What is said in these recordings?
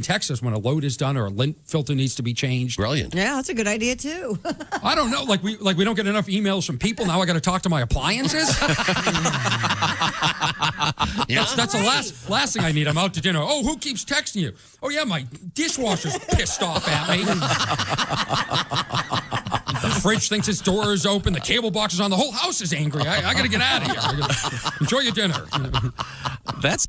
text us when a load is done or a lint filter needs to be changed. Brilliant. Yeah, that's a good idea too. I don't know. Like we don't get enough emails from people. Now I got to talk to my appliances. That's the last thing I need. I'm out to dinner. Oh, who keeps texting you? Oh yeah, my dishwasher's pissed off at me. The fridge thinks its door is open. The cable box is on. The whole house is angry. I got to get out of here. Enjoy your dinner. That's.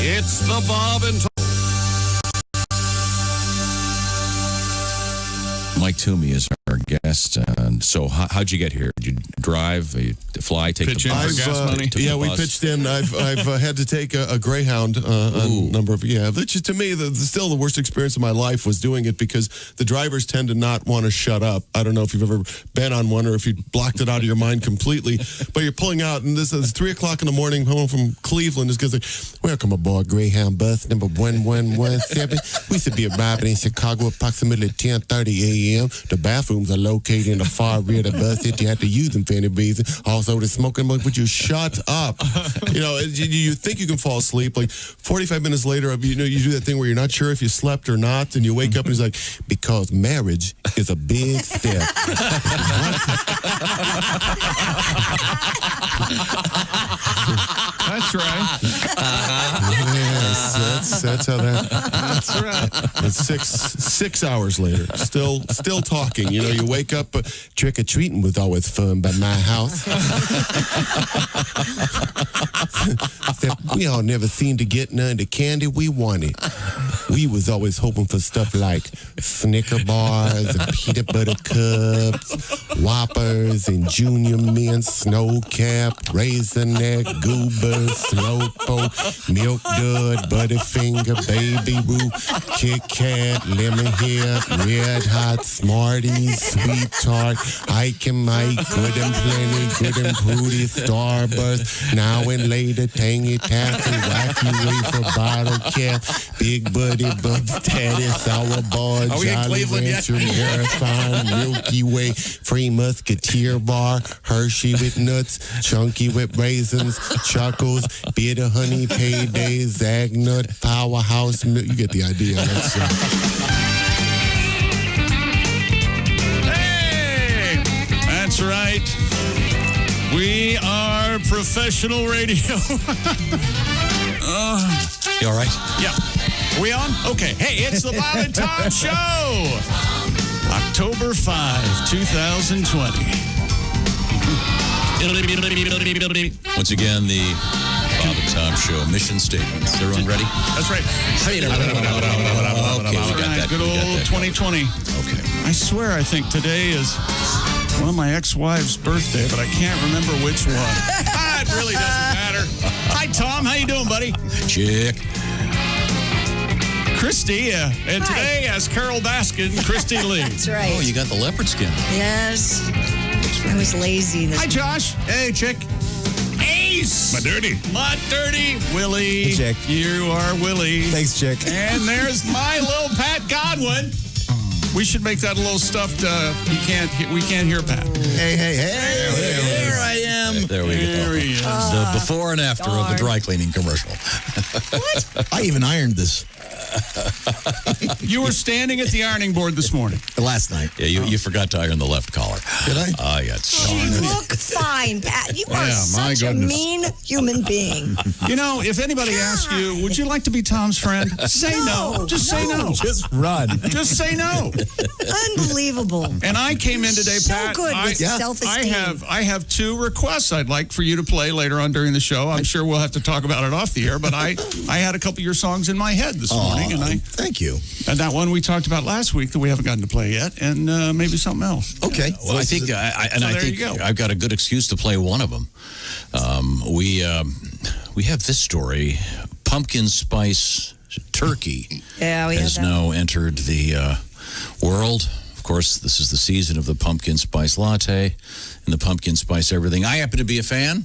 It's the Bob and Tom. Mike Toomey is our guest. And so how'd you get here? Did you drive, fly, take pitch the bus? in for gas money? Yeah, we pitched in. I've had to take a Greyhound a number of, which is, to me, still the worst experience of my life was doing it because the drivers tend to not want to shut up. I don't know if you've ever been on one or if you blocked it out of your mind completely, but you're pulling out, and this is 3 o'clock in the morning, home from Cleveland. This guy's like, welcome aboard Greyhound bus number 1117. We should be arriving in Chicago approximately 10:30 a.m. The bathrooms are located in the far rear of the bus if you have to use them for any reason. Also, the smoking mug, would you shut up? You think you can fall asleep. Like 45 minutes later, you do that thing where you're not sure if you slept or not, and you wake up and he's like, because marriage is a big step. That's right. Yes, that's how that. That's right. And 6 hours later, still talking. You wake up. Trick or treating was always fun by my house. We all never seemed to get none of the candy we wanted. We was always hoping for stuff like Snicker bars and peanut butter cups, Whoppers and Junior Mint, Snow Cap, Raisinette, Goober, Slowpoke, Milk Dud, Butterfinger, Baby Ruth, Kit Kat, Lemon Hair, Red Hot, Smarties, Sweet Tart, Ike and Mike, Good and Plenty, Good and Fruity, Starburst, Now and Later, Tangy Taffy, Wacky Wafer, Bottle Cap, Big Buddy, Bugs, Teddy, Sour Bar, Jolly Rancher, Marathon, Milky Way, Free Musketeer Bar, Hershey with nuts, Chunky with raisins, Chuckles, Bitter Honey, Payday, Zagnut, Powerhouse Milk. You get the idea. That's Hey, that's right. We are professional radio. You all right? Yeah. We on? Okay. Hey, it's the Bob and Tom Show. October 5, 2020. Once again, the Bob and Tom Show mission statements. Everyone ready? That's right. Okay, we got that. Good old 2020. Okay. I swear I think today is one of my ex-wife's birthday, but I can't remember which one. It really doesn't matter. Hi, Tom. How you doing, buddy? Chick. Christy, and today as Carol Baskin, Christy Lee. That's right. Oh, you got the leopard skin. Yes. I was lazy. Hi, Josh. Hey, Chick. Ace. my dirty. My dirty Willie. Hey, Chick. You are Willie. Thanks, Chick. And there's my little Pat Godwin. We should make that a little stuffed. We can't hear Pat. Hey. Here I am. There we go. There he is. The before and after of the dry cleaning commercial. What? I even ironed this You were standing at the ironing board this morning. last night. Yeah, you forgot to iron the left collar. Did I? Yeah, it's You look fine, Pat. You are my such a goodness. mean human being. You know, if anybody asks you, would you like to be Tom's friend? Say no. Just say no. Just run. Just say no. Unbelievable. And I came in today, So Pat. good with self-esteem. I have two requests I'd like for you to play later on during the show. I'm sure we'll have to talk about it off the air, but I had a couple of your songs in my head this morning, and thank you. And that one we talked about last week that we haven't gotten to play yet, and maybe something else. Okay. Well, I think I've got a good excuse to play one of them. We have this story: pumpkin spice turkey has now entered the world. Of course, this is the season of the pumpkin spice latte and the pumpkin spice everything. I happen to be a fan.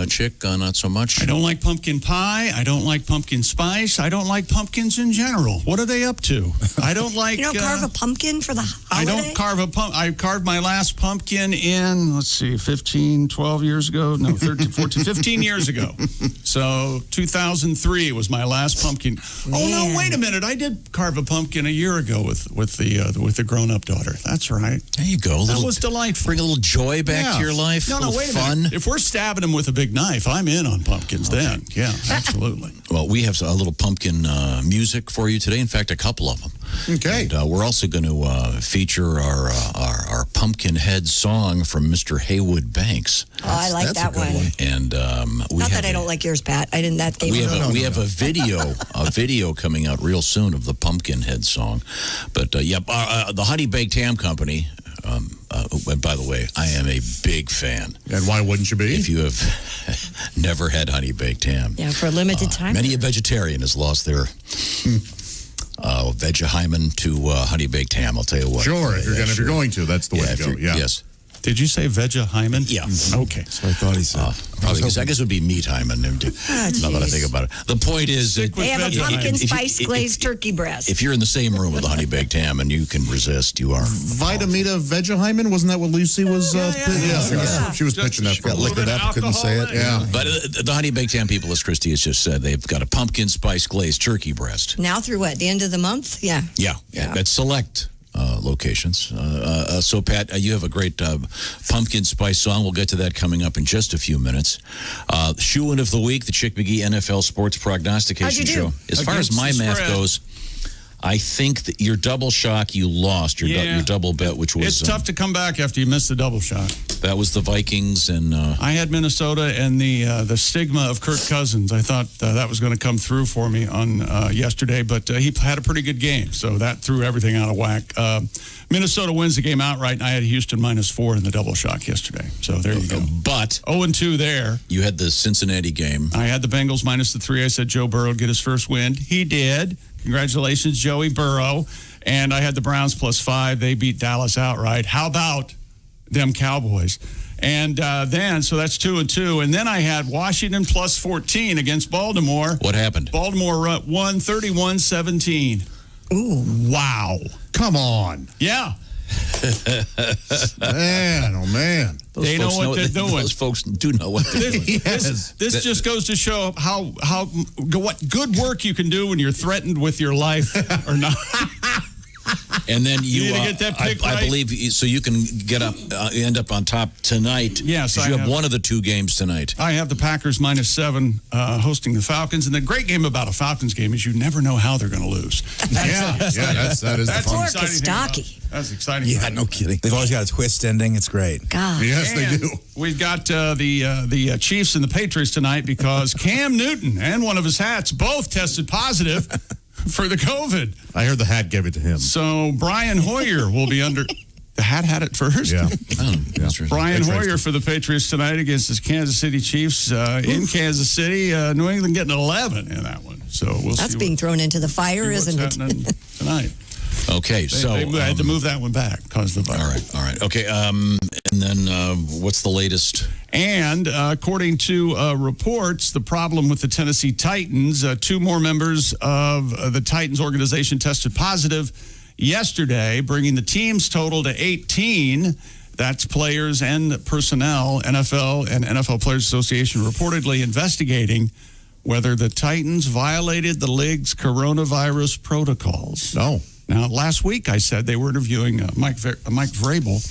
Chick, not so much? I don't like pumpkin pie. I don't like pumpkin spice. I don't like pumpkins in general. What are they up to? I don't like... You don't carve a pumpkin for the holiday? I don't carve a pumpkin. I carved my last pumpkin in, 12 years ago. No, 13, 14, 15 years ago. So 2003 was my last pumpkin. Man. Oh, no, wait a minute. I did carve a pumpkin a year ago with the grown-up daughter. That's right. There you go. That was delightful. Bring a little joy back to your life. No, wait a minute. If we're stabbing them with a big knife, I'm in on pumpkins then. Yeah, absolutely. Well, we have a little pumpkin music for you today. In fact, a couple of them. Okay. And, we're also going to feature our Pumpkinhead song from Mr. Haywood Banks. Oh, I like that one. And not that I don't like yours, Pat. I didn't. That we have a video coming out real soon of the Pumpkinhead song. But the Honey Baked Ham Company. And by the way, I am a big fan. And why wouldn't you be? If you have never had honey baked ham. Yeah, for a limited time. Many a vegetarian has lost their Vegahymen to honey baked ham, I'll tell you what. Sure, if you're going to, that's the way to go. Yeah. Yes. Did you say Vegahymen? Yeah. Okay. That's what I thought he said. Probably, I guess it would be meat hymen. Now that I think about it. The point is that they have a pumpkin spice glazed turkey breast. If you're in the same room with a honey baked ham and you can resist, you are. Vitamita Vegahymen? Wasn't that what Lucy was? She was pitching that for liquored up. Couldn't say it. Yeah. But the honey baked ham people, as Christy has just said, they've got a pumpkin spice glazed turkey breast. Now through what? The end of the month? Yeah. Yeah. That's select. Locations. So, Pat, you have a great pumpkin spice song. We'll get to that coming up in just a few minutes. Shoe-in of the week, the Chick McGee NFL Sports Prognostication Show. As far as my math goes, I think that your double shock, you lost your double bet, which was... It's tough to come back after you miss the double shot. That was the Vikings and... I had Minnesota and the stigma of Kirk Cousins. I thought that was going to come through for me on yesterday, but he had a pretty good game, so that threw everything out of whack. Minnesota wins the game outright, and I had Houston -4 in the double shock yesterday. So there you go. But 0-2 there. You had the Cincinnati game. I had the Bengals -3. I said Joe Burrow would get his first win. He did. Congratulations, Joey Burrow. And I had the Browns +5. They beat Dallas outright. How about them Cowboys? And then, so that's 2-2. And then I had Washington +14 against Baltimore. What happened? Baltimore won 31-17. Ooh. Wow. Come on. Yeah. Man, oh man. They know what they're doing. Those folks do know what they're doing. This just goes to show what good work you can do when you're threatened with your life or not. And then you need to get that pick I right. believe, so you can get up, end up on top tonight. Yes, you have one of the two games tonight. I have the Packers -7 hosting the Falcons, and the great game about a Falcons game is you never know how they're going to lose. That is the fun. Stocky. That's exciting. Yeah, no kidding. They've always got a twist ending. It's great. God. Yes, they do. We've got the Chiefs and the Patriots tonight because Cam Newton and one of his hats both tested positive for the COVID. I heard the hat gave it to him. So Brian Hoyer will be under... The hat had it first? Yeah. Brian Hoyer for the Patriots tonight against the Kansas City Chiefs in Kansas City. New England getting 11 in that one. So we'll see. That's being thrown into the fire, isn't it? Tonight. Okay, so... They had to move that one back because of the virus. All right. Okay, and then what's the latest? And according to reports, the problem with the Tennessee Titans, 2 more members of the Titans organization tested positive yesterday, bringing the team's total to 18. That's players and personnel. NFL and NFL Players Association reportedly investigating whether the Titans violated the league's coronavirus protocols. No. Now, last week I said they were interviewing Mike Vrabel.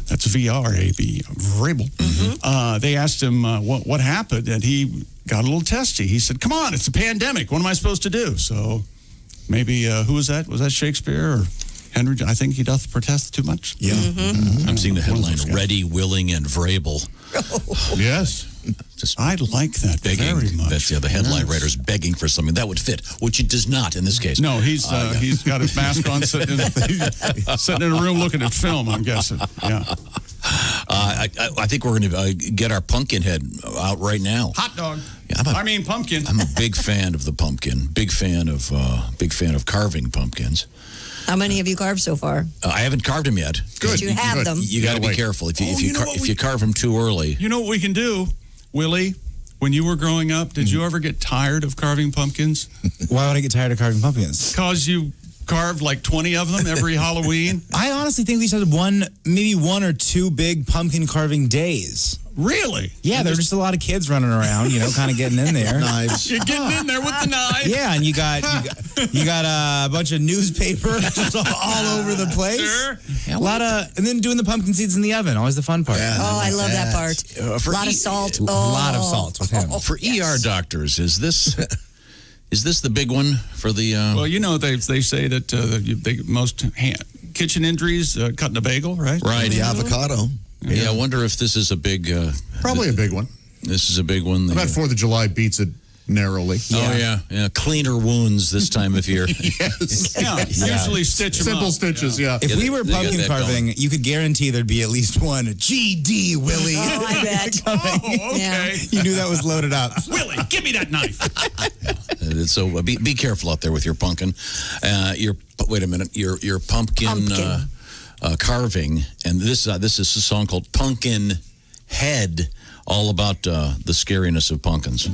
That's V-R-A-B, Vrabel. Mm-hmm. They asked him what happened, and he got a little testy. He said, come on, it's a pandemic. What am I supposed to do? So maybe, who was that? Was that Shakespeare or Henry? I think he doth protest too much. Yeah. Mm-hmm. I'm seeing the headline, Ready, Willing, and Vrabel. Yes. Just I like that very much. That's the headline writer's begging for something that would fit, which it does not in this case. No, he's got his mask on, sitting in a room looking at film, I'm guessing. Yeah. I think we're going to get our Pumpkinhead out right now. Hot dog. Yeah, pumpkin. I'm a big fan of the pumpkin. Big fan of carving pumpkins. How many have you carved so far? I haven't carved them yet. Good. You have them. You got to be careful. If you carve them too early. You know what we can do? Willie, when you were growing up, did you ever get tired of carving pumpkins? Why would I get tired of carving pumpkins? Because you carved like 20 of them every Halloween? I honestly think we just had maybe one or two big pumpkin carving days. Really? Yeah, there were just a lot of kids running around, kind of getting in there. Knives. You're getting in there with the knife. Yeah, and you got a bunch of newspaper just all over the place. Sure. A lot and then doing the pumpkin seeds in the oven, always the fun part. Yeah. Oh, I love that part. A lot of salt. A lot of salt with him. For ER doctors, is this the big one for the? Well, they say that most kitchen injuries cutting a bagel, right? Right. The avocado. Yeah, I wonder if this is a big. Probably a big one. This is a big one. I bet 4th of July beats it narrowly. Oh yeah. Cleaner wounds this time of year. Yes. Yeah, usually stitch them Simple up. stitches, yeah. If we were they got pumpkin that carving, you could guarantee there'd be at least one GD, Willie. Oh, I bet. Oh, okay. You knew that was loaded up. Willie, give me that knife. So be careful out there with your pumpkin. Wait a minute. Your pumpkin. Carving, and this is a song called Pumpkin Head, all about the scariness of pumpkins.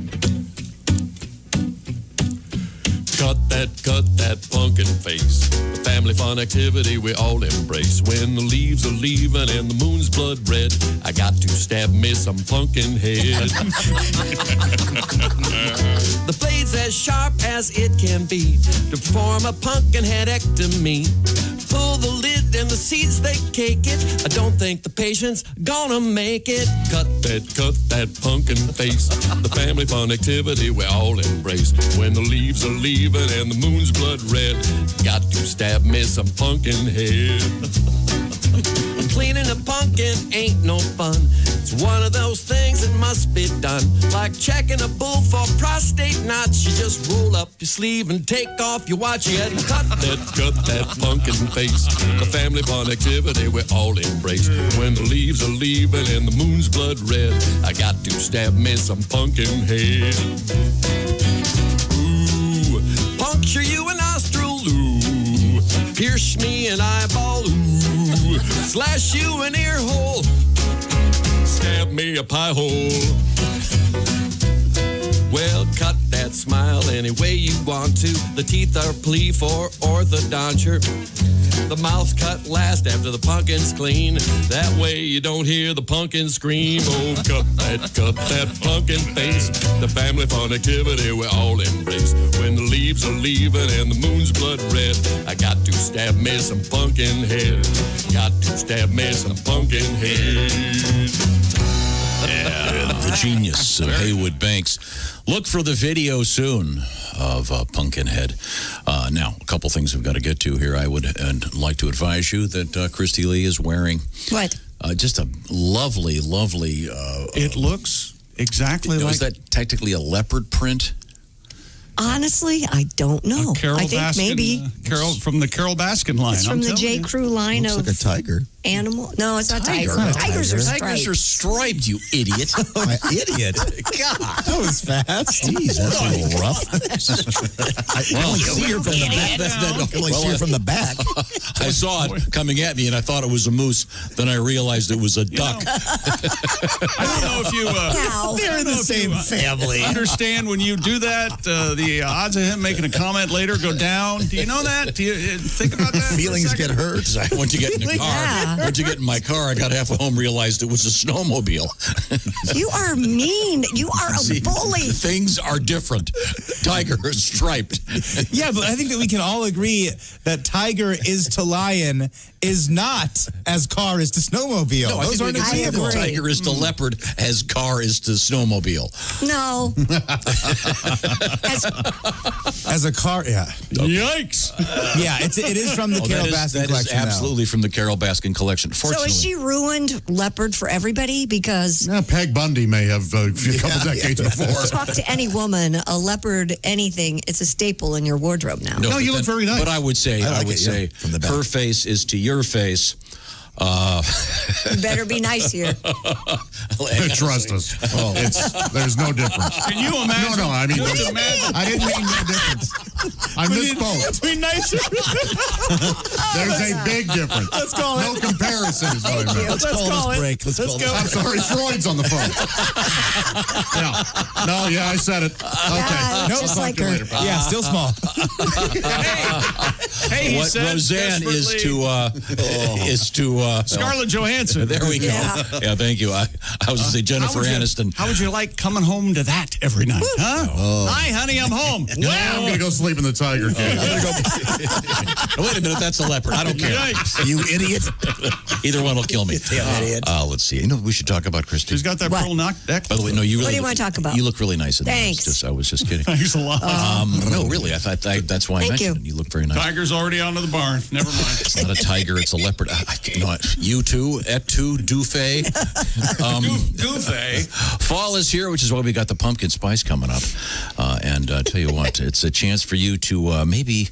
Cut that pumpkin face. The family fun activity we all embrace. When the leaves are leaving and the moon's blood red, I got to stab me some pumpkin head. The blade's as sharp as it can be to perform a pumpkin headectomy. Pull the lid and the seeds they cake it. I don't think the patient's gonna make it. Cut that pumpkin face. The family fun activity we all embrace. When the leaves are leaving and the moon's blood red, got to stab me some pumpkin head. Cleaning a pumpkin ain't no fun. It's one of those things that must be done. Like checking a bull for prostate knots. You just roll up your sleeve and take off your watch. You and cut that pumpkin face. The family fun activity we all embrace. When the leaves are leaving and the moon's blood red, I got to stab me some pumpkin head. Ooh, puncture you a nostril, ooh. Pierce me an eyeball, ooh. Slash you an ear hole. Stab me a pie hole. Well, cut that smile any way you want to. The teeth are plea for orthodonture. The mouth cut last after the pumpkin's clean. That way you don't hear the pumpkin scream. Oh, cut that pumpkin face. The family fun activity we all embrace. When the leaves are leaving and the moon's blood red, I got to stab me some pumpkin head. Got to stab me some pumpkin head. Yeah, the genius of Haywood Banks. Look for the video soon of Pumpkinhead. Now, a couple things we've got to get to here. I would like to advise you that Christy Lee is wearing What? just a lovely. It looks exactly like. Is that technically a leopard print? Honestly, I don't know. I think Baskin, maybe. Carol from the Carol Baskin line. It's from the J. Crew line Looks of like a tiger. animal. No, it's not tiger. Tiger. Tigers are striped. Tigers are striped, you idiot. Idiot. God. That was fast. Jeez, that's a little rough. I only see her from the back. Only see her from the back. I saw it coming at me, and I thought it was a moose. Then I realized it was a duck. I don't know if you. Cow. They're in the same family. Understand when you do that, the odds of him making a comment later go down. Do you know that? Do you think about that? Feelings get hurt. Once you get in the car, Yeah. once you get in my car, I got halfway home, realized it was a snowmobile. You are mean. You are a bully. Things are different. Tiger is striped. Yeah, but I think that we can all agree that tiger is to lion is not as car is to snowmobile. No, Those aren't I think agreeable. tiger is to leopard as car is to snowmobile. No. As a car, yeah. Yikes! Yeah, it is from the Carol Baskin that collection. is absolutely from the Carol Baskin collection. So Fortunately, has she ruined leopard for everybody? Because Peg Bundy may have a couple decades before. talk to any woman, a leopard, anything, it's a staple in your wardrobe now. No, you look very nice. But I would say, I like it, say from the back. her face is to your face You better be nice here. Trust us. There's no difference. Can you imagine? No, I mean, I didn't mean no difference. I misspoke. Be nicer. There's a big difference. Let's call it. No comparison is what I meant. Let's call this break. I'm sorry, Freud's on the phone. Yeah, I said it. Okay. No, just like her. Later. Yeah, still small. Hey, what Roseanne is to Scarlett Johansson. There we go. Yeah, thank you. I was going to say Jennifer Aniston. How would you like coming home to that every night? Huh? Hi, honey, I'm home. I'm going to go sleep in the Tiger cage. Wait a minute, that's a leopard. I don't care. Yikes. You idiot. Either one will kill me. idiot. Let's see. You know, we should talk about Christy. She's got that pearl neck. By the way, no, you really. What do you want to talk about? You look really nice in Thanks. that. I was just kidding. Thanks a lot. No, really. I thought that's why I mentioned it. You look very nice. Tiger's already onto the barn. Never mind. It's not a tiger. It's a leopard. You know what? You too, et tu, Dufay. Dufay. Fall is here, which is why we got the pumpkin spice coming up. And tell you what, it's a chance for you to maybe.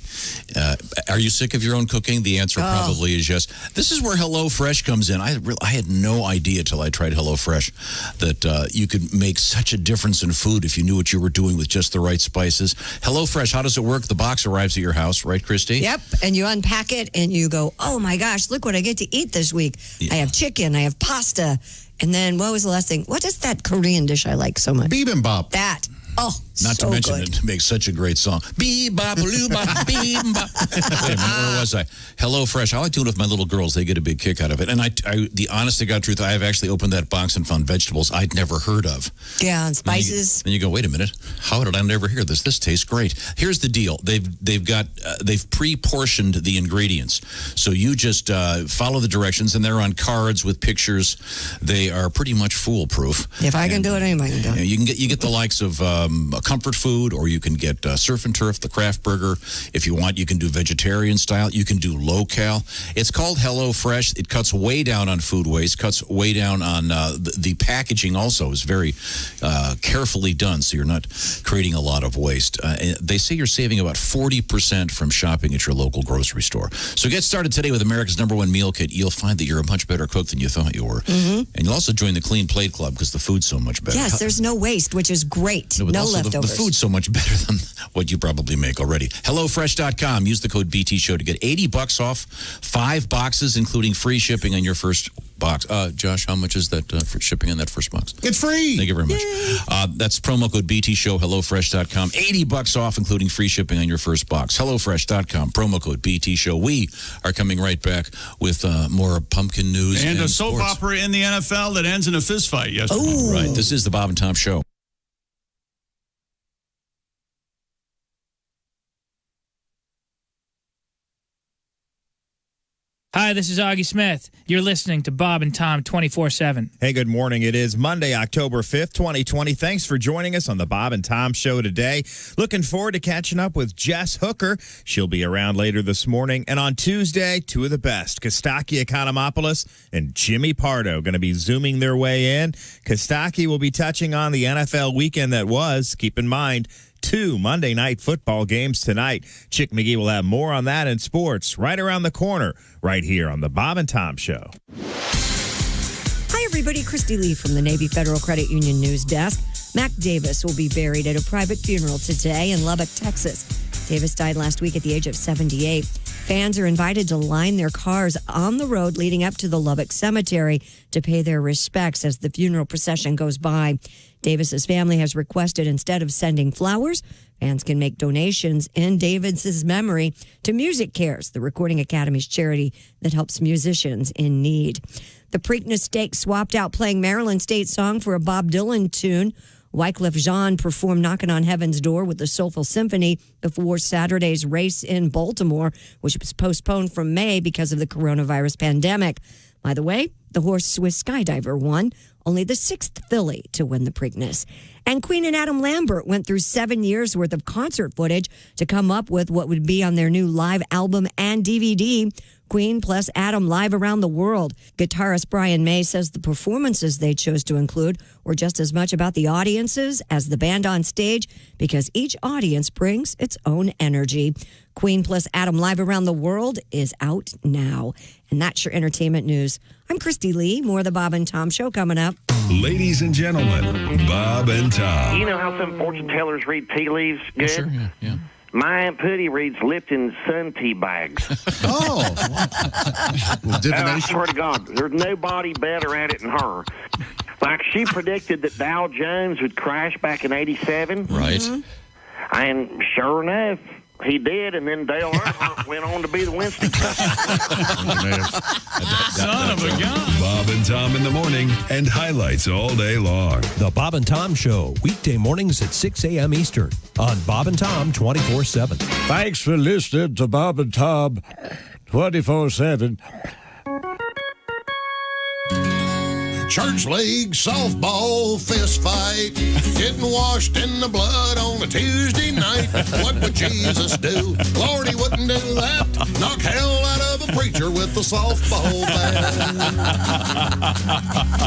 Are you sick of your own cooking? The answer probably is yes. This is where HelloFresh comes in. I had no idea till I tried HelloFresh that you could make such a difference in food if you knew what you were doing with just the right spices. HelloFresh, how does it work? The box arrives at your house, right, Christy? Yep, and you unpack it and you go, oh my gosh, look what I get to eat this week. Yeah. I have chicken, I have pasta, and then what was the last thing? What is that Korean dish I like so much? Bibimbap. That. Oh, Not so to mention good. it makes such a great song. Bee-bop-a-loo-bop, bee-bop. Wait a minute, where was I? HelloFresh. I like doing it with my little girls. They get a big kick out of it. And the honest to God truth, I have actually opened that box and found vegetables I'd never heard of. Yeah, and spices. And you go, wait a minute. How did I never hear this? This tastes great. Here's the deal. They've pre-portioned the ingredients. So you just follow the directions, and they're on cards with pictures. They are pretty much foolproof. If I can do it, anybody can do it. You get the likes of comfort food, or you can get surf and turf, the craft burger. If you want, you can do vegetarian style. You can do low cal. It's called HelloFresh. It cuts way down on food waste, cuts way down on the packaging. Also is very carefully done, so you're not creating a lot of waste. They say you're saving about 40% from shopping at your local grocery store. So get started today with America's #1 meal kit. You'll find that you're a much better cook than you thought you were. Mm-hmm. And you'll also join the Clean Plate Club because the food's so much better. Yes, there's no waste, which is great. No, No also leftovers. The food's so much better than what you probably make already. HelloFresh.com. Use the code BT Show to get $80 off 5 boxes, including free shipping on your first box. Josh, how much is that for shipping on that first box? It's free. Thank you very much. That's promo code BT Show. HelloFresh.com. $80 off, including free shipping on your first box. HelloFresh.com. Promo code BT Show. We are coming right back with more pumpkin news and a soap sports. opera in the NFL that ends in a fist fight yesterday. Oh, Right. This is the Bob and Tom Show. Hi, this is Augie Smith. You're listening to Bob and Tom 24/7. Hey, good morning. It is Monday, October 5th, 2020. Thanks for joining us on the Bob and Tom Show today. Looking forward to catching up with Jess Hooker. She'll be around later this morning. And on Tuesday, two of the best, Kostaki Economopoulos and Jimmy Pardo, going to be zooming their way in. Kostaki will be touching on the NFL weekend that was. Keep in mind, 2 Monday night football games tonight. Chick McGee will have more on that in sports right around the corner, right here on the Bob and Tom Show. Hi, everybody. Christy Lee from the Navy Federal Credit Union News Desk. Mac Davis will be buried at a private funeral today in Lubbock, Texas. Davis died last week at the age of 78. Fans are invited to line their cars on the road leading up to the Lubbock Cemetery to pay their respects as the funeral procession goes by. Davis's family has requested instead of sending flowers, fans can make donations in Davis's memory to Music Cares, the Recording Academy's charity that helps musicians in need. The Preakness Stakes swapped out playing Maryland State song for a Bob Dylan tune. Wycliffe Jean performed Knocking on Heaven's Door with the Soulful Symphony before Saturday's race in Baltimore, which was postponed from May because of the coronavirus pandemic. By the way, the horse Swiss Skydiver won, only the 6th filly to win the Preakness. And Queen and Adam Lambert went through 7 years worth of concert footage to come up with what would be on their new live album and DVD, Queen plus Adam Live Around the World. Guitarist Brian May says the performances they chose to include were just as much about the audiences as the band on stage because each audience brings its own energy. Queen plus Adam Live Around the World is out now. And that's your entertainment news. I'm Christy Lee. More of the Bob and Tom Show coming up. Ladies and gentlemen, Bob and Tom. You know how some fortune tellers read tea leaves good? Sure, yeah. My Aunt Pooty reads Lipton sun tea bags. Oh. Well, I swear to God, there's nobody better at it than her. Like, she predicted that Dow Jones would crash back in 87. Right. And sure enough, he did, and then Dale Earnhardt went on to be the Winston Son of a gun. Bob and Tom in the morning and highlights all day long. The Bob and Tom Show, weekday mornings at 6 a.m. Eastern on Bob and Tom 24/7. Thanks for listening to Bob and Tom 24/7. Church league softball fist fight, getting washed in the blood on a Tuesday night. What would Jesus do? Lord, he wouldn't do that. Knock hell out of a preacher with the softball bat.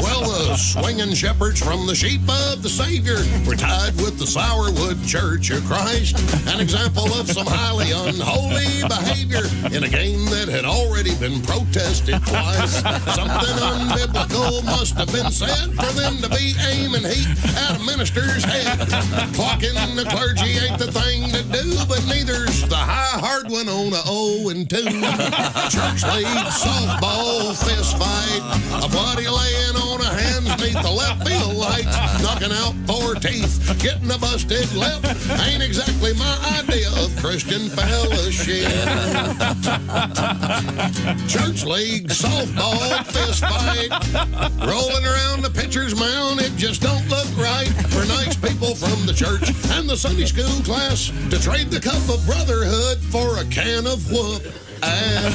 Well, the swinging shepherds from the sheep of the Savior were tied with the Sourwood Church of Christ, an example of some highly unholy behavior in a game that had already been protested twice. Something unbiblical must have been said for them to be aiming heat at a minister's head. Clocking the clergy ain't the thing to do, but neither's the high hard one on a 0-2. Church league softball fist fight, a buddy laying on a hands beneath the left field lights, knocking out 4 teeth, getting a busted lip. Ain't exactly my idea of Christian fellowship. Church league softball fist fight, rolling around the pitcher's mound, it just don't look right for nice people from the church and the Sunday school class to trade the cup of brotherhood for a can of whoop ass.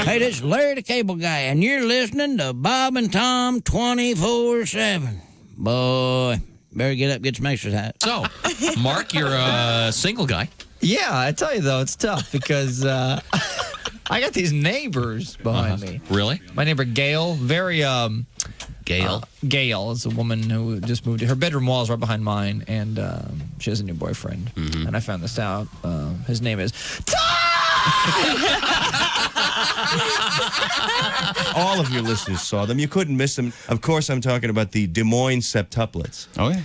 Hey, this is Larry the Cable Guy, and you're listening to Bob and Tom 24/7. Boy, better get up, get some exercise. So, Mark, you're a single guy. Yeah, I tell you, though, it's tough because I got these neighbors behind me. Really? My neighbor, Gail, very... Gail? Gail is a woman who just moved. Her bedroom wall is right behind mine, and she has a new boyfriend. Mm-hmm. And I found this out. His name is All of your listeners saw them. You couldn't miss them. Of course, I'm talking about the Des Moines Septuplets. Oh, yeah.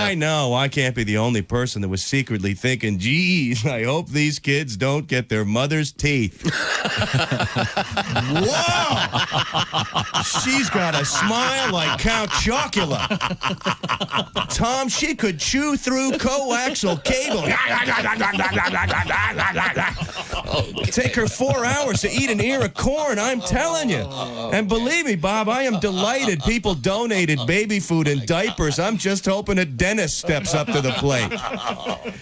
I know I can't be the only person that was secretly thinking, geez, I hope these kids don't get their mother's teeth. Whoa! She's got a smile like Count Chocula. Tom, she could chew through coaxial cable. Take her 4 hours to eat an ear of corn, I'm telling you. And believe me, Bob, I am delighted people donated baby food and diapers. I'm just hoping a dentist steps up to the plate.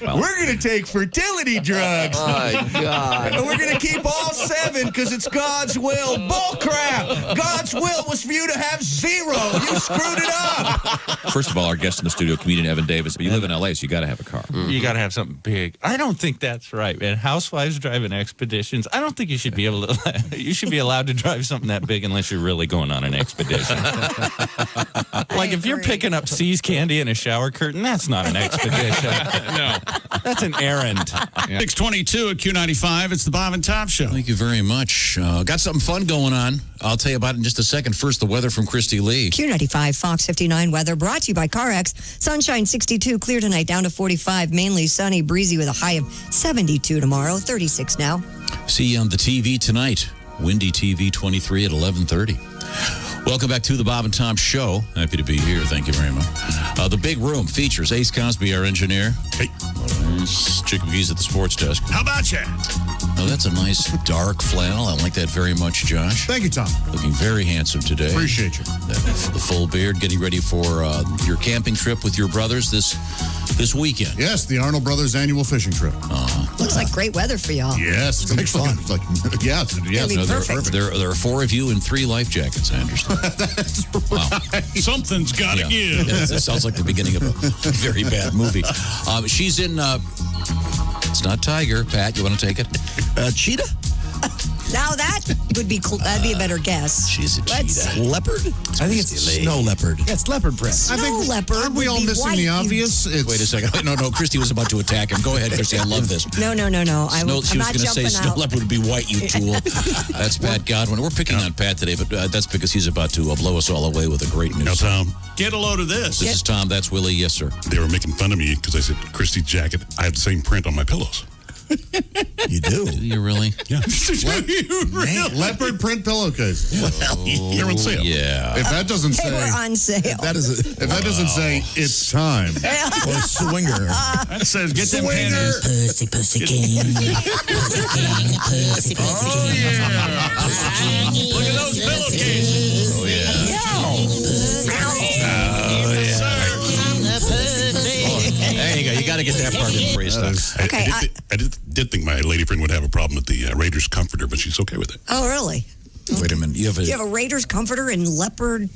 We're going to take fertility drugs. Oh, God. And we're going to keep all 7 because it's God's will. Bull crap. God's will was for you to have 0. You screwed it up. First of all, our guest in the studio, comedian Evan Davis. But you live in L.A., so you got to have a car. You got to have something big. I don't think that's right, man. Housewives driving expeditions. I don't think you should be able to. You should be allowed to drive something that big unless you're really going on an expedition. Like if you're picking up See's candy in a shower curtain, that's not an expedition. No, that's an errand. 622 at Q95. It's the Bob and Tom Show. Thank you very much. Got something fun going on. I'll tell you about it in just a second. First, the weather from Christy Lee. Q95 Fox 59 weather brought to you by CarX. Sunshine 62, clear tonight, down to 45. Mainly sunny, breezy with a high of 72 tomorrow, 36 now. See you on the TV tonight. Windy TV 23 at 11:30. Welcome back to the Bob and Tom Show. Happy to be here. Thank you very much. The Big Room features Ace Cosby, our engineer. Hey. Chick McGee's at the sports desk. How about you? Oh, that's a nice dark flannel. I like that very much, Josh. Thank you, Tom. Looking very handsome today. Appreciate you. The full beard, getting ready for your camping trip with your brothers this weekend. Yes, the Arnold Brothers annual fishing trip. Looks like great weather for y'all. Yes, it's going to be fun. Yes. There are 4 of you in 3 life jackets, I understand. That's right. Something's got to give. Yeah, it sounds like the beginning of a very bad movie. She's in... it's not Tiger. Pat, you want to take it? Cheetah? Now that would be cool. That'd be a better guess. She's a cheetah. Leopard? I think it's snow leopard. Yeah, it's leopard print. Snow leopard. Aren't we all missing the obvious? Wait a second. No. Christy was about to attack him. Go ahead, Christy. I love this. No. She was going to say snow leopard would be white, you tool. That's Pat Godwin. We're picking on Pat today, but that's because he's about to blow us all away with a great news. Now, Tom. Get a load of this. This is Tom. That's Willie. Yes, sir. They were making fun of me because I said, Christy's jacket, I have the same print on my pillows. You do? Do you really? Yeah. Leopard print pillowcase. They're on sale. Yeah. If that doesn't They say, were on sale. if that doesn't say it's time, Or swinger. That says get them panties. Pussy king. Pussy king. Pussy king. Look at those pillowcases. Oh, There you go. You got to get that part in for you, Stuck. Okay. I did think my lady friend would have a problem with the Raiders comforter, but she's okay with it. Oh, really? Wait a minute. You have a Raiders comforter and leopard.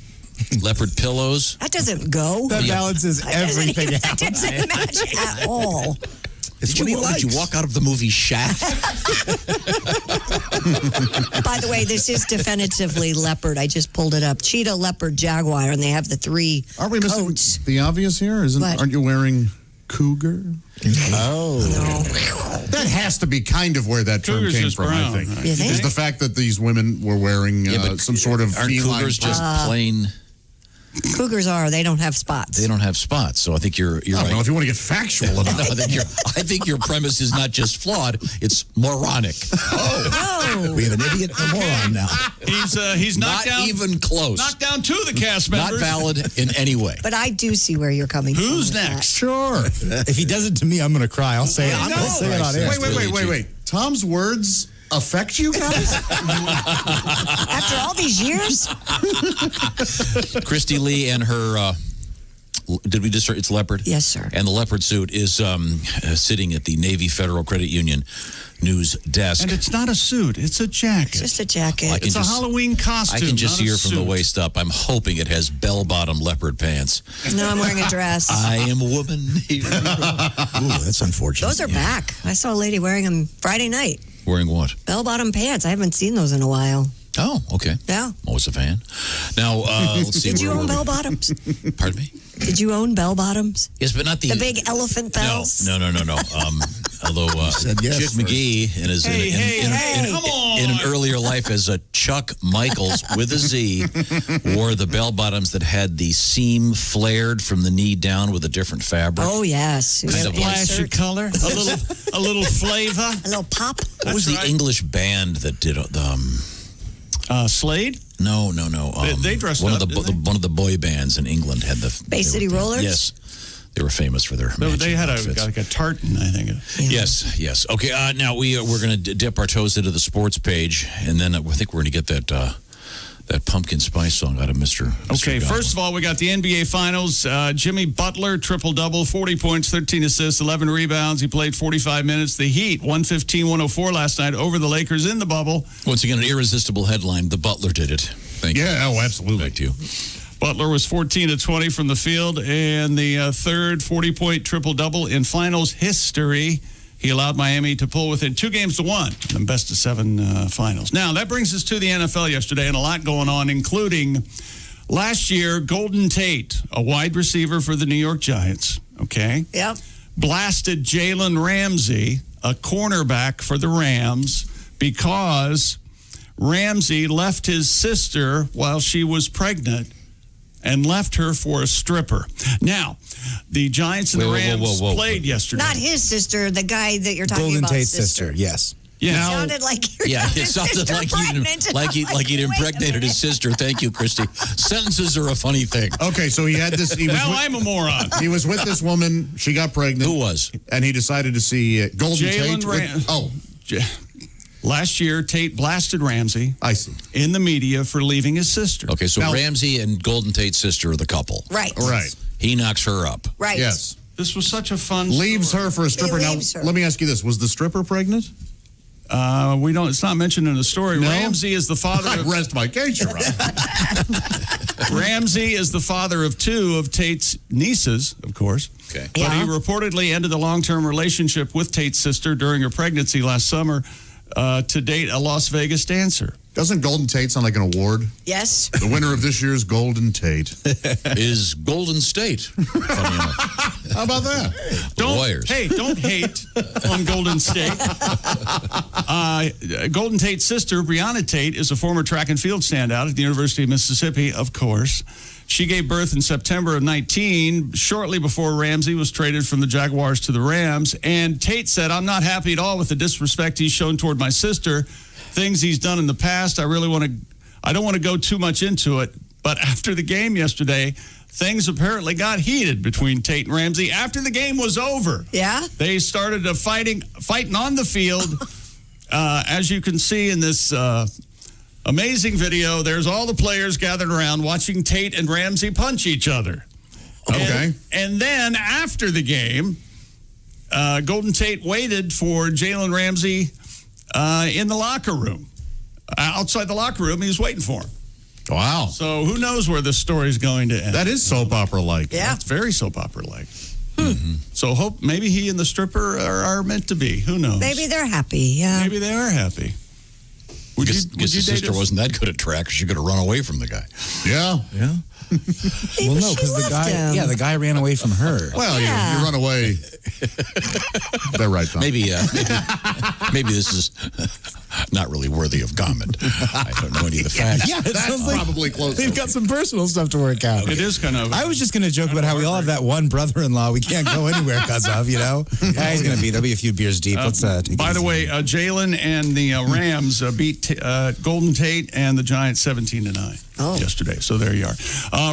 leopard pillows? That doesn't go. That balances everything out. That doesn't match at all. Did you walk out of the movie Shaft? By the way, this is definitively leopard. I just pulled it up. Cheetah, leopard, jaguar, and they have the three aren't we missing coats. the obvious here? Aren't you wearing cougar? Oh. No. That has to be kind of where that term Cougar's came just from, brown, I think. right? You think? Is the fact that these women were wearing some sort of Aren't feline cougars just plain? Cougars they don't have spots. They don't have spots, so I think you're I don't right. know if you want to get factual about No, I think your premise is not just flawed; it's moronic. No. We have an idiot and a moron now. He's knocked Not down. even close. Knocked down two of the cast Not members. valid in any way. But I do see where you're coming from. Who's with that. next? Sure. If he does it to me, I'm going to cry. I'll say it. I'm going to say it on air. Wait. Tom's words affect you guys? After all these years? Christy Lee and her. Did we just? It's leopard. Yes, sir. And the leopard suit is sitting at the Navy Federal Credit Union news desk. And it's not a suit; it's a jacket. It's just a jacket. It's a Halloween costume. I can just not see a her from the suit. waist up. I'm hoping it has bell-bottom leopard pants. No, I'm wearing a dress. I am a woman. Ooh, that's unfortunate. Those are back. I saw a lady wearing them Friday night. Wearing what? Bell-bottom pants. I haven't seen those in a while. Oh, okay. Yeah. Always a fan. Now, let's see. Did you own bell-bottoms? Pardon me? Did you own bell-bottoms? Yes, but not the big elephant bells? No. Although said yes Chick first. McGee in his in an earlier life as a Chuck Michaels with a Z wore the bell bottoms that had the seam flared from the knee down with a different fabric. Oh yes, Kind of like- Flash of color, a little flavor, a little pop. What was the English band that did Slade? No. They dressed one up, of the didn't they? one of the boy bands in England had the Bay City Rollers? Yes, they were famous for their. They had outfits. like a tartan, I think. Yes. Okay. Now we're going to dip our toes into the sports page, and then I think we're going to get that pumpkin spice song out of Mr. Okay, Godwin. first of all, we got the NBA Finals. Jimmy Butler, triple-double, 40 points, 13 assists, 11 rebounds. He played 45 minutes. The Heat, 115-104 last night over the Lakers in the bubble. Once again, an irresistible headline. The Butler did it. Thank you. Yeah, absolutely. Back to you. Butler was 14 of 20 from the field, and the third 40-point triple-double in Finals history. He allowed Miami to pull within 2 games to 1 in the best-of-7 finals. Now, that brings us to the NFL yesterday, and a lot going on, including last year, Golden Tate, a wide receiver for the New York Giants, okay? Yep. Blasted Jalen Ramsey, a cornerback for the Rams, because Ramsey left his sister while she was pregnant and left her for a stripper. Now, the Giants and the Rams played yesterday. Not his sister, the guy that you're talking Golden about. Tate's sister. Yes. Yeah. It sounded like it sounded like he'd impregnated his sister. Thank you, Christy. Sentences are a funny thing. Okay, so he had this. I'm a moron. He was with this woman. She got pregnant. Who was? And he decided to see Golden Tate. Last year, Tate blasted Ramsey. I see. In the media for leaving his sister. Okay, so Ramsey and Golden Tate's sister are the couple. Right. He knocks her up. Right. Yes. This was such a fun Leaves story. her for a stripper. Now, let me ask you this. Was the stripper pregnant? We don't. It's not mentioned in the story. No? Ramsey is the father I of... rest my case, Your Honor. Ramsey is the father of 2 of Tate's nieces, of course. Okay. But he reportedly ended the long-term relationship with Tate's sister during her pregnancy last summer. to date a Las Vegas dancer. Doesn't Golden Tate sound like an award? Yes. The winner of this year's Golden Tate is Golden State. Funny enough. How about that? Lawyers. Hey, don't hate on Golden State. Golden Tate's sister, Breonna Tate, is a former track and field standout at the University of Mississippi, of course. She gave birth in September of 19, shortly before Ramsey was traded from the Jaguars to the Rams. And Tate said, "I'm not happy at all with the disrespect he's shown toward my sister. Things he's done in the past, I don't want to go too much into it." But after the game yesterday, things apparently got heated between Tate and Ramsey. After the game was over, they started fighting on the field. As you can see in this amazing video, there's all the players gathered around watching Tate and Ramsey punch each other. Okay. And then after the game, Golden Tate waited for Jalen Ramsey in the locker room. Outside the locker room, he was waiting for him. Wow. So who knows where this story's going to end. That is soap opera-like. Yeah. It's very soap opera-like. So hope maybe he and the stripper are meant to be. Who knows? Maybe they're happy. Yeah. Maybe they are happy. Would you date his sister wasn't that good at track. She could have run away from the guy. Yeah. Yeah. Well, no, because the guy ran away from her. Well, you run away. They're right, Tom. Maybe this is not really worthy of comment. I don't know any of the facts. Yeah, it sounds like probably close. they've got some personal stuff to work out. It is kind of. I was just going to joke about how we all have that one brother-in-law we can't go anywhere because of, you know? Yeah, he's going to be. There'll be a few beers deep. Let's take by it the easy. way, Jalen and the Rams beat Golden Tate and the Giants 17-9 yesterday. So there you are.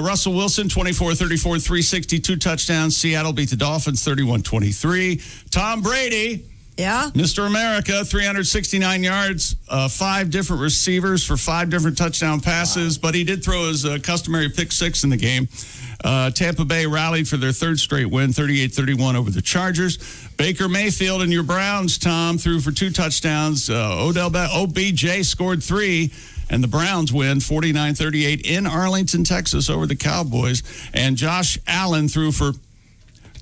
Russell Wilson, 24-34, 362 touchdowns. Seattle beat the Dolphins 31-23. Tom Brady. Yeah. Mr. America, 369 yards, 5 different receivers for 5 different touchdown passes, but he did throw his customary pick 6 in the game. Tampa Bay rallied for their 3rd straight win, 38-31 over the Chargers. Baker Mayfield and your Browns, Tom, threw for 2 touchdowns. OBJ scored 3. And the Browns win 49-38 in Arlington, Texas over the Cowboys. And Josh Allen threw for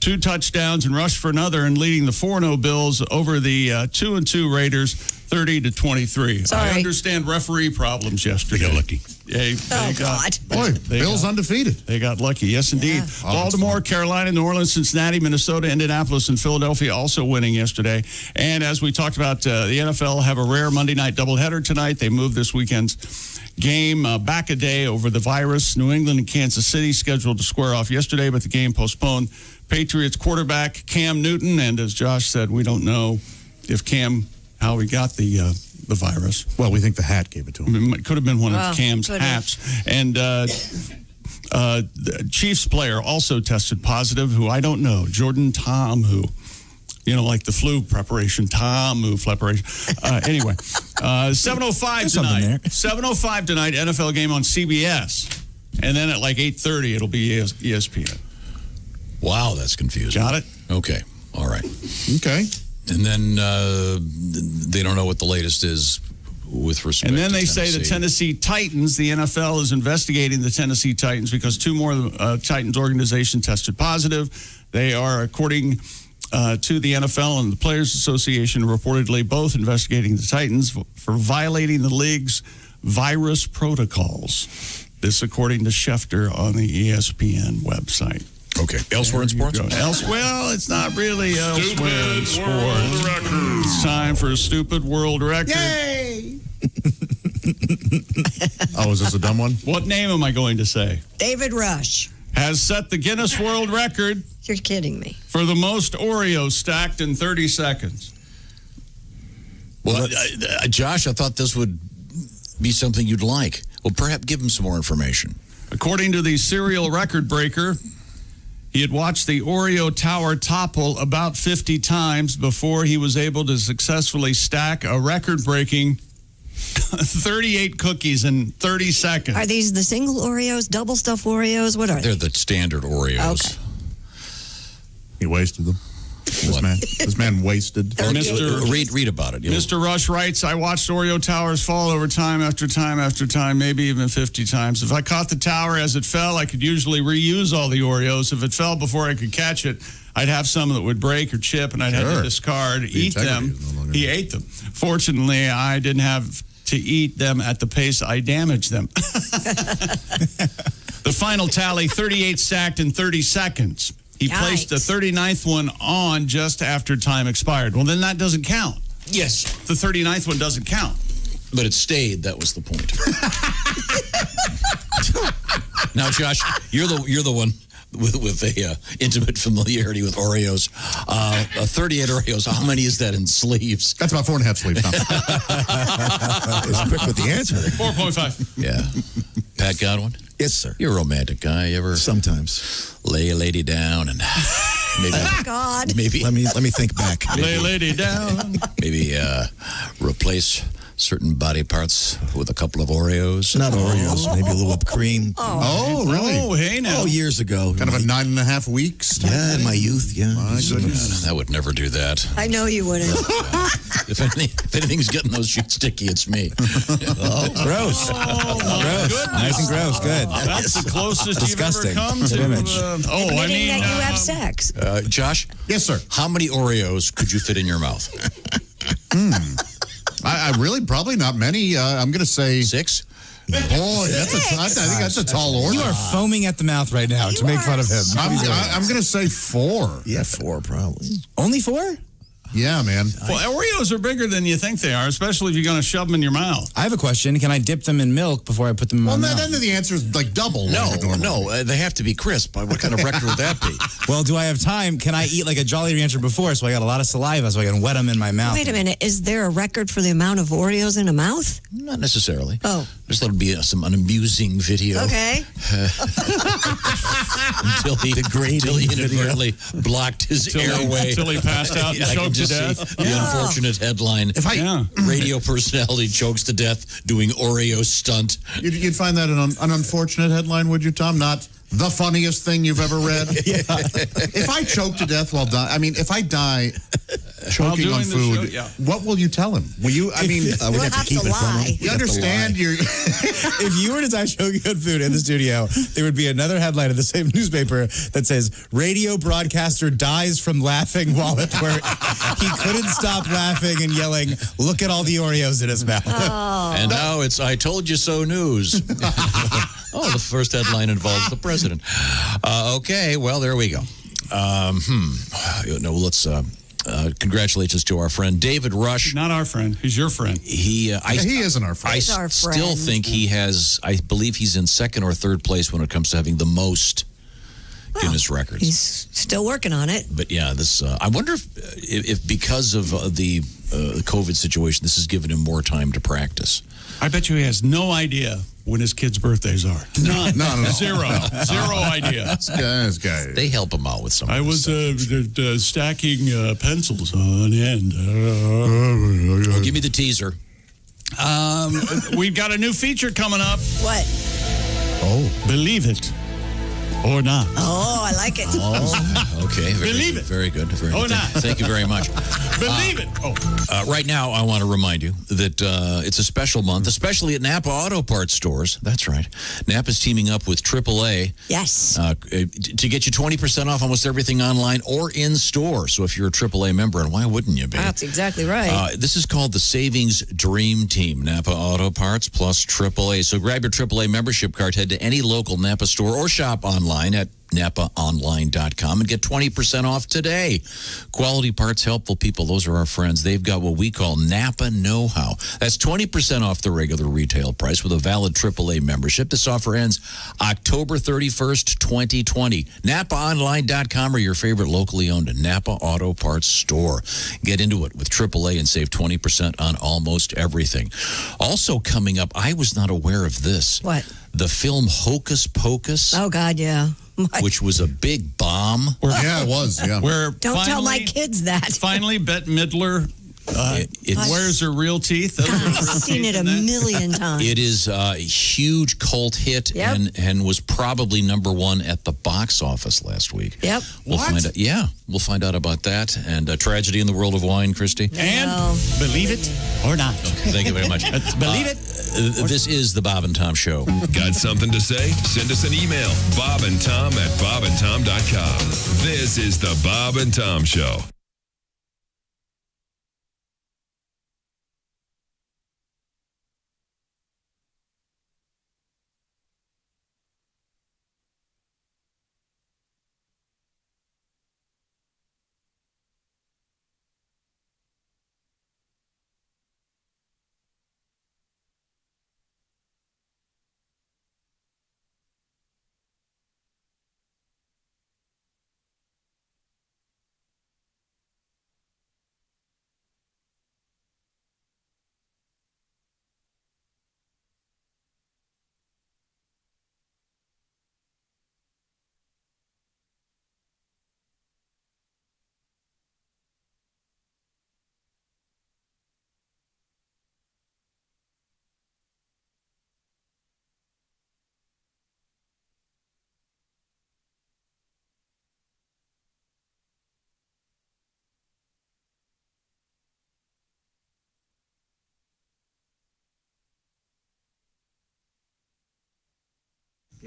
2 touchdowns and rushed for another, and leading the 4-0 Bills over the 2-2 Raiders 30-23. Sorry. I understand referee problems yesterday. They got lucky. Boy, Bills undefeated. They got lucky. Yes, indeed. Yeah. Baltimore, Carolina, New Orleans, Cincinnati, Minnesota, Indianapolis, and Philadelphia also winning yesterday. And as we talked about, the NFL have a rare Monday night doubleheader tonight. They moved this weekend's game back a day over the virus. New England and Kansas City scheduled to square off yesterday, but the game postponed. Patriots quarterback Cam Newton, and as Josh said, we don't know if how he got the virus. Well, we think the hat gave it to him. It could have been one of Cam's hats. And the Chiefs player also tested positive, who I don't know, Jordan Ta'amu. You know, like the flu preparation, Ta'amu preparation. Anyway, 7:05 tonight. 7:05 tonight, NFL game on CBS. And then at like 8:30, it'll be ESPN. Wow, that's confusing. Got it? Okay. All right. Okay. And then they don't know what the latest is with respect to And then they say the Tennessee Titans, the NFL is investigating the Tennessee Titans because 2 more Titans organization tested positive. They are, according to the NFL and the Players Association, reportedly both investigating the Titans for violating the league's virus protocols. This according to Schefter on the ESPN website. Okay. Elsewhere in sports? Well, it's not really elsewhere in sports. It's time for a stupid world record. Yay! Oh, is this a dumb one? What name am I going to say? David Rush. Has set the Guinness World Record. You're kidding me. For the most Oreos stacked in 30 seconds. Well, Josh, I thought this would be something you'd like. Well, perhaps give him some more information. According to the serial record breaker, he had watched the Oreo tower topple about 50 times before he was able to successfully stack a record-breaking 38 cookies in 30 seconds. Are these the single Oreos, double stuffed Oreos? What are they? They're the standard Oreos. Okay. He wasted them. This man wasted. Read about it. Mr. Rush writes, I watched Oreo towers fall over time after time after time, maybe even 50 times. If I caught the tower as it fell, I could usually reuse all the Oreos. If it fell before I could catch it, I'd have some that would break or chip, and I'd have to discard, eat them. He ate them. Fortunately, I didn't have to eat them at the pace I damaged them. The final tally, 38 sacked in 30 seconds. He placed the 39th one on just after time expired. Well, then that doesn't count. Yes. The 39th one doesn't count. But it stayed. That was the point. Now, Josh, you're the one with a intimate familiarity with Oreos. 38 Oreos. How many is that in sleeves? That's about 4.5 sleeves. It's quick with the answer. 4.5. Yeah. Pat Godwin? Yes, sir. You're a romantic guy. You ever sometimes lay a lady down and maybe God. Maybe let me think back. Lay a lady down. Maybe replace certain body parts with a couple of Oreos. Not Oreos, maybe a little whipped cream. Oh, really? Oh, hey now. Oh, years ago. Kind of a 9.5 weeks. Yeah, in my youth. Yeah. My goodness. I would never do that. I know you wouldn't. If anything's getting those sheets sticky, it's me. Oh, gross. Gross. Nice and gross. Good. That's the closest Disgusting. you've ever come to. Image. Admitting that you have sex. Josh? Yes, sir. How many Oreos could you fit in your mouth? I really probably not many. I'm going to say 6. Boy, I think that's a tall order. You are foaming at the mouth right now to make fun of him. I'm going to say 4. Yeah, 4 probably. Only 4? Yeah, man. Well, Oreos are bigger than you think they are, especially if you're going to shove them in your mouth. I have a question. Can I dip them in milk before I put them in my mouth? Then the answer is like double. No, they have to be crisp. What kind of record would that be? Well, do I have time? Can I eat like a Jolly Rancher before so I got a lot of saliva so I can wet them in my mouth? Wait a minute. Is there a record for the amount of Oreos in a mouth? Not necessarily. Oh. Just let it be an amusing video. Okay. Until he inadvertently blocked his airway. Until he passed out and choked to death. The unfortunate headline. Radio personality chokes to death doing Oreo stunt. You'd find that an unfortunate headline, would you, Tom? Not the funniest thing you've ever read? If I choke to death while dying, if I die choking on food, what will you tell him? Will you, we have to keep it from him. You understand? If you were to die choking on food in the studio, there would be another headline in the same newspaper that says, radio broadcaster dies from laughing while at work. He couldn't stop laughing and yelling, look at all the Oreos in his mouth. Oh. And now it's I told you so news. Oh, the first headline involves the president. Okay, well, there we go. Let's congratulations to our friend David Rush. Not our friend. He's your friend. He isn't our friend. He's our friend. Still think he has, I believe he's in second or third place when it comes to having the most Guinness records. He's still working on it. But yeah, this I wonder if because of the COVID situation, this has given him more time to practice. I bet you he has no idea when his kids' birthdays are. None. No. Zero idea. This guy. They help him out with some. I was stacking pencils on end. Well, give me the teaser. We've got a new feature coming up. What? Oh, believe it or not. Oh, I like it. Oh, okay. Believe it. Very good. Very good. Not. Thank you very much. Believe it. Right now, I want to remind you that it's a special month, especially at Napa Auto Parts stores. That's right. Napa's teaming up with AAA. Yes. To get you 20% off almost everything online or in store. So if you're a AAA member, and why wouldn't you be? That's exactly right. This is called the Savings Dream Team, Napa Auto Parts plus AAA. So grab your AAA membership card, head to any local Napa store or shop online at NapaOnline.com and get 20% off today. Quality parts, helpful people, those are our friends. They've got what we call Napa Know-How. That's 20% off the regular retail price with a valid AAA membership. This offer ends October 31st, 2020. NapaOnline.com or your favorite locally owned Napa Auto Parts store. Get into it with AAA and save 20% on almost everything. Also coming up, I was not aware of this. What? The film Hocus Pocus. Oh, God, yeah. Which was a big bomb. Yeah, it was. Yeah. Where Don't tell my kids that. Finally, Bette Midler Where's her real teeth? I've seen it a million times. It is a huge cult hit and was probably number one at the box office last week. Yep. We'll find out. Yeah, we'll find out about that and tragedy in the world of wine, Christy. And believe it or not. Okay, thank you very much. Believe it. This is the Bob and Tom Show. Got something to say? Send us an email, bobandtom@bobandtom.com. This is the Bob and Tom Show.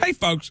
Hey, folks.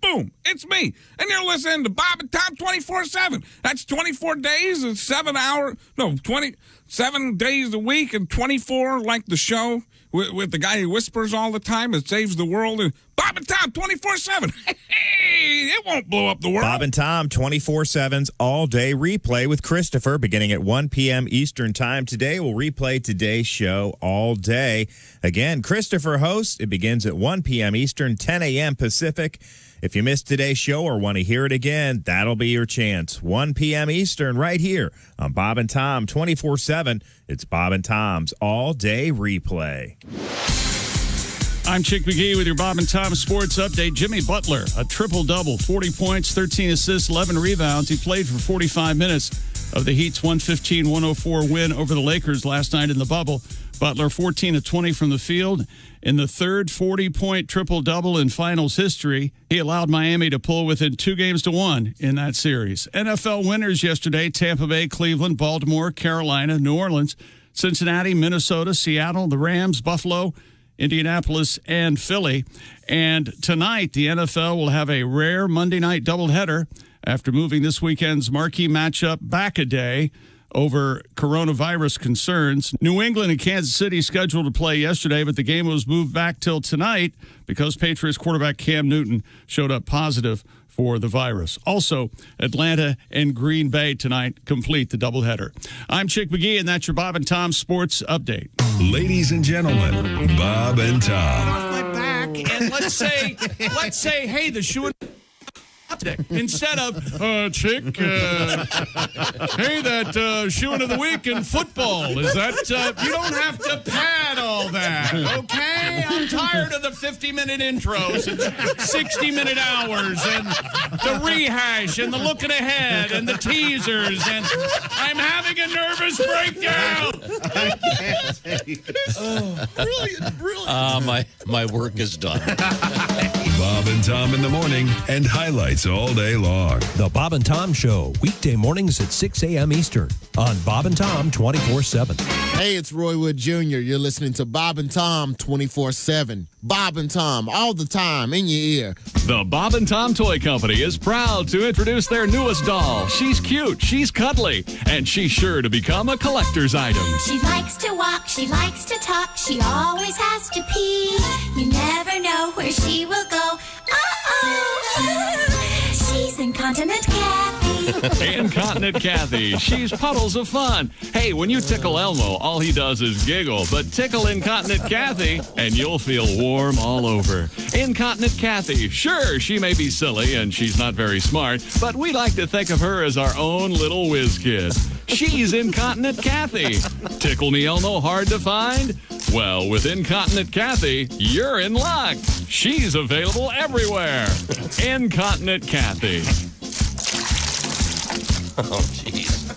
Boom. It's me. And you're listening to Bob and Tom 24/7. That's 24 days and 7 hours. No, 27 days a week and 24 like the show with the guy who whispers all the time. It saves the world. And Bob and Tom 24/7. Hey, it won't blow up the world. Bob and Tom 24/7's all-day replay with Christopher beginning at 1 p.m. Eastern Time today. We'll replay today's show all day. Again, Christopher hosts. It begins at 1 p.m. Eastern, 10 a.m. Pacific. If you missed today's show or want to hear it again, that'll be your chance. 1 p.m. Eastern right here on Bob and Tom 24/7. It's Bob and Tom's all-day replay. I'm Chick McGee with your Bob and Tom Sports Update. Jimmy Butler, a triple-double, 40 points, 13 assists, 11 rebounds. He played for 45 minutes of the Heat's 115-104 win over the Lakers last night in the bubble. Butler, 14 of 20 from the field. In the third 40-point triple-double in finals history, he allowed Miami to pull within 2-1 in that series. NFL winners yesterday, Tampa Bay, Cleveland, Baltimore, Carolina, New Orleans, Cincinnati, Minnesota, Seattle, the Rams, Buffalo, Indianapolis, and Philly. And tonight, the NFL will have a rare Monday night doubleheader after moving this weekend's marquee matchup back a day over coronavirus concerns. New England and Kansas City scheduled to play yesterday, but the game was moved back till tonight because Patriots quarterback Cam Newton showed up positive for the virus. Also, Atlanta and Green Bay tonight complete the doubleheader. I'm Chick McGee, and that's your Bob and Tom Sports Update. Ladies and gentlemen, Bob and Tom. Off my back, and let's say, hey, the shoe. Instead of, Chick, hey, that shoeing of the week in football, is that, you don't have to pad all that, okay? I'm tired of the 50-minute intros and 60-minute hours and the rehash and the looking ahead and the teasers, and I'm having a nervous breakdown. I can't take it. Brilliant. My work is done. Bob and Tom in the morning and highlights all day long. The Bob and Tom Show, weekday mornings at 6 a.m. Eastern on Bob and Tom 24/7. Hey, it's Roy Wood Jr. You're listening to Bob and Tom 24/7. Bob and Tom, all the time, in your ear. The Bob and Tom Toy Company is proud to introduce their newest doll. She's cute, she's cuddly, and she's sure to become a collector's item. She likes to walk, she likes to talk, she always has to pee. You never know where she will go. She's Incontinent Kathy. Incontinent Kathy. She's puddles of fun. Hey, when you tickle Elmo, all he does is giggle. But tickle Incontinent Kathy, and you'll feel warm all over. Incontinent Kathy. Sure, she may be silly, and she's not very smart, but we like to think of her as our own little whiz kid. She's Incontinent Kathy. Tickle me Elmo hard to find? Well, with Incontinent Kathy, you're in luck. She's available everywhere. Incontinent Kathy. Oh, jeez.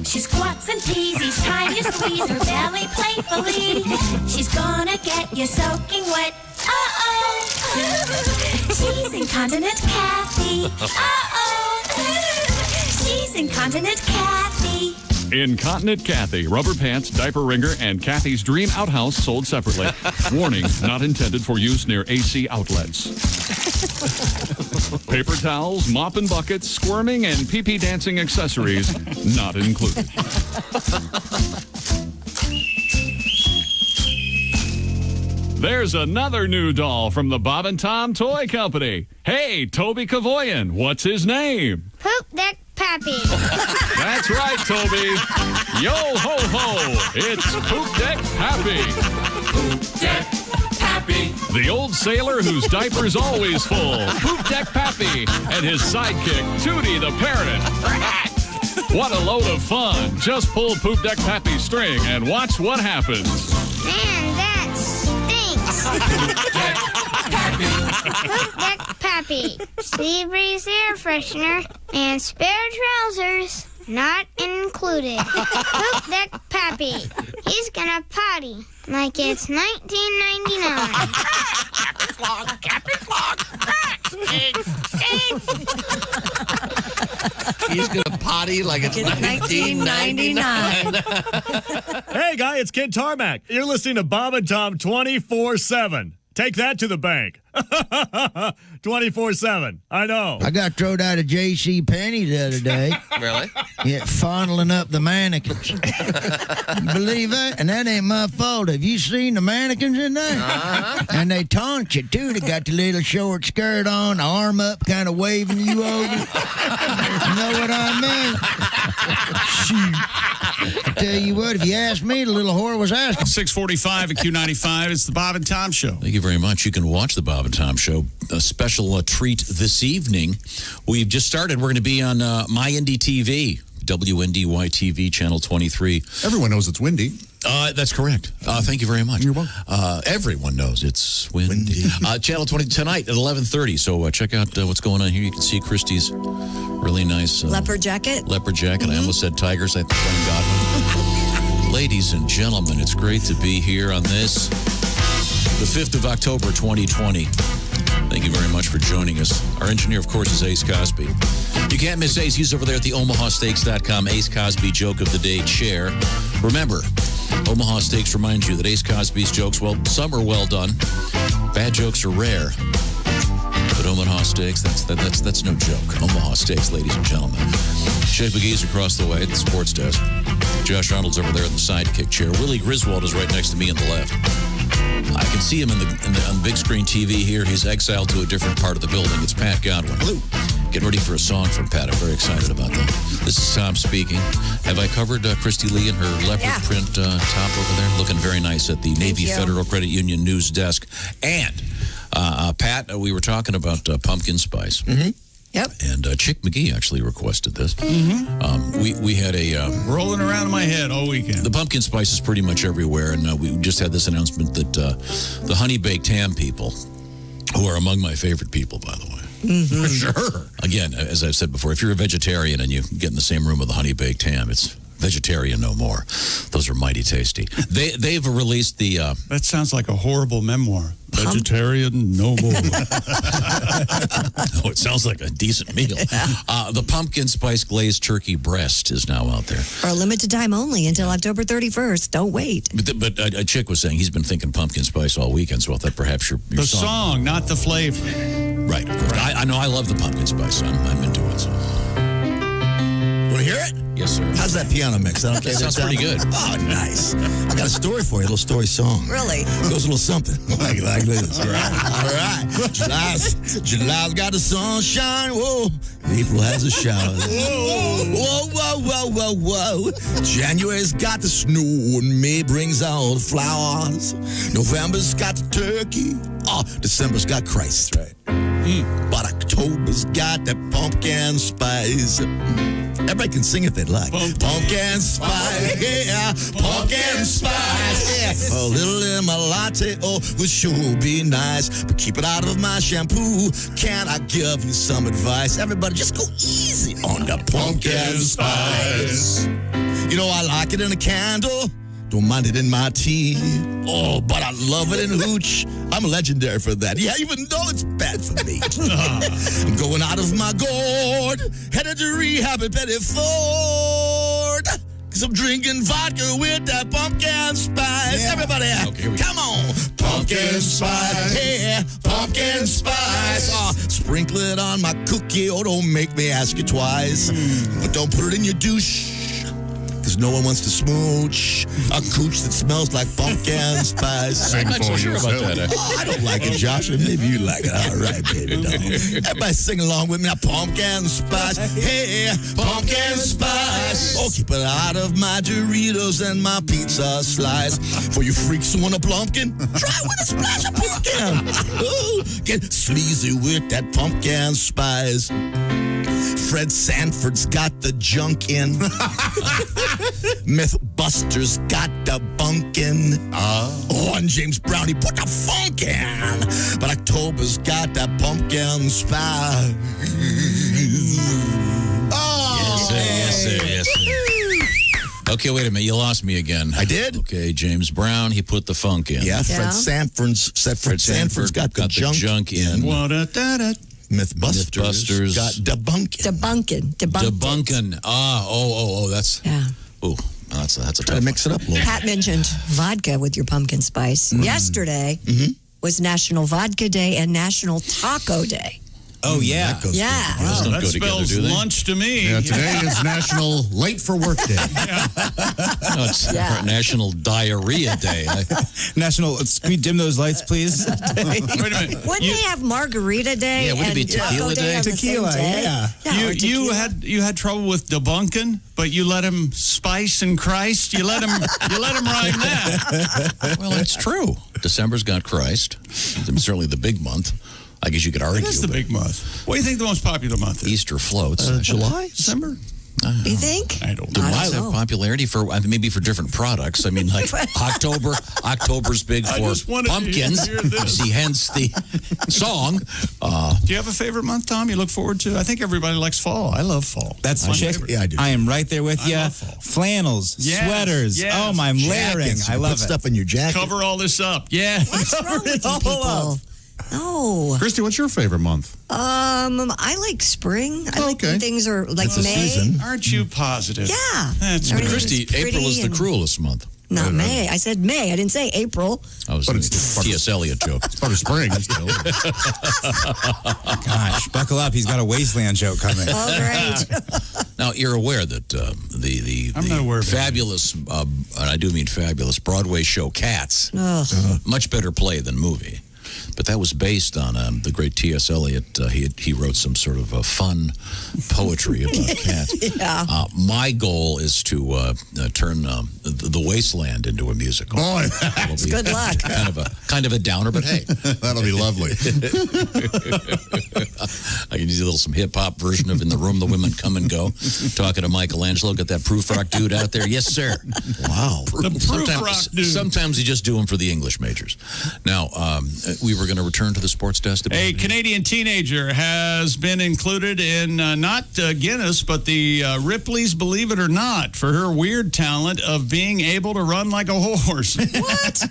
She squats and tees each time you squeeze her belly playfully. She's gonna get you soaking wet. Uh-oh. She's Incontinent Kathy. Uh-oh. She's Incontinent Kathy. Incontinent Kathy, rubber pants, diaper wringer, and Kathy's Dream Outhouse sold separately. Warning, not intended for use near AC outlets. Paper towels, mop and buckets, squirming, and pee-pee dancing accessories not included. There's another new doll from the Bob and Tom Toy Company. Hey, Toby Kavoyan, what's his name? Poop Deck Pappy. That's right, Toby. Yo ho ho, it's Poop Deck Pappy. Poop Deck Pappy. The old sailor whose diaper's always full. Poop Deck Pappy and his sidekick, Tootie the parrot. What a load of fun. Just pull Poop Deck Pappy's string and watch what happens. Man, that stinks. Poop Deck Pappy. Poop Deck Pappy. Sea breeze air freshener and spare trousers not included. Poop Deck Pappy. He's gonna potty like it's 1999. Captain Clog. He's going to potty like it's 1999. Hey, guy, it's Kid Tarmac. You're listening to Bob and Tom 24/7. Take that to the bank. 24/7. I know. I got thrown out of J.C. Penney the other day. Really? Yeah, fondling up the mannequins. You believe that? And that ain't my fault. Have you seen the mannequins in there? Uh-huh. And they taunt you, too. They got the little short skirt on, arm up, kind of waving you over. You know what I mean? Shoot. I tell you what, if you ask me, the little whore was asking. 6:45 at Q95. It's the Bob and Tom Show. Thank you very much. You can watch the Bob and Tom Show. A special treat this evening. We've just started. We're going to be on My Indie TV, WNDY TV, Channel 23. Everyone knows it's windy. That's correct. Thank you very much. You're welcome. Everyone knows it's windy. Channel 20 tonight at 11:30. So check out what's going on here. You can see Christy's really nice leopard jacket. Leopard jacket. I almost said tigers. I thank God. Ladies and gentlemen, it's great to be here on this, the 5th of October, 2020. Thank you very much for joining us. Our engineer, of course, is Ace Cosby. You can't miss Ace. He's over there at the OmahaSteaks.com. Ace Cosby Joke of the Day chair. Remember, Omaha Steaks reminds you that Ace Cosby's jokes, well, some are well done. Bad jokes are rare. But Omaha Steaks, that's no joke. Omaha Steaks, ladies and gentlemen. Jay McGee's across the way at the sports desk. Josh Arnold's over there in the sidekick chair. Willie Griswold is right next to me on the left. I can see him on the big screen TV here. He's exiled to a different part of the building. It's Pat Godwin. Hello. Getting ready for a song from Pat. I'm very excited about that. This is Tom speaking. Have I covered Christy Lee and her leopard print top over there? Looking very nice at the Navy Federal Credit Union news desk. And Pat, we were talking about pumpkin spice. Mm-hmm. Yep. And Chick McGee actually requested this. Mm-hmm. We had a... rolling around in my head all weekend. The pumpkin spice is pretty much everywhere, and we just had this announcement that the honey baked ham people, who are among my favorite people, by the way. Mm-hmm. For sure. Again, as I've said before, if you're a vegetarian and you get in the same room with a honey baked ham, it's vegetarian no more. Those are mighty tasty. They've released the... that sounds like a horrible memoir. Vegetarian no more. Oh, it sounds like a decent meal. The pumpkin spice glazed turkey breast is now out there. For a limited time only until October 31st. Don't wait. But a chick was saying he's been thinking pumpkin spice all weekend, so I thought perhaps your the song, not the flavor. Right, of course. I know I love the pumpkin spice, so I'm into it. So. Want to hear it? Yes, sir. How's that piano mix? Okay, that sounds pretty good. Oh, nice. I got a story for you, a little story song. Really? It goes a little something like this. All right. July's got the sunshine. Whoa. April has a shower. Whoa. January's got the snow and May brings out the flowers. November's got the turkey. Oh, December's got Christ, right? But October's got that pumpkin spice. Everybody can sing if they'd like. Pumpkin spice, yeah, pumpkin spice. Yeah. A little in my latte, would sure be nice. But keep it out of my shampoo. Can I give you some advice? Everybody just go easy on the pumpkin spice. You know, I like it in a candle. Don't mind it in my tea. Oh, but I love it in hooch. I'm legendary for that. Yeah, even though it's bad for me. I'm going out of my gourd. Headed to rehab at Betty Ford. Cause I'm drinking vodka with that pumpkin spice. Yeah. Everybody, come on. Pumpkin spice. Yeah, pumpkin spice. Sprinkle it on my cookie. Oh, don't make me ask you twice. But don't put it in your douche. Because no one wants to smooch a cooch that smells like pumpkin spice. I'm not so sure about that. I don't like it, Josh. Maybe you like it. All right, baby. Everybody sing along with me now. Pumpkin spice. Hey, pumpkin spice. Oh, keep it out of my Doritos and my pizza slice. For you freaks who want a pumpkin, try with a splash of pumpkin. Ooh, get sleazy with that pumpkin spice. Fred Sanford's got the junk in. Mythbusters got the bunkin'. And James Brown, he put the funk in. But October's got that pumpkin spice. Yes, sir. Okay, wait a minute. You lost me again. I did? Okay, James Brown, he put the funk in. Yeah, Fred Sanford's got the junk in. Mythbusters got debunkin'. Debunkin'. That's. Yeah. Oh, that's a tough Try to mix it up a little. Pat mentioned vodka with your pumpkin spice. Yesterday was National Vodka Day and National Taco Day. Oh, yeah. Yeah. Wow, that spells lunch to me. Yeah, today is National Late for Work Day. No, it's National Diarrhea Day. National, can we dim those lights, please? Wait a minute. Wouldn't they have Margarita Day Yeah, would it be and Tequila Taco Day? on the Tequila, same day? yeah. or tequila. You had trouble with debunking, but you let him spice and Christ. You let him rhyme that. Well, it's true. December's got Christ. It's certainly the big month. I guess you could argue. It is the big month. What do you think the most popular month is? Easter floats. July? December? You think? I don't Do know. months have popularity for maybe for different products? I mean, like October's big for pumpkins. See, hence the song. Do you have a favorite month, Tom? You look forward to? I think everybody likes fall. I love fall. That's my chick. favorite. Yeah, I do. I am right there with you. Yes, Flannels, sweaters. yes. Oh, I'm layering. Jackets. I You love put it. stuff in your jacket. Cover all this up. Yeah. What's wrong with you people? No. Christy, what's your favorite month? I like spring. I like when things are like That's a May. season. Aren't you positive? Yeah. That's But Everything's Christy, April is the pretty cruelest month. Not May. I said May. I didn't say April. I was T.S. Eliot joke. It's part of spring. Gosh, buckle up. He's got a wasteland joke coming. Oh, great. Now, you're aware that I'm not aware of fabulous, and I do mean fabulous, Broadway show Cats, much better play than movie. But that was based on the great T.S. Eliot. He wrote some sort of fun poetry about cats. Yeah. My goal is to turn the Wasteland into a musical. Boy, Good luck. Kind of a downer, but hey, that'll be lovely. I can do some hip hop version of "In the Room the Women Come and Go," talking to Michelangelo. Get that proof rock dude out there, yes sir. Wow, the proof rock dude. Sometimes you just do them for the English majors. Now we were going to return to the sports desk. A Canadian teenager has been included in not Guinness, but the Ripley's Believe It or Not for her weird talent of being able to run like a horse. What?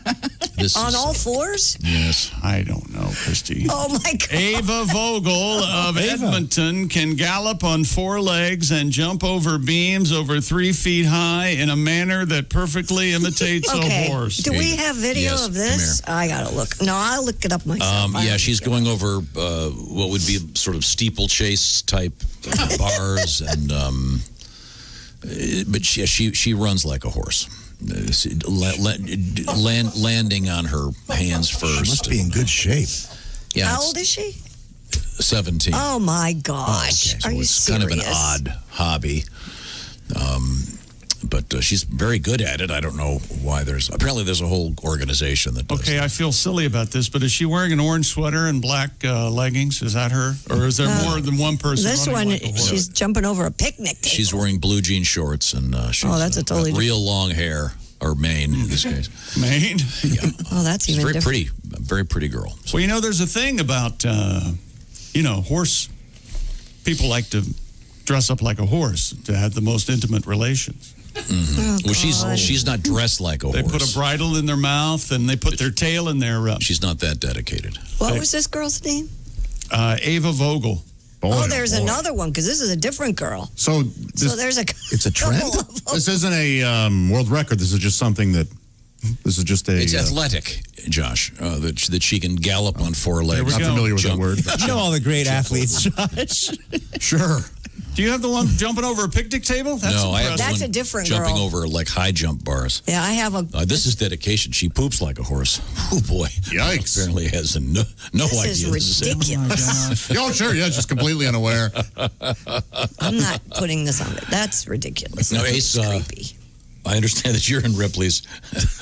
On all fours? Yes. I don't know, Christy. Oh, my God. Ava Vogel of Edmonton can gallop on 4 legs and jump over beams over 3 feet high in a manner that perfectly imitates a horse. Do we have video of this? I got to look. No, I'll look it up myself. Yeah, she's going over what would be sort of steeplechase type bars, and but she runs like a horse, landing on her hands first. She must be in good shape. Yeah. How old is she? 17. Oh my gosh! Okay. So Are you it's serious? kind of an odd hobby. But she's very good at it. I don't know why apparently there's a whole organization that does Okay, I feel silly about this, but is she wearing an orange sweater and black leggings? Is that her? Or is there more than one person? This one, like a horse? she's jumping over a picnic table. She's wearing blue jean shorts and she's that's a totally real long hair, or mane in this case. Mane? Yeah. Oh, that's She's even very different. pretty, very pretty girl. Well, there's a thing about, horse. People like to dress up like a horse to have the most intimate relations. Mm-hmm. Well, she's not dressed like a horse. They put a bridle in their mouth and they put their tail in their. She's not that dedicated. What was this girl's name? Ava Vogel. There's another one because this is a different girl. So there's a. It's a trend. This isn't a world record. This is just something that. This is just a. It's athletic, Josh. That she can gallop on four legs. I'm not familiar with that word. You know all the great athletes, Josh. Sure. Do you have the one jumping over a picnic table? No, I have That's one a different jumping girl. over like high jump bars. Yeah, I have a. This is dedication. She poops like a horse. Oh boy! Yikes! Apparently has no idea. This is ridiculous. Oh, sure. Yeah, just completely unaware. I'm not putting this on it. That's ridiculous. No, That's Ace. creepy. I understand that you're in Ripley's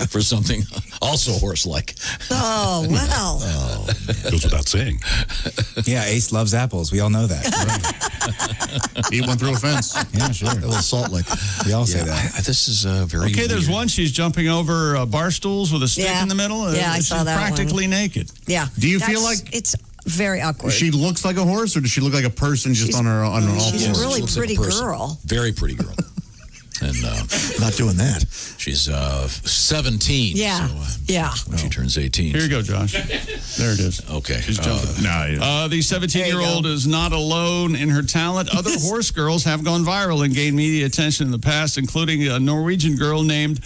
for something also horse-like. Oh, well. Goes without saying. Yeah, Ace loves apples. We all know that. Eat one through a fence. Yeah, sure. A little Salt Lick. We all say that. This is very Okay, there's weird. one. She's jumping over bar stools with a stick in the middle. Yeah, I saw that one. She's practically naked. Yeah. Do you feel like it's very awkward? she looks like a horse, or does she look like a person just on her all fours? She's a really pretty girl. Very pretty girl. And not doing that. She's 17. Yeah. So, when she turns 18. Here you go, Josh. There it is. Okay. She's jumping. The 17-year-old is not alone in her talent. Other horse girls have gone viral and gained media attention in the past, including a Norwegian girl named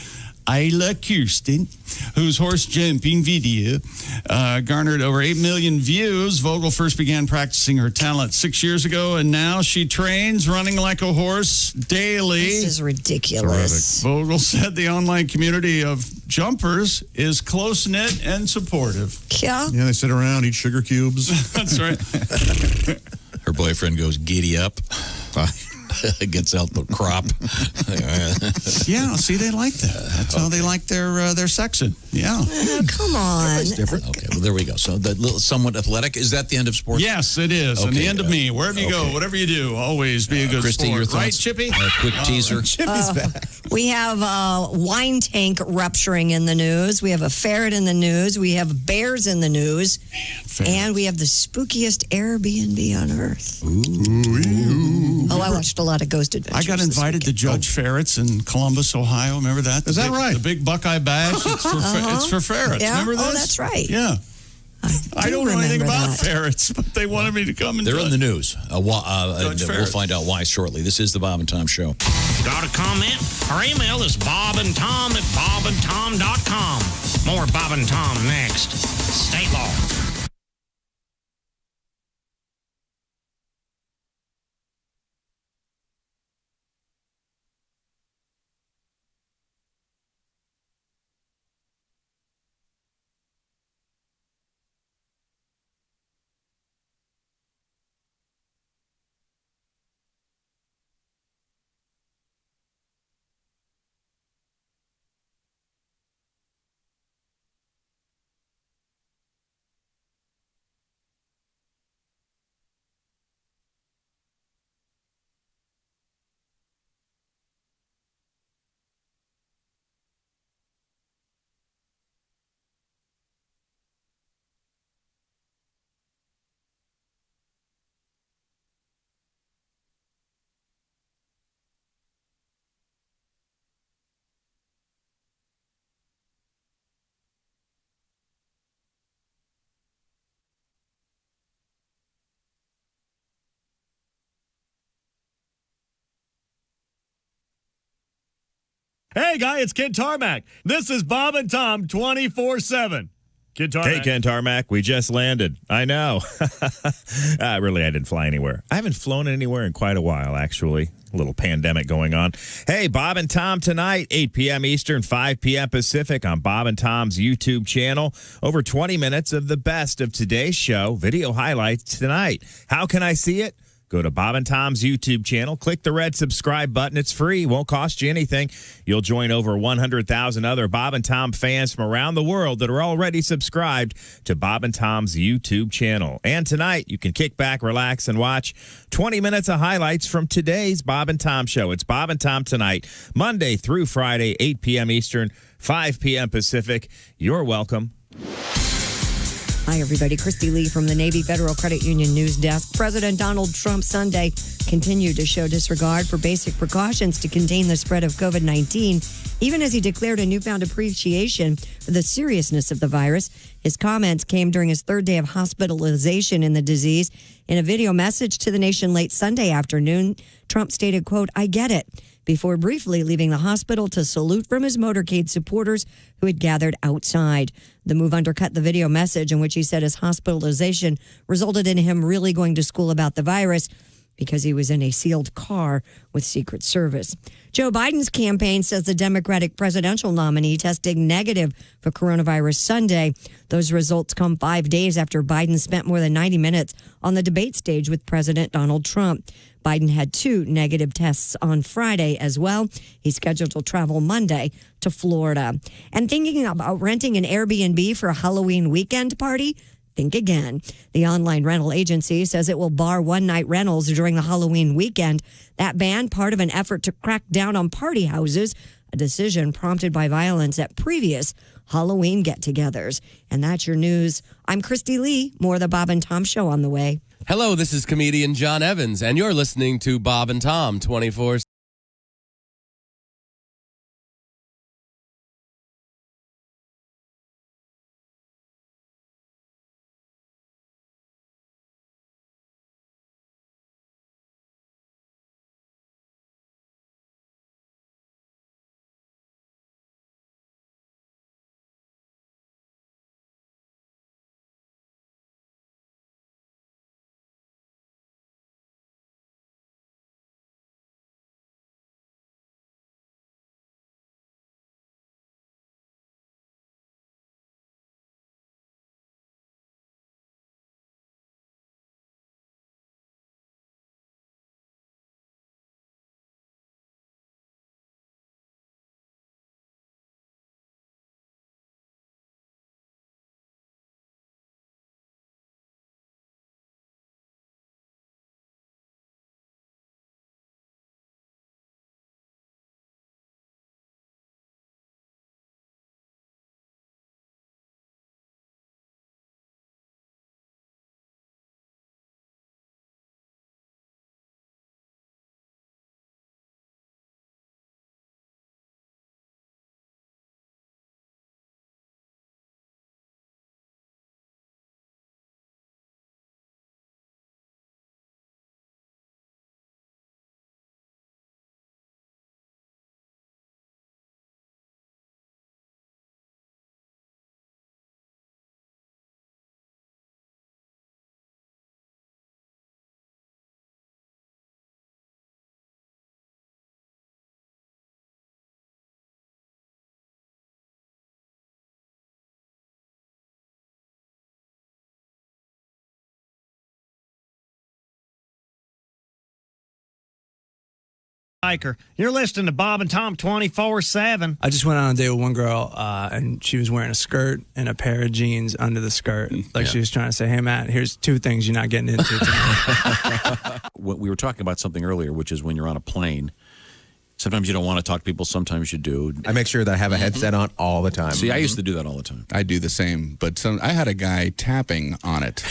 Ayla Kirsten, whose horse jumping video garnered over 8 million views. Vogel first began practicing her talent 6 years ago, and now she trains running like a horse daily. This is ridiculous. Vogel said the online community of jumpers is close-knit and supportive. Yeah. Yeah, they sit around, eat sugar cubes. That's right. Her boyfriend goes giddy up. Gets out the crop. Yeah, see, they like that. That's how they like their sexing. Yeah. Come on. It's different. Okay, well, there we go. So the little somewhat athletic. Is that the end of sports? Yes, it is. Okay, And the end of me. Wherever you go, whatever you do, always be a good Christy, sport. your thoughts? Right, Chippy? Quick teaser. Chippy's back. We have a wine tank rupturing in the news. We have a ferret in the news. We have bears in the news. And we have the spookiest Airbnb on earth. Ooh. Oh, I watched a lot of Ghost Adventures. I got invited to Judge Ferrets in Columbus, Ohio. Remember that? Is that right? The big Buckeye Bash. It's for ferrets. Yeah? Remember this? Oh, that's right. Yeah. I don't know anything remember about that. ferrets, but they wanted me to come and They're judge. in the news. We'll Ferret. find out why shortly. This is the Bob and Tom Show. Got a comment? Our email is bobandtom@bobandtom.com. More Bob and Tom next. State law. Hey, guy, it's Ken Tarmac. This is Bob and Tom 24/7. Ken Tarmac. Hey, Ken Tarmac, we just landed. I know. Really, I didn't fly anywhere. I haven't flown anywhere in quite a while, actually. A little pandemic going on. Hey, Bob and Tom tonight, 8 p.m. Eastern, 5 p.m. Pacific on Bob and Tom's YouTube channel. Over 20 minutes of the best of today's show. Video highlights tonight. How can I see it? Go to Bob and Tom's YouTube channel. Click the red subscribe button. It's free. Won't cost you anything. You'll join over 100,000 other Bob and Tom fans from around the world that are already subscribed to Bob and Tom's YouTube channel. And tonight, you can kick back, relax, and watch 20 minutes of highlights from today's Bob and Tom show. It's Bob and Tom tonight, Monday through Friday, 8 p.m. Eastern, 5 p.m. Pacific. You're welcome. Hi, everybody. Christy Lee from the Navy Federal Credit Union News Desk. President Donald Trump Sunday continued to show disregard for basic precautions to contain the spread of COVID-19, even as he declared a newfound appreciation for the seriousness of the virus. His comments came during his third day of hospitalization in the disease. In a video message to the nation late Sunday afternoon, Trump stated, quote, "I get it," before briefly leaving the hospital to salute from his motorcade supporters who had gathered outside. The move undercut the video message in which he said his hospitalization resulted in him really going to school about the virus because he was in a sealed car with Secret Service. Joe Biden's campaign says the Democratic presidential nominee tested negative for coronavirus Sunday. Those results come 5 days after Biden spent more than 90 minutes on the debate stage with President Donald Trump. Biden had 2 negative tests on Friday as well. He's scheduled to travel Monday to Florida. And thinking about renting an Airbnb for a Halloween weekend party? Think again. The online rental agency says it will bar one-night rentals during the Halloween weekend. That ban, part of an effort to crack down on party houses, a decision prompted by violence at previous Halloween get-togethers. And that's your news. I'm Christy Lee. More of the Bob and Tom Show on the way. Hello, this is comedian John Evans, and you're listening to Bob and Tom 24/7. You're listening to Bob and Tom 24/7. I just went on a date with one girl, and she was wearing a skirt and a pair of jeans under the skirt. Like she was trying to say, "Hey, Matt, here's 2 things you're not getting into tonight." We were talking about something earlier, which is when you're on a plane. Sometimes you don't want to talk to people. Sometimes you do. I make sure that I have a headset on all the time. See, I used to do that all the time. I do the same, but I had a guy tapping on it.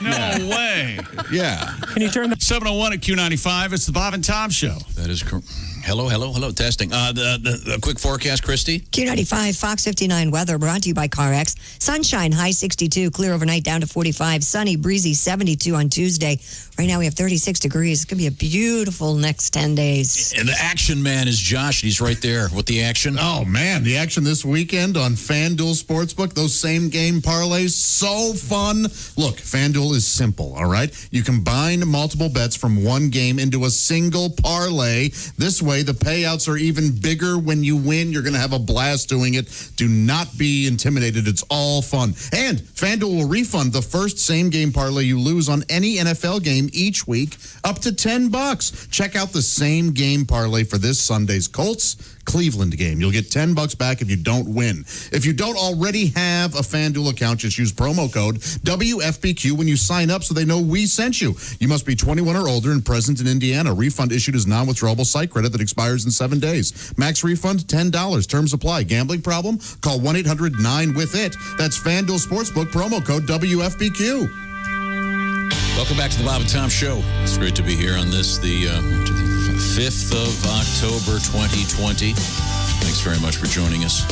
No way. Yeah. Can you turn the 701 at Q95? It's the Bob and Tom Show. That is correct. Hello, testing. The quick forecast, Christy. Q95, Fox 59 weather brought to you by CarX. Sunshine, high 62, clear overnight down to 45. Sunny, breezy, 72 on Tuesday. Right now we have 36 degrees. It's going to be a beautiful next 10 days. And the action man is Josh. He's right there with the action. Oh, man. The action this weekend on FanDuel Sportsbook. Those same game parlays. So fun. Look, FanDuel is simple, all right? You combine multiple bets from one game into a single parlay. This way, the payouts are even bigger when you win. You're going to have a blast doing it. Do not be intimidated. It's all fun. And FanDuel will refund the first same-game parlay you lose on any NFL game each week up to $10. Check out the same-game parlay play for this Sunday's Colts-Cleveland game. You'll get $10 back if you don't win. If you don't already have a FanDuel account, just use promo code WFBQ when you sign up so they know we sent you. You must be 21 or older and present in Indiana. Refund issued as non-withdrawable site credit that expires in 7 days. Max refund, $10. Terms apply. Gambling problem? Call 1-800-9-WITH-IT. That's FanDuel Sportsbook, promo code WFBQ. Welcome back to the Bob and Tom Show. It's great to be here on this, the 5th of October, 2020. Thanks very much for joining us.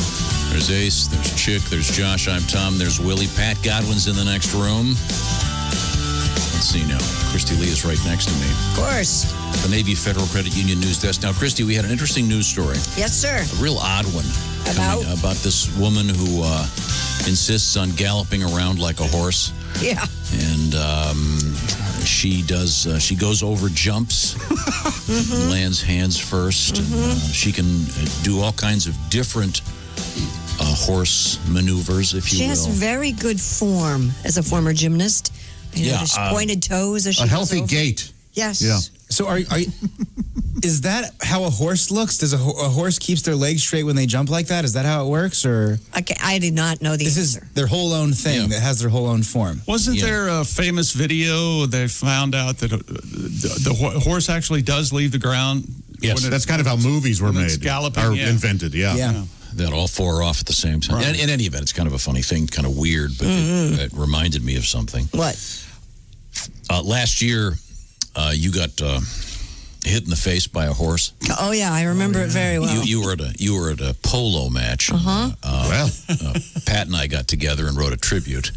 There's Ace, there's Chick, there's Josh, I'm Tom, there's Willie. Pat Godwin's in the next room. Let's see now. Christy Lee is right next to me. Of course. The Navy Federal Credit Union News Desk. Now, Christy, we had an interesting news story. Yes, sir. A real odd one. About this woman who insists on galloping around like a horse. Yeah. And she goes over jumps, lands hands first. And, she can do all kinds of different horse maneuvers, if you will. She has very good form as a former gymnast. There's pointed toes. As she a healthy goes over. gait. Yes. Yeah. So is that how a horse looks? Does a horse keeps their legs straight when they jump like that? Is that how it works? Or I did not know the answer. This is their whole own thing that has their whole own form. Wasn't there a famous video they found out that the horse actually does leave the ground? Yes, that's kind of how movies were made. Galloping, or invented, yeah. That all four are off at the same time. Right. In any event, it's kind of a funny thing, kind of weird, but it reminded me of something. What? Last year, you got hit in the face by a horse. Oh yeah, I remember it very well. You were at a polo match. Pat and I got together and wrote a tribute.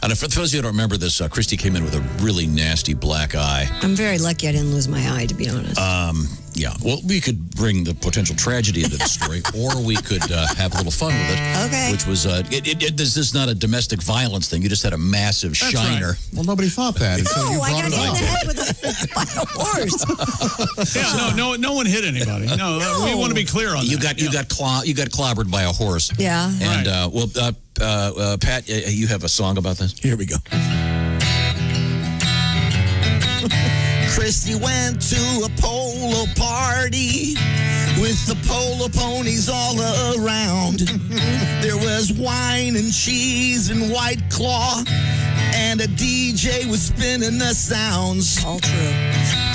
And for those of you who don't remember this, Christy came in with a really nasty black eye. I'm very lucky I didn't lose my eye, to be honest. Yeah, well, we could bring the potential tragedy into the story, or we could have a little fun with it. Okay. Which was, this is not a domestic violence thing. You just had a massive shiner. Right. Well, nobody thought that. No, I got hit in the head by a horse. Yeah, no one hit anybody. No, we want to be clear on that. You got clobbered by a horse. Yeah. And Pat, you have a song about this? Here we go. Christy went to a polo party with the polo ponies all around. There was wine and cheese and White Claw, and a DJ was spinning the sounds. All true.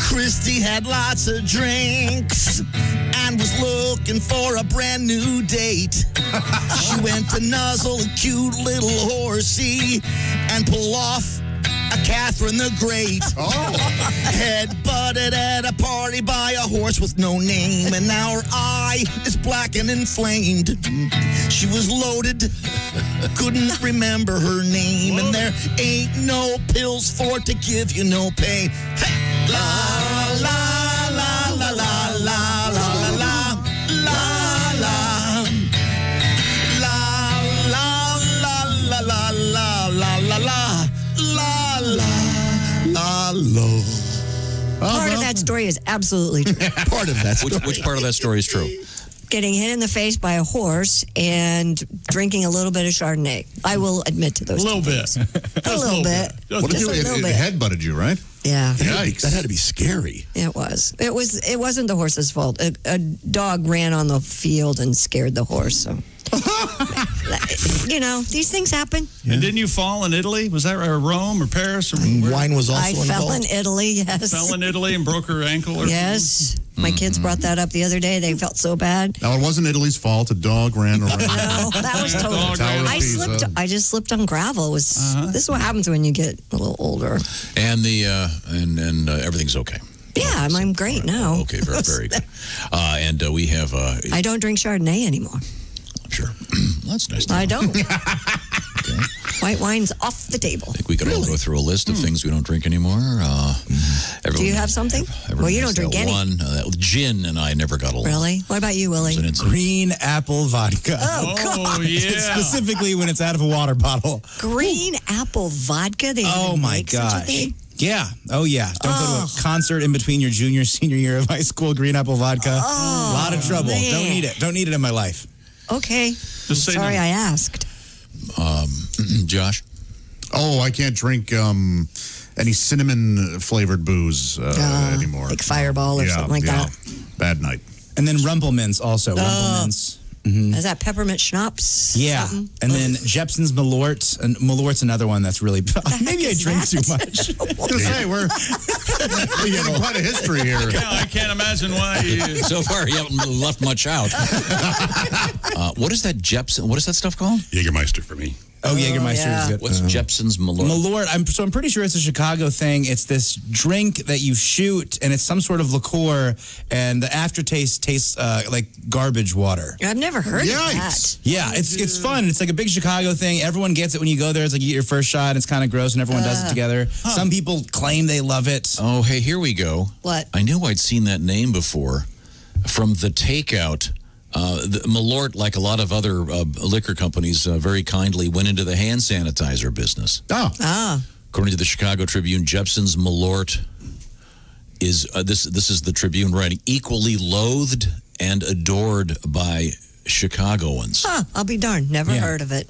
Christy had lots of drinks and was looking for a brand new date. She went to nuzzle a cute little horsey and pull off a Catherine the Great. Head butted at a party by a horse with no name, and now her eye is black and inflamed. She was loaded, couldn't remember her name, and there ain't no pills for it to give you no pain. Hey, la la la la la la la la la la la la la la la la la la. La la la. Part of that story is absolutely true. Part of that story. Which part of that story is true? Getting hit in the face by a horse and drinking a little bit of Chardonnay. I will admit to those. A little bit. A little bit. What did you? It headbutted you, right? Yeah. Yikes. That had to be scary. It was. It wasn't the horse's fault. A dog ran on the field and scared the horse. So. These things happen. And didn't you fall in Italy? Was that Rome or Paris? Or wine was also involved. I fell in Italy, yes. Fell in Italy and broke her ankle? Or yes. My kids brought that up the other day. They felt so bad. No, it wasn't Italy's fault. A dog ran around. No, that was totally. I just slipped on gravel. This is what happens when you get a little older. And and everything's okay. Yeah, I'm great now. Okay, very, very good. And we have... I don't drink Chardonnay anymore. Sure. That's nice. I don't. Okay. White wine's off the table. I think we could all go through a list of things we don't drink anymore. Do you have something? Well, you don't drink any. Gin and I never got along. Really? What about you, Willie? Green apple vodka. Oh, God. Yeah. Specifically when it's out of a water bottle. Green apple vodka? My gosh. Yeah. Oh, yeah. Don't go to a concert in between your junior, senior year of high school. Green apple vodka. A lot of trouble. Man. Don't need it. Don't need it in my life. Okay. Sorry I asked. Josh? Oh, I can't drink any cinnamon-flavored booze anymore. Like Fireball or something like that. Bad night. And then Rumplemints also. Rumplemints. Is that peppermint schnapps? Yeah. Something? And then Jepson's Malort. And Malort's another one that's really... Maybe I drink too much. I was going to say, we're getting quite a history here. I can't imagine why you... So far, you haven't left much out. What is that Jepson? What is that stuff called? Jägermeister for me. Oh, Jägermeister is good. What's Jepson's Malort? Malort, I'm pretty sure it's a Chicago thing. It's this drink that you shoot, and it's some sort of liqueur, and the aftertaste tastes like garbage water. I've never heard of that. Yeah, it's fun. It's like a big Chicago thing. Everyone gets it when you go there. It's like you get your first shot, and it's kind of gross, and everyone does it together. Some people claim they love it. Oh, hey, here we go. What? I knew I'd seen that name before from the takeout. The Malort, like a lot of other liquor companies, very kindly went into the hand sanitizer business. According to the Chicago Tribune, Jepson's Malort is this is the Tribune writing, equally loathed and adored by Chicagoans. I'll be darned. Never heard of it.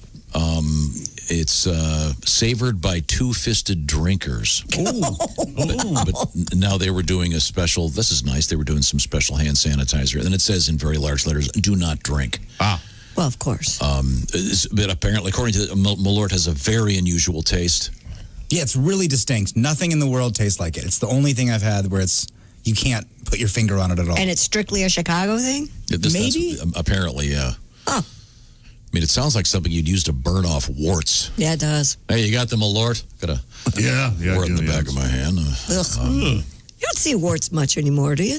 It's savored by two-fisted drinkers. But now they were doing a special, this is nice, they were doing some special hand sanitizer. And it says in very large letters, do not drink. Well, of course. But apparently, according to Malort, has a very unusual taste. Yeah, it's really distinct. Nothing in the world tastes like it. It's the only thing I've had where you can't put your finger on it at all. And it's strictly a Chicago thing? Maybe? Apparently, yeah. I mean, it sounds like something you'd use to burn off warts. Yeah, it does. Hey, you got the Malort? Got a wart in the back of my hand. You don't see warts much anymore, do you?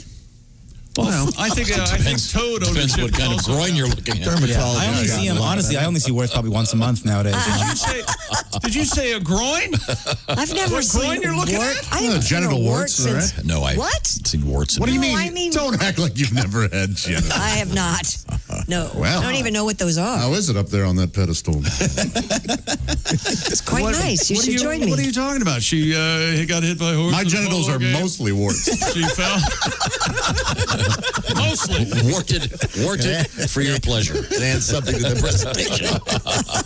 Well, I think toad depends what kind of groin you're looking at. I only see them, honestly, I only see warts probably once a month nowadays. Did you say a groin? I've never seen groin you're looking at? I haven't seen genital a wart warts, since... No, I What? seen warts. What do you No, mean? I mean- Don't act like you've never had genital. I have not. No. Well. I don't even know what those are. How is it up there on that pedestal? It's quite nice. You should join me. What are you talking about? She got hit by a horse. My genitals are mostly warts. She fell. Mostly. Warted for your pleasure. And something to the presentation.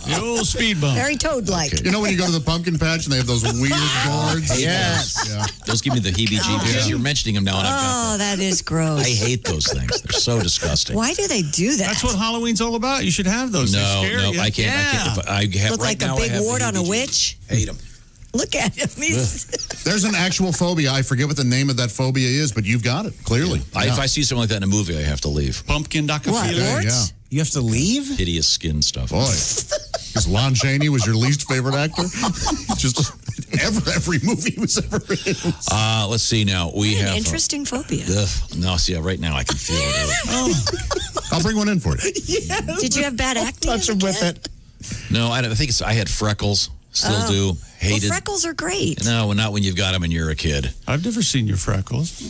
The old speed bump. Very toad-like. You know when you go to the pumpkin patch and they have those weird guards? Yes. Yeah. Those give me the heebie-jeebies. You're mentioning them now, and I've got that is gross. I hate those things. They're so disgusting. Why do they do that? That's what Halloween's all about. You should have those. No, They scare you. I can't. Yeah. I have, Look right like now, a big I have wart the on a heebie-jeebies. witch? Hate them. Look at him. There's an actual phobia. I forget what the name of that phobia is, but you've got it, clearly. If I see something like that in a movie, I have to leave. Pumpkin What, docophilia. warts? You have to leave? Hideous skin stuff. Boy, because Lon Chaney was your least favorite actor? Just every movie he was ever in. Let's see now. We have Interesting phobia. No, see, right now I can feel it. I'll bring one in for you. Did you have bad acting? Touch him with it. No, I think I had freckles. Still do. Hated. Well, freckles are great. No, not when you've got them and you're a kid. I've never seen your freckles.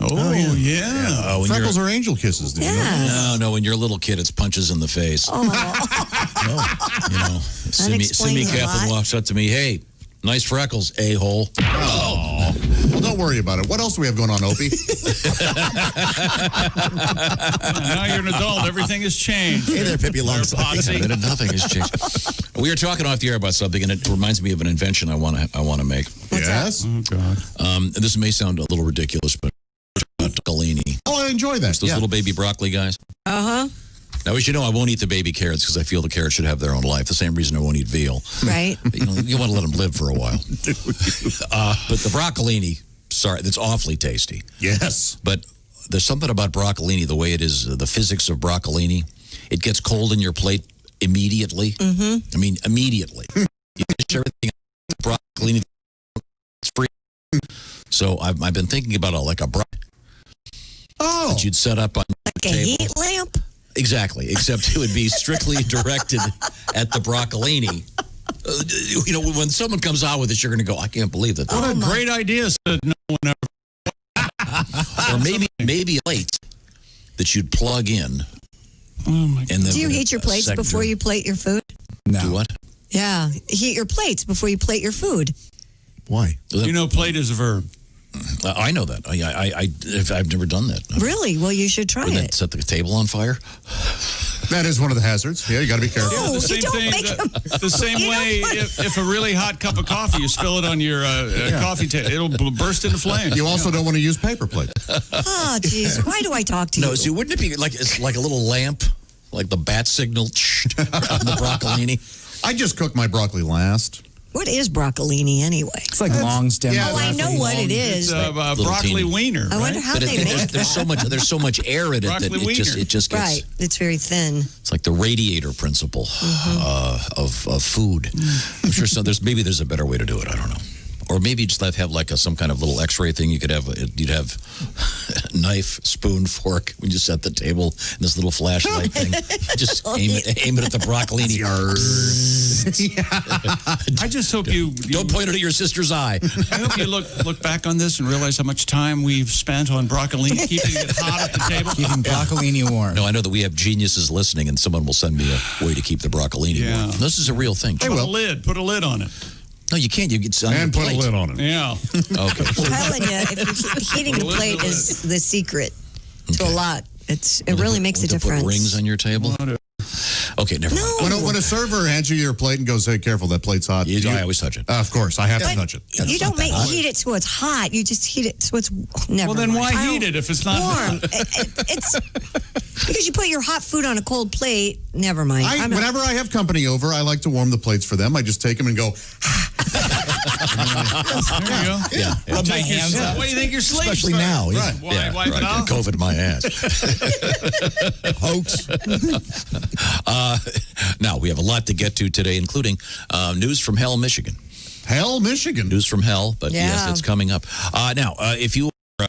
Oh, yeah. When freckles are angel kisses. Did you know? No, when you're a little kid, it's punches in the face. Simi Kaplan walks up to me, hey, nice freckles, a-hole. Oh. Well, don't worry about it. What else do we have going on, Opie? Now you're an adult. Everything has changed. Hey there, Pippi Longstocking. Nothing has changed. We were talking off the air about something, and it reminds me of an invention I want to make. Yes? Oh, God. This may sound a little ridiculous, but broccolini. Oh, I enjoy that. Those little baby broccoli guys. Uh-huh. Now, as you know, I won't eat the baby carrots because I feel the carrots should have their own life. The same reason I won't eat veal. Right. You want to let them live for a while. But the broccolini, sorry, that's awfully tasty. Yes. But there's something about broccolini, the way it is, the physics of broccolini. It gets cold in your plate immediately. Mm-hmm. I mean, immediately. You finish everything, broccolini, it's free. So I've been thinking about like a broccoli that you'd set up on like your a table. heat lamp? Exactly, except it would be strictly directed at the broccolini. When someone comes out with this, you're going to go, I can't believe that. What a great idea. Said no one ever. Or maybe a plate that you'd plug in. Oh my God. Do you heat your plates before you plate your food? No. Do what? Yeah. Heat your plates before you plate your food. Why? You know, plate is a verb. I know that. I've never done that. Really? Well, you should try Wouldn't it. that set the table on fire? That is one of the hazards. Yeah, you got to be careful. Yeah, the same thing. The same way, if a really hot cup of coffee, you spill it on your coffee table, it'll burst into flames. You also don't want to use paper plates. Oh, jeez. Why do I talk to you? No, see, wouldn't it be like it's like a little lamp, like the bat signal on the broccolini? I just cook my broccoli last. What is broccolini anyway? It's like long stem. Yeah, I know what it is. It's broccoli wiener. I wonder how they make that. There's so much air in it that it just gets right. It's very thin. It's like the radiator principle of food. I'm sure maybe there's a better way to do it. I don't know. Or maybe just have like some kind of little X-ray thing. You'd have knife, spoon, fork. We just set the table and this little flashlight thing. Just aim it at the broccolini. I just hope you don't point it at your sister's eye. I hope you look back on this and realize how much time we've spent on broccolini, keeping it hot at the table, keeping broccolini warm. No, I know that we have geniuses listening, and someone will send me a way to keep the broccolini warm. This is a real thing. Put a lid on it. No, you can't. You get and put a lid on it. Yeah. Okay. I'm telling you, if heating the plate is the secret to a lot. It really makes a difference. Put rings on your table. Okay, never mind. When a server hands you your plate and goes, "Hey, careful, that plate's hot." I always touch it. Of course, I have to touch it. You don't heat it so it's hot. You just heat it so it's never. Well, then why heat it if it's not warm? hot? It's because you put your hot food on a cold plate. Never mind. Whenever I have company over, I like to warm the plates for them. I just take them and go. There you go. Yeah. Rub my hands up. What do you think your sleep? Especially now. Right. Yeah. Wipe it off? COVID my ass. Hoax. Now, we have a lot to get to today, including news from Hell, Michigan. Hell, Michigan? News from Hell, but yes, it's coming up. Now, if you are a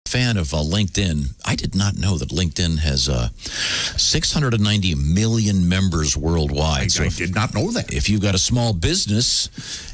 fan of LinkedIn, I did not know that LinkedIn has 690 million members worldwide. I did not know that. If you've got a small business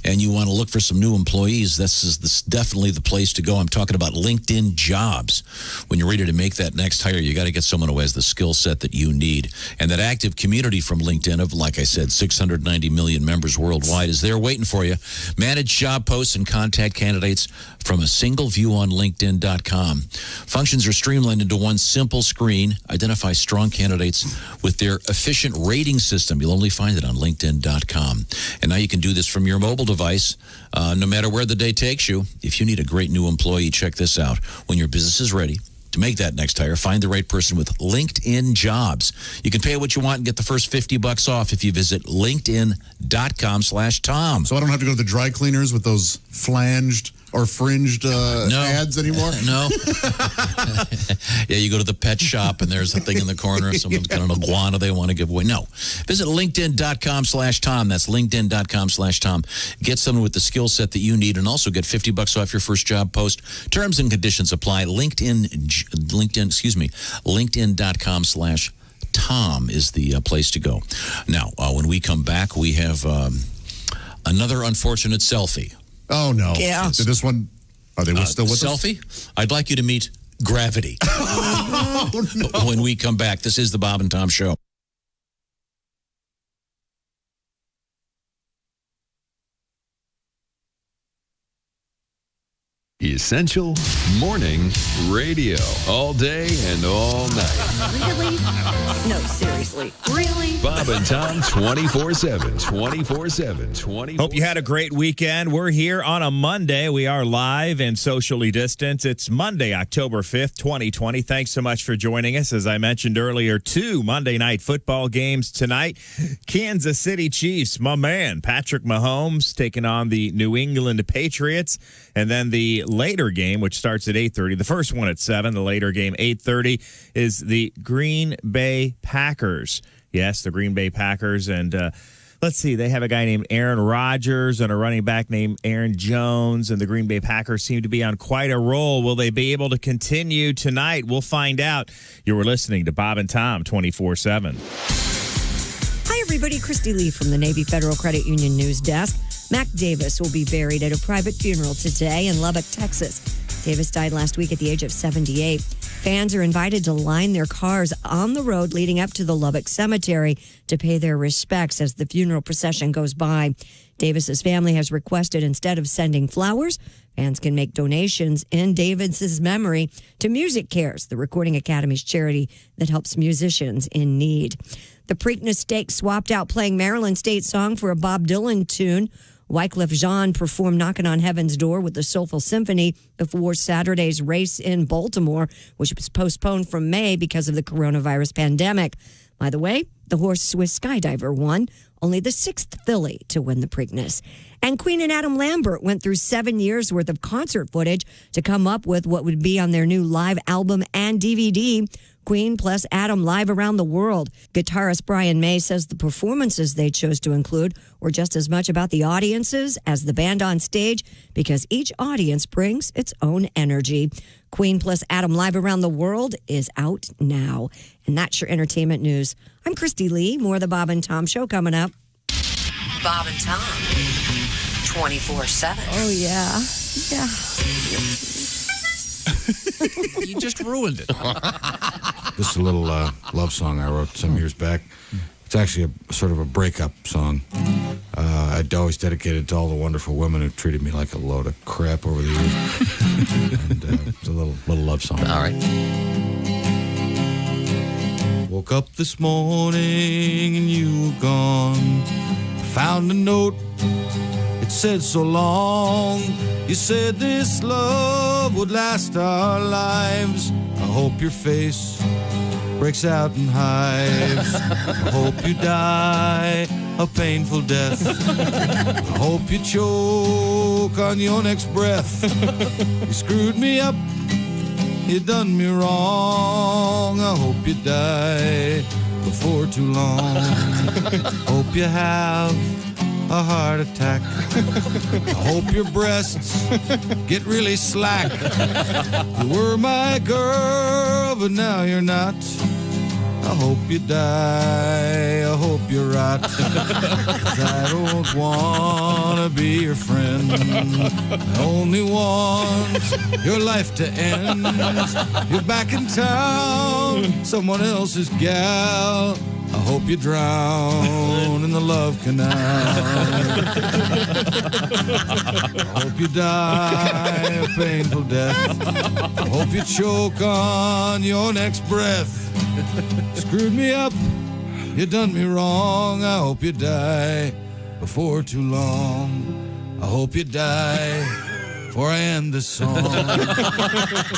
and you want to look for some new employees, this is definitely the place to go. I'm talking about LinkedIn Jobs. When you're ready to make that next hire, you got to get someone who has the skill set that you need. And that active community from LinkedIn of, like I said, 690 million members worldwide is there waiting for you. Manage job posts and contact candidates from a single view on LinkedIn.com. Functions are streamlined into one simple screen. Identify strong candidates with their efficient rating system. You'll only find it on LinkedIn.com. And now you can do this from your mobile device, no matter where the day takes you. If you need a great new employee, check this out. When your business is ready to make that next hire, find the right person with LinkedIn Jobs. You can pay what you want and get the first $50 off if you visit LinkedIn.com/Tom. So I don't have to go to the dry cleaners with those flanged or fringed ads anymore? No. Yeah, you go to the pet shop and there's a thing in the corner. Someone's got an iguana they want to give away. No. Visit LinkedIn.com/Tom. That's LinkedIn.com/Tom. Get someone with the skill set that you need and also get $50 off your first job post. Terms and conditions apply. LinkedIn.com/Tom is the place to go. Now, when we come back, we have another unfortunate selfie. Oh, no. Yeah. Did this one, are they still with selfie? I'd like you to meet Gravity. Oh, no. When we come back, this is the Bob and Tom Show. Essential Morning Radio. All day and all night. Really? No, seriously. Really? Bob and Tom 24/7. 24/7. 24/7. Hope you had a great weekend. We're here on a Monday. We are live and socially distanced. It's Monday, October 5th, 2020. Thanks so much for joining us. As I mentioned earlier, 2 Monday night football games tonight. Kansas City Chiefs, my man, Patrick Mahomes taking on the New England Patriots. And then the later game, which starts at 8:30, the first one at 7, the later game, 8:30, is the Green Bay Packers. Yes, the Green Bay Packers. And let's see, they have a guy named Aaron Rodgers and a running back named Aaron Jones. And the Green Bay Packers seem to be on quite a roll. Will they be able to continue tonight? We'll find out. You were listening to Bob and Tom 24/7. Hi, everybody. Christy Lee from the Navy Federal Credit Union News Desk. Mac Davis will be buried at a private funeral today in Lubbock, Texas. Davis died last week at the age of 78. Fans are invited to line their cars on the road leading up to the Lubbock Cemetery to pay their respects as the funeral procession goes by. Davis's family has requested instead of sending flowers, fans can make donations in Davis's memory to Music Cares, the Recording Academy's charity that helps musicians in need. The Preakness Stakes swapped out playing Maryland State song for a Bob Dylan tune. Wycliffe Jean performed Knockin' on Heaven's Door with the Soulful Symphony before Saturday's race in Baltimore, which was postponed from May because of the coronavirus pandemic. By the way, the horse Swiss Skydiver won, only the 6th filly to win the Preakness. And Queen and Adam Lambert went through 7 years' worth of concert footage to come up with what would be on their new live album and DVD, Queen plus Adam Live Around the World. Guitarist Brian May says the performances they chose to include were just as much about the audiences as the band on stage because each audience brings its own energy. Queen plus Adam Live Around the World is out now. And that's your entertainment news. I'm Christy Lee. More of the Bob and Tom Show coming up. Bob and Tom, 24/7. Oh, yeah. Yeah. You just ruined it. This is a little love song I wrote some years back. It's actually a sort of a breakup song. I'd always dedicated it to all the wonderful women who treated me like a load of crap over the years. And it's a little love song. All right. Woke up this morning and you were gone. Found a note. It said so long. You said this love would last our lives. I hope your face breaks out in hives. I hope you die a painful death. I hope you choke on your next breath. You screwed me up. You done me wrong. I hope you die before too long. Hope you have a heart attack. I hope your breasts get really slack. You were my girl, but now you're not. I hope you die. I hope you rot. 'Cause I don't want to be your friend. I only want your life to end. You're back in town, someone else's gal. I hope you drown in the love canal. I hope you die a painful death. I hope you choke on your next breath. Screwed me up, you done me wrong. I hope you die before too long. I hope you die before I end this song. I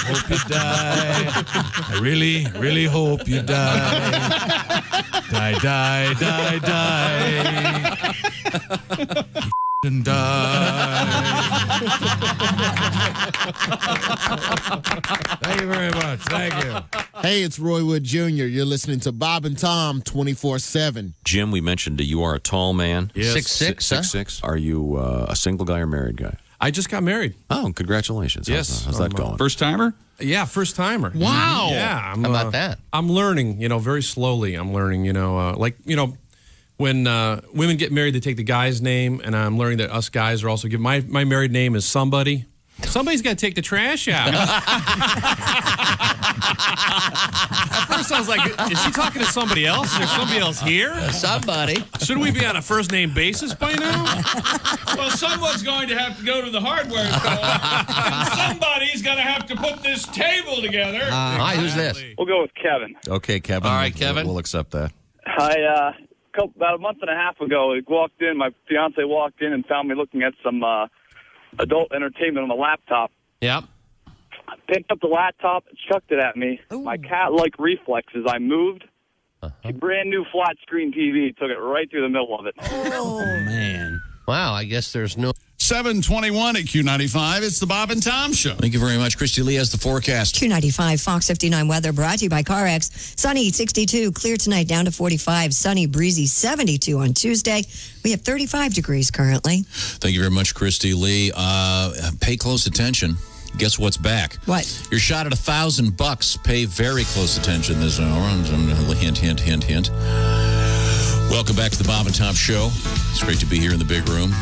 hope you die. I really, really hope you die. Die, die, die, die. And die. Thank you very much. Thank you. Hey, it's Roy Wood Jr. You're listening to Bob and Tom 24/7. Jim, we mentioned you are a tall man. Yes. 6'6", huh? 6'6". Are you a single guy or married guy? I just got married. Oh, congratulations. Yes. How's that going? First timer? Yeah, first timer. Wow. Yeah. How about that? I'm learning, very slowly. I'm learning, when women get married, they take the guy's name, and I'm learning that us guys are also given. My married name is somebody. Somebody's got to take the trash out. At first, I was like, is he talking to somebody else? Is there somebody else here? Somebody. Shouldn't we be on a first name basis by now? Well, someone's going to have to go to the hardware store, and somebody's going to have to put this table together. Hi, who's this? We'll go with Kevin. Okay, Kevin. All right, Kevin. We'll accept that. About a month and a half ago, my fiance walked in and found me looking at some adult entertainment on the laptop. Yep. I picked up the laptop and chucked it at me. Ooh. My cat-like reflexes, I moved. A brand new flat screen TV took it right through the middle of it. Oh, man. Wow, I guess there's no... 721 at Q95. It's the Bob and Tom Show. Thank you very much. Christy Lee has the forecast. Q95 Fox 59 weather brought to you by CarX. Sunny 62, clear tonight down to 45. Sunny, breezy 72 on Tuesday. We have 35 degrees currently. Thank you very much, Christy Lee. Pay close attention. Guess what's back? What? You're shot at $1,000. Pay very close attention this hour. Hint, hint, hint, hint. Welcome back to the Bob and Tom Show. It's great to be here in the big room.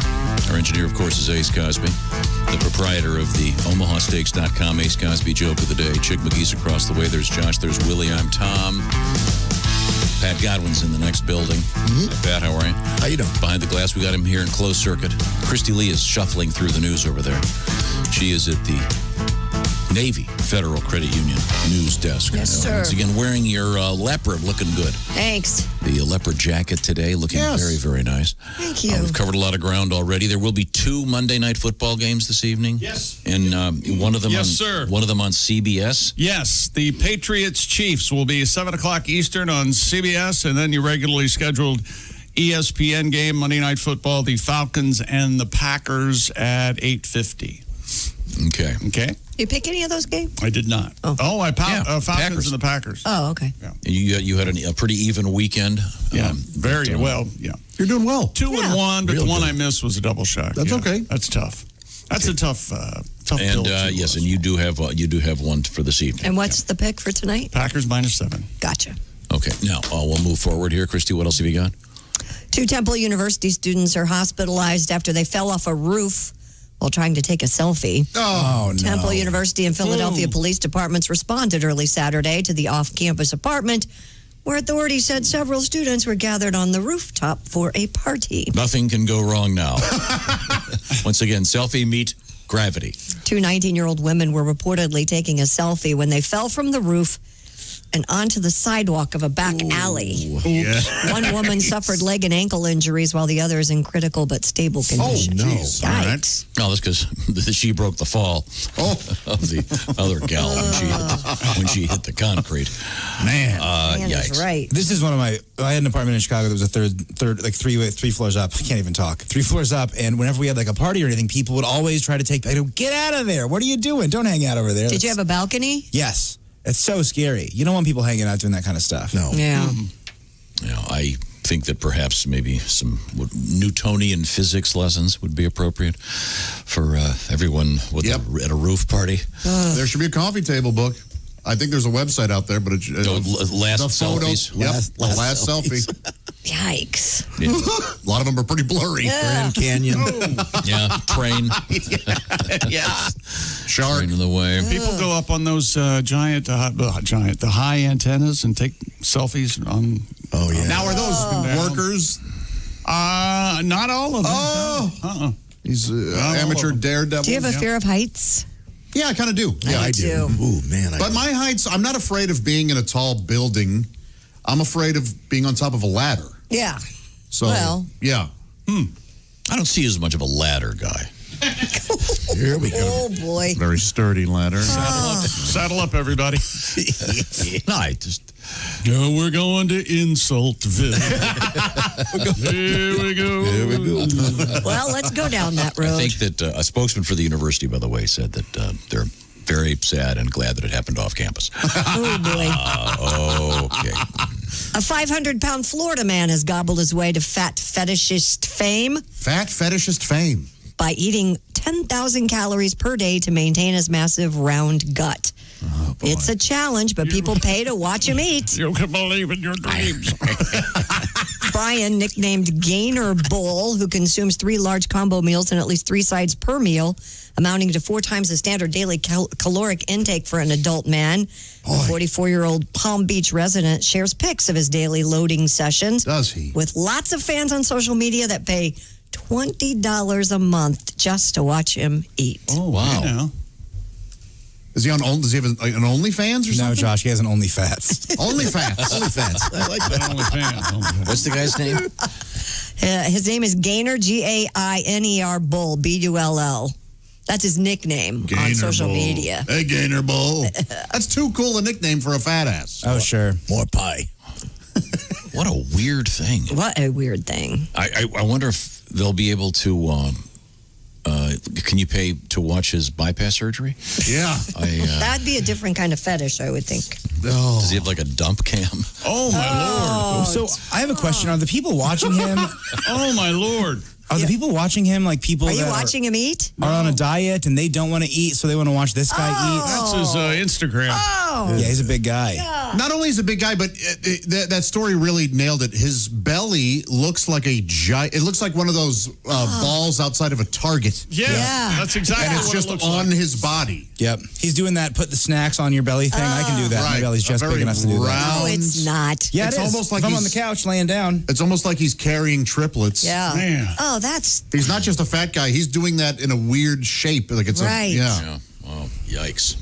Our engineer, of course, is Ace Cosby, the proprietor of the OmahaSteaks.com Ace Cosby Joke of the Day. Chick McGee's across the way. There's Josh. There's Willie. I'm Tom. Pat Godwin's in the next building. Pat, how are you? How you doing? Behind the glass, we got him here in closed circuit. Christy Lee is shuffling through the news over there. She is at the Navy Federal Credit Union news desk. Yes, sir. Once again, wearing your leopard, looking good. Thanks. The leopard jacket today, looking very, very nice. Thank you. We've covered a lot of ground already. There will be 2 Monday Night Football games this evening. Yes. And one of them sir. One of them on CBS. Yes, the Patriots Chiefs will be 7 o'clock Eastern on CBS, and then your regularly scheduled ESPN game, Monday Night Football, the Falcons and the Packers at 8:50. Okay. You pick any of those games? I did not. Falcons Packers. and the Packers. Oh, okay. Yeah. You had a pretty even weekend. Yeah, very well. Yeah, you're doing well. 2-1, but the one I missed was a double shot. That's okay. That's tough. That's a tough pill. And yes, and you do have one for this evening. And what's the pick for tonight? Packers -7. Gotcha. Okay, now we'll move forward here. Christy, what else have you got? 2 Temple University students are hospitalized after they fell off a roof while trying to take a selfie. Oh, no. Temple University and Philadelphia Police Departments responded early Saturday to the off-campus apartment where authorities said several students were gathered on the rooftop for a party. Nothing can go wrong now. Once again, selfie meet gravity. 2 19-year-old women were reportedly taking a selfie when they fell from the roof and onto the sidewalk of a back alley. Yeah. One woman suffered leg and ankle injuries while the other is in critical but stable condition. Oh, no. Yikes. No, that's because she broke the fall of the other gal when she hit the concrete. Man. Yikes. Right. This is one of I had an apartment in Chicago that was a third, like three floors up. I can't even talk. 3 floors up. And whenever we had like a party or anything, people would always try to get out of there. What are you doing? Don't hang out over there. Did you have a balcony? Yes. It's so scary. You don't want people hanging out doing that kind of stuff. No. Yeah. I think that perhaps maybe some Newtonian physics lessons would be appropriate for everyone at a roof party. There should be a coffee table book. I think there's a website out there, but it's last selfies. Last selfie. Yikes. Yeah. A lot of them are pretty blurry. Grand Canyon. Yeah, train. Shark. Train in the way. People go up on those the high antennas and take selfies on. Oh, yeah. Now, are those workers? Not all of them. Oh. He's amateur daredevil. Do you have a fear of heights? Yeah, I kind of do. Yeah, I do. Ooh, man. But my heights, I'm not afraid of being in a tall building. I'm afraid of being on top of a ladder. Yeah. So, yeah. I don't see you as much of a ladder guy. Here we go. Oh, boy. Very sturdy ladder. Saddle up, everybody. No, I just... we're going to Insultville. Here we go. Well, let's go down that road. I think that a spokesman for the university, by the way, said that they're very sad and glad that it happened off campus. Oh, boy. Okay. A 500-pound Florida man has gobbled his way to fat fetishist fame. Fat fetishist fame. By eating 10,000 calories per day to maintain his massive round gut. Oh, it's a challenge, but people pay to watch him eat. You can believe in your dreams. Brian, nicknamed Gainer Bull, who consumes 3 large combo meals and at least 3 sides per meal, amounting to 4 times the standard daily caloric intake for an adult man. The 44-year-old Palm Beach resident shares pics of his daily loading sessions. Does he? With lots of fans on social media that pay $20 a month just to watch him eat. Oh, wow. You Does he have an OnlyFans or something? No, Josh, he has an OnlyFats. OnlyFans. OnlyFans. I like that. OnlyFans. What's the guy's name? His name is Gainer, Gainer Bull, B-U-L-L. That's his nickname on social media. Hey, Gainer Bull. That's too cool a nickname for a fat ass. Oh, sure. More pie. What a weird thing. What a weird thing. I wonder if they'll be able to... can you pay to watch his bypass surgery? Yeah. That'd be a different kind of fetish, I would think. Oh. Does he have like a dump cam? Oh, my Lord. So I have a question. Are the people watching him? Oh, my Lord. Are the people watching him like people Are you that watching him eat? are on a diet and they don't want to eat, so they want to watch this guy eat? That's his Instagram. Oh. Yeah, he's a big guy. Yeah. Not only is he a big guy, but that story really nailed it. His belly looks like a giant. It looks like one of those balls outside of a Target. Yeah, that's exactly And it's what just it looks on like. his body. Yep. He's doing that, put the snacks on your belly thing. I can do that. My Right. belly's just big enough to do that. No, it's not. Yeah, It's it is. almost like if I'm on he's- the couch laying down. It's almost like he's carrying triplets. Yeah. Man. Oh, that's He's not just a fat guy. He's doing that in a weird shape. Like it's Right. Yeah. Oh, yikes.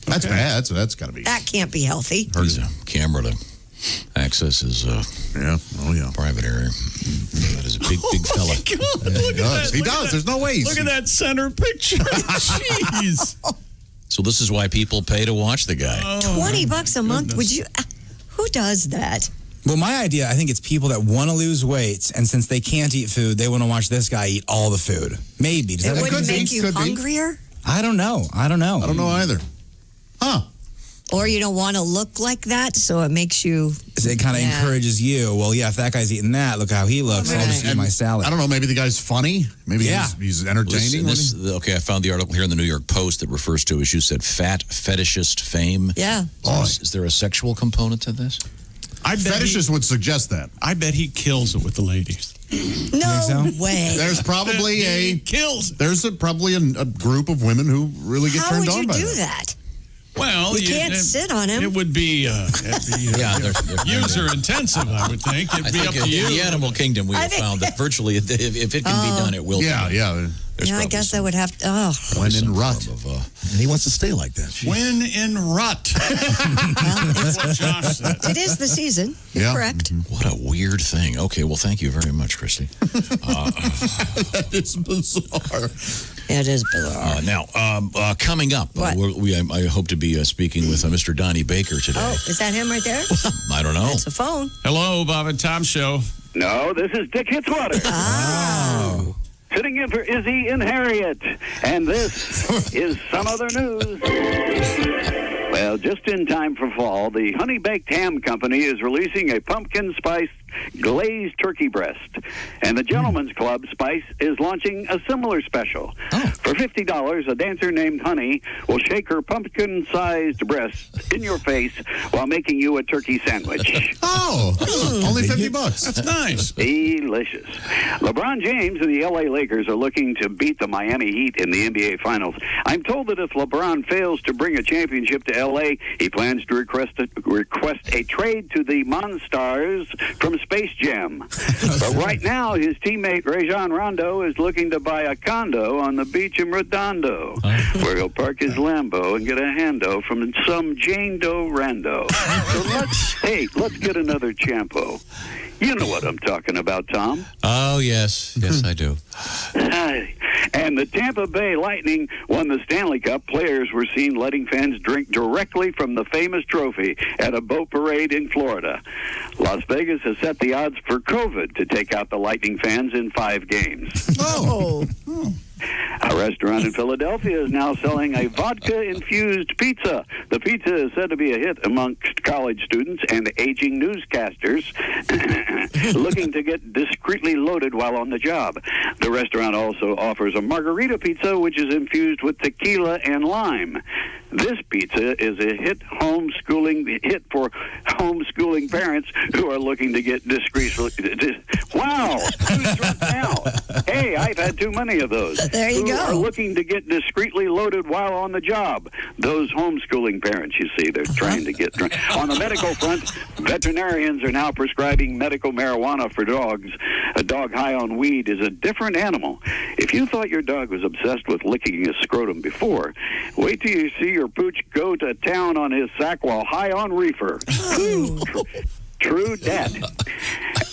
That's bad. That's got to be. that can't be healthy. Needs a camera to access his private area. That is a big fella. He does. He does. There's no way. Look at that center picture. Jeez. So this is why people pay to watch the guy. $20 a month. Would you? Who does that? Well, my idea, I think it's people that want to lose weight, and since they can't eat food, they want to watch this guy eat all the food. Maybe. Does It that wouldn't make you Could be. hungrier, I don't know. I don't know. I don't know either. Huh. or you don't want to look like that, so it makes you. It kind of Yeah. encourages you. Well, yeah, if that guy's eating that, look how he looks. I'll just eat my salad. I don't know. Maybe the guy's funny. Maybe he's entertaining. Okay, I found the article here in the New York Post that refers to, as you said, fat fetishist fame. Yeah. Is there a sexual component to this? Fetishists would suggest that. I bet he kills it with the ladies. No way. There's probably probably a group of women who really get How turned would on you by do that. that? Well, You can't sit on him. It would be they're user intensive, I would think. It'd be up to you. In the animal kingdom, we have found that virtually, if it can be done, it will be done. Yeah. Yeah, I guess I would have to. Oh. When in rut. And he wants to stay like that. When in rut. Well, That's what Josh said. it is the season. You're correct. What a weird thing. Okay, well, thank you very much, Christy. That is bizarre. It is bizarre. Now, coming up, I hope to be speaking with Mr. Donnie Baker today. Oh, is that him right there? I don't know. It's a phone. Hello, Bob and Tom Show. No, this is Dick Hitswater. Oh. Sitting in for Izzy and Harriet. And this is some other news. Well, just in time for fall, the Honey Baked Ham Company is releasing a pumpkin spice glazed turkey breast. And the Gentleman's Club Spice is launching a similar special. For $50, a dancer named Honey will shake her pumpkin-sized breast in your face while making you a turkey sandwich. Only $50. That's nice. Delicious. LeBron James and the LA Lakers are looking to beat the Miami Heat in the NBA Finals. I'm told that if LeBron fails to bring a championship to LA, he plans to request a trade to the Monstars from Space Jam. But right now, his teammate Rajon Rondo is looking to buy a condo on the beach in Redondo, where he'll park his Lambo and get a hando from some Jane Doe rando. So let's get another Champo. You know what I'm talking about, Tom. Oh, yes. Yes, I do. And the Tampa Bay Lightning won the Stanley Cup. Players were seen letting fans drink directly from the famous trophy at a boat parade in Florida. Las Vegas has set the odds for COVID to take out the Lightning fans in 5 games. A restaurant in Philadelphia is now selling a vodka-infused pizza. The pizza is said to be a hit amongst college students and aging newscasters looking to get discreetly loaded while on the job. The restaurant also offers a margarita pizza, which is infused with tequila and lime. This pizza is a hit for homeschooling parents who are looking to get discreetly. Wow, who's drunk now? Hey, I've had too many of those. There you who go. are looking to get discreetly loaded while on the job. Those homeschooling parents, you see, they're trying to get drunk. On the medical front, veterinarians are now prescribing medical marijuana for dogs. A dog high on weed is a different animal. If you thought your dog was obsessed with licking his scrotum before, wait till you see your pooch go to town on his sack while high on reefer. True dat.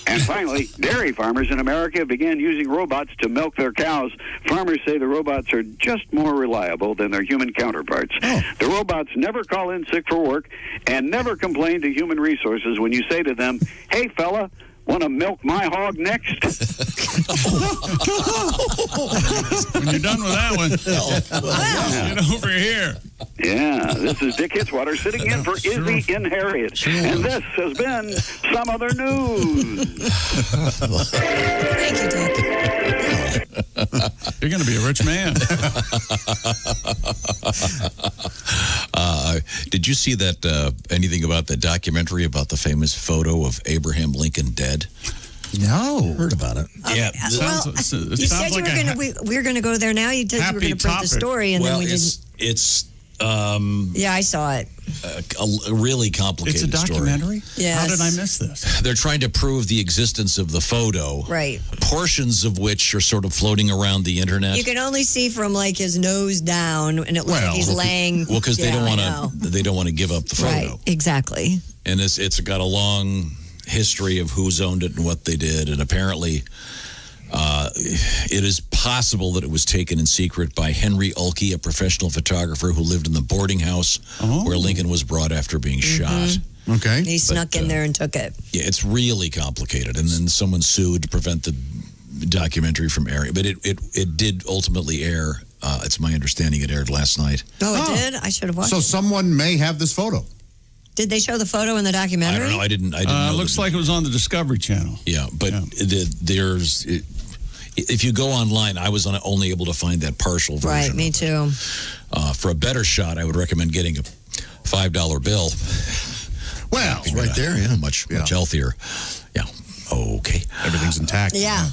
And finally, dairy farmers in America began using robots to milk their cows. Farmers say the robots are just more reliable than their human counterparts. The robots never call in sick for work and never complain to human resources when you say to them, "Hey, fella, want to milk my hog next?" When you're done with that one, get over here. Yeah, this is Dick Hitswater sitting in for Izzy and Harriet. And this has been Some Other News. Thank you, Dick. You're going to be a rich man. Did you see that anything about the documentary about the famous photo of Abraham Lincoln dead? No, heard about it. Yeah, You said you were going to go there. Now you said you were going to print the story, and then we didn't. It's yeah, I saw it. A really complicated It's a documentary? Story. Yes. How did I miss this? They're trying to prove the existence of the photo. Right. Portions of which are sort of floating around the internet. You can only see from like his nose down, and it looks like he's laying. Well, because they don't want to give up the photo. Right. Exactly. And it's got a long history of who's owned it and what they did, and apparently it is possible that it was taken in secret by Henry Ulke, a professional photographer who lived in the boarding house where Lincoln was brought after being shot. Okay. He snuck in there and took it. Yeah, it's really complicated. And then someone sued to prevent the documentary from airing. But it did ultimately air. It's my understanding it aired last night. Oh, it did? I should have watched So it. someone may have this photo. Did they show the photo in the documentary? I don't know. I didn't know. It looks like it was on the Discovery Channel. Yeah, but there's... if you go online, I was only able to find that partial version. Right, me too. For a better shot, I would recommend getting a $5 bill. Well, it's right there, yeah. Much healthier. Yeah. Okay. Everything's intact. Yeah.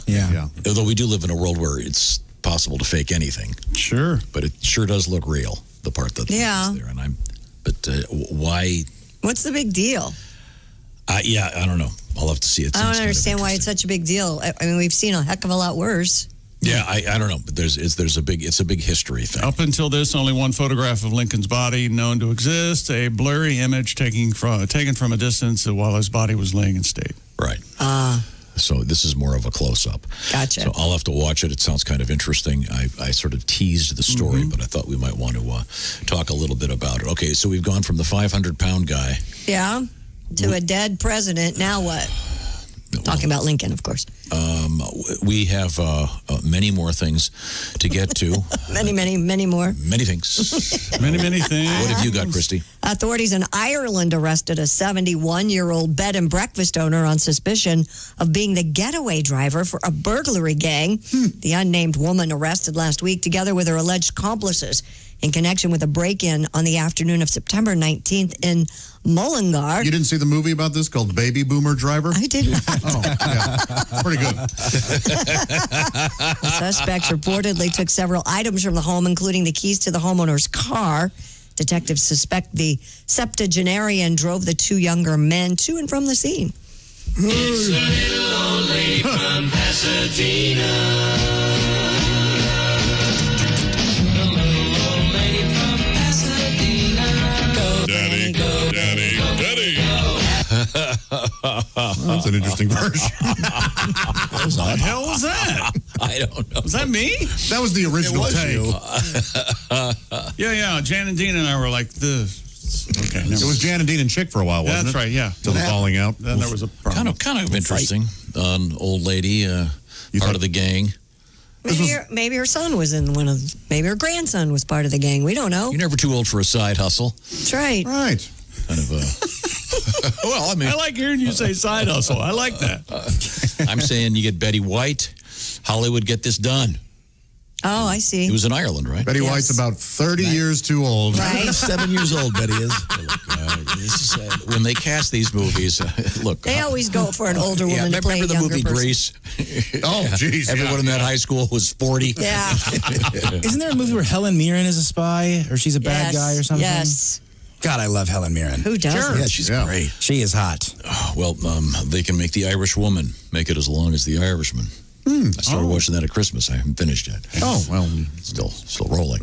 Although we do live in a world where it's possible to fake anything. Sure. But it sure does look real, the part that is there. And why... What's the big deal? I don't know. I'll have to see it. I don't understand why it's such a big deal. I mean, we've seen a heck of a lot worse. Yeah, I don't know, but it's a big history thing. Up until this, only one photograph of Lincoln's body known to exist, a blurry image taken from a distance while his body was laying in state. Right. So this is more of a close-up. Gotcha. So I'll have to watch it. It sounds kind of interesting. I sort of teased the story, but I thought we might want to talk a little bit about it. Okay, so we've gone from the 500-pound guy. Yeah. To a dead president. Now what? Talking about Lincoln, of course. We have many more things to get to. Many more. Many things. many things. What have you got, Christy? Authorities in Ireland arrested a 71-year-old bed and breakfast owner on suspicion of being the getaway driver for a burglary gang. The unnamed woman arrested last week together with her alleged accomplices in connection with a break-in on the afternoon of September 19th in Mullingar. You didn't see the movie about this called Baby Boomer Driver? I did not. Oh, yeah. Pretty good. The suspects reportedly took several items from the home, including the keys to the homeowner's car. Detectives suspect the septuagenarian drove the two younger men to and from the scene. It's a little old lady from Pasadena. That's an interesting version. What the hell was that? I don't know. Was that me? That was the original take. Yeah. Jan and Dean and I were like this. Okay. It was Jan and Dean and Chick for a while, wasn't it? That's right, yeah. Till the falling out. Then there was a problem. Kind of interesting. Old lady, part of the gang. Maybe her son was in maybe her grandson was part of the gang. We don't know. You're never too old for a side hustle. That's right. Right. Kind of well, I mean, I like hearing you say side hustle. I like that. I'm saying you get Betty White, Hollywood, get this done. Oh, I see. He was in Ireland, right? Betty White's about 30 years too old. Right. 7 years old, Betty is. This is when they cast these movies, look. They always go for an older woman to play a remember the younger movie person. Grease? Oh, jeez. Everyone in that high school was 40. Yeah. Isn't there a movie where Helen Mirren is a spy or she's a bad guy or something? Yes. God, I love Helen Mirren. Who doesn't? Sure. Yeah, she's great. She is hot. Oh, well, they can make The Irish Woman make it as long as The Irishman. I started watching that at Christmas. I haven't finished yet. Oh, well. Still rolling.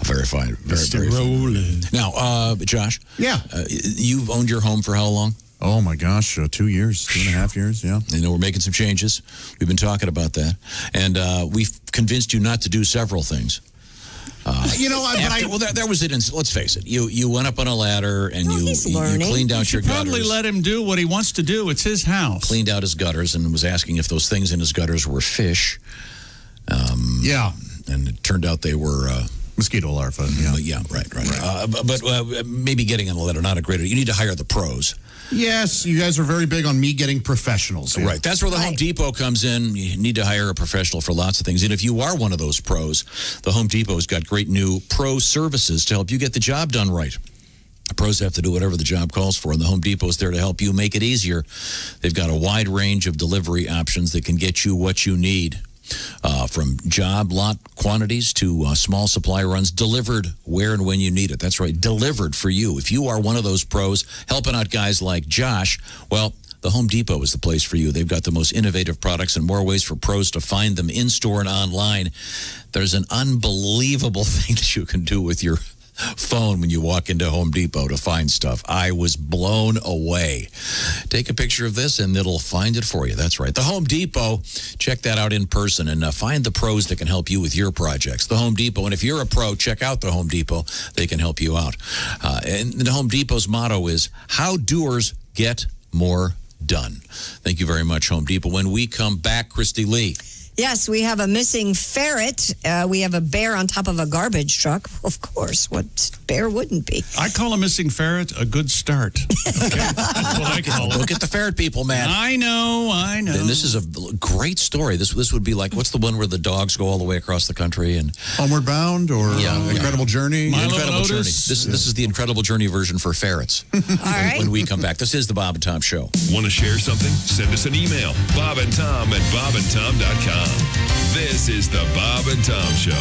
Very fine. Very rolling. Now, Josh. Yeah. You've owned your home for how long? Oh, my gosh. 2 years, 2.5 years, yeah. You know, we're making some changes. We've been talking about that. And we've convinced you not to do several things. That was it. Let's face it. You went up on a ladder and you cleaned out your gutters. Probably let him do what he wants to do. It's his house. Cleaned out his gutters and was asking if those things in his gutters were fish. Yeah. And it turned out they were... mosquito larvae. Yeah, right. But maybe getting on a ladder, not a great... You need to hire the pros. Yes, you guys are very big on me getting professionals. Yeah. Right. That's where the Home Depot comes in. You need to hire a professional for lots of things. And if you are one of those pros, the Home Depot's got great new pro services to help you get the job done right. pros have to do whatever the job calls for, and the Home Depot is there to help you make it easier. They've got a wide range of delivery options that can get you what you need. From job lot quantities to small supply runs, delivered where and when you need it. That's right, delivered for you. If you are one of those pros helping out guys like Josh, well, the Home Depot is the place for you. They've got the most innovative products and more ways for pros to find them in-store and online. There's an unbelievable thing that you can do with your phone when you walk into Home Depot to find stuff. I was blown away. Take a picture of this and it'll find it for you. That's right. The Home Depot, check that out in person and find the pros that can help you with your projects. The Home Depot, and if you're a pro, check out the Home Depot. They can help you out. And the Home Depot's motto is, how doers get more done. Thank you very much, Home Depot. When we come back, Christy Lee. Yes, we have a missing ferret. We have a bear on top of a garbage truck. Of course, what bear wouldn't be? I call a missing ferret a good start. Okay. That's what I call it. Look at the ferret people, man. I know. And this is a great story. This would be like, what's the one where the dogs go all the way across the country? And Homeward Bound or Incredible Journey? Incredible Journey. This is the Incredible Journey version for ferrets. All right. When we come back. This is the Bob and Tom Show. Want to share something? Send us an email. BobandTom@bobandtom.com. This is the Bob and Tom Show.